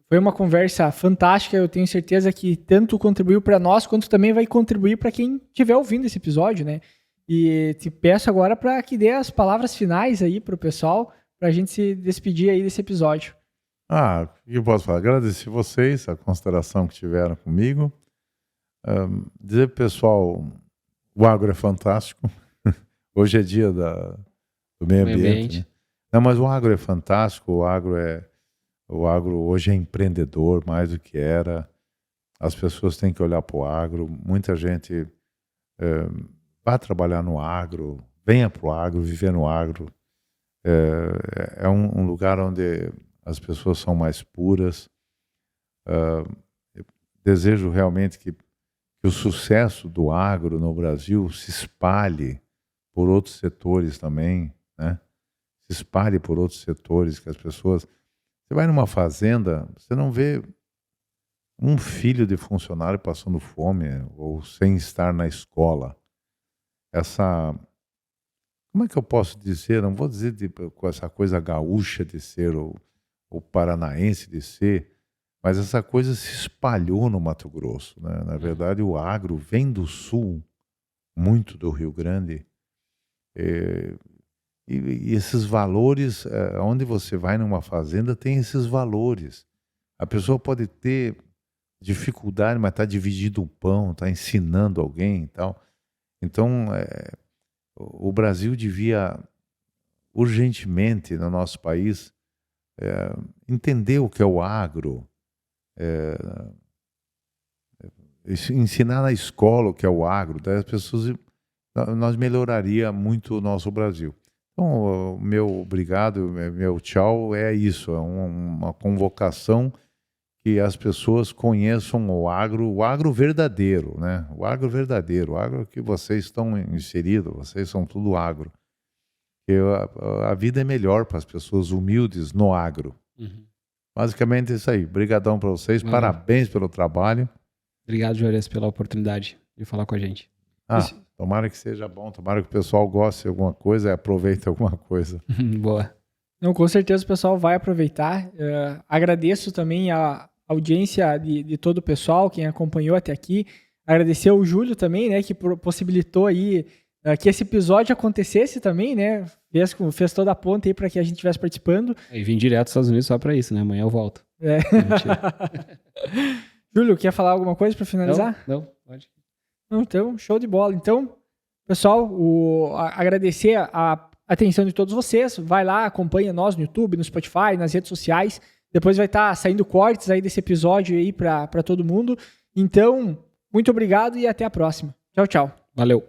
Foi uma conversa fantástica, eu tenho certeza que tanto contribuiu para nós, quanto também vai contribuir para quem estiver ouvindo esse episódio, né? E te peço agora para que dê as palavras finais aí para o pessoal, para a gente se despedir aí desse episódio. O que eu posso falar? Agradecer vocês, a consideração que tiveram comigo. Dizer pro pessoal, o agro é fantástico. Hoje é dia do meio ambiente. Né? Não, mas o agro é fantástico, o agro hoje é empreendedor mais do que era. As pessoas têm que olhar para o agro. Muita gente vai trabalhar no agro, venha para o agro, viver no agro. É um lugar onde as pessoas são mais puras. Eu desejo realmente que o sucesso do agro no Brasil se espalhe por outros setores também, né? Se espalhe por outros setores, que as pessoas... Você vai numa fazenda, você não vê um filho de funcionário passando fome ou sem estar na escola. Como é que eu posso dizer? Não vou dizer com essa coisa gaúcha de ser o paranaense de ser, mas essa coisa se espalhou no Mato Grosso, né? Na verdade, o agro vem do sul, muito do Rio Grande, e esses valores, onde você vai numa fazenda, tem esses valores. A pessoa pode ter dificuldade, mas está dividindo o pão, está ensinando alguém e tal. Então, o Brasil devia urgentemente, no nosso país, entender o que é o agro, ensinar na escola o que é o agro, das pessoas, nós melhoraria muito o nosso Brasil. Então, o meu obrigado, meu tchau é isso, é uma convocação que as pessoas conheçam o agro verdadeiro, né? O agro verdadeiro, o agro que vocês estão inseridos, vocês são tudo agro. A vida é melhor para as pessoas humildes no agro. Uhum. Basicamente é isso aí. Obrigadão para vocês. Valeu. Parabéns pelo trabalho. Obrigado, Juarez, pela oportunidade de falar com a gente. Tomara que seja bom. Tomara que o pessoal goste de alguma coisa e aproveite alguma coisa. Boa. Não, com certeza o pessoal vai aproveitar. Agradeço também a audiência de todo o pessoal, quem acompanhou até aqui. Agradecer ao Júlio também, né, que possibilitou aí que esse episódio acontecesse também, né? Fez toda a ponta aí para que a gente estivesse participando. E vim direto dos Estados Unidos só para isso, né? Amanhã eu volto. Júlio, quer falar alguma coisa para finalizar? Não, pode. Não, então, show de bola. Então, pessoal, agradecer a atenção de todos vocês. Vai lá, acompanha nós no YouTube, no Spotify, nas redes sociais. Depois vai estar saindo cortes aí desse episódio aí para todo mundo. Então, muito obrigado e até a próxima. Tchau, tchau. Valeu.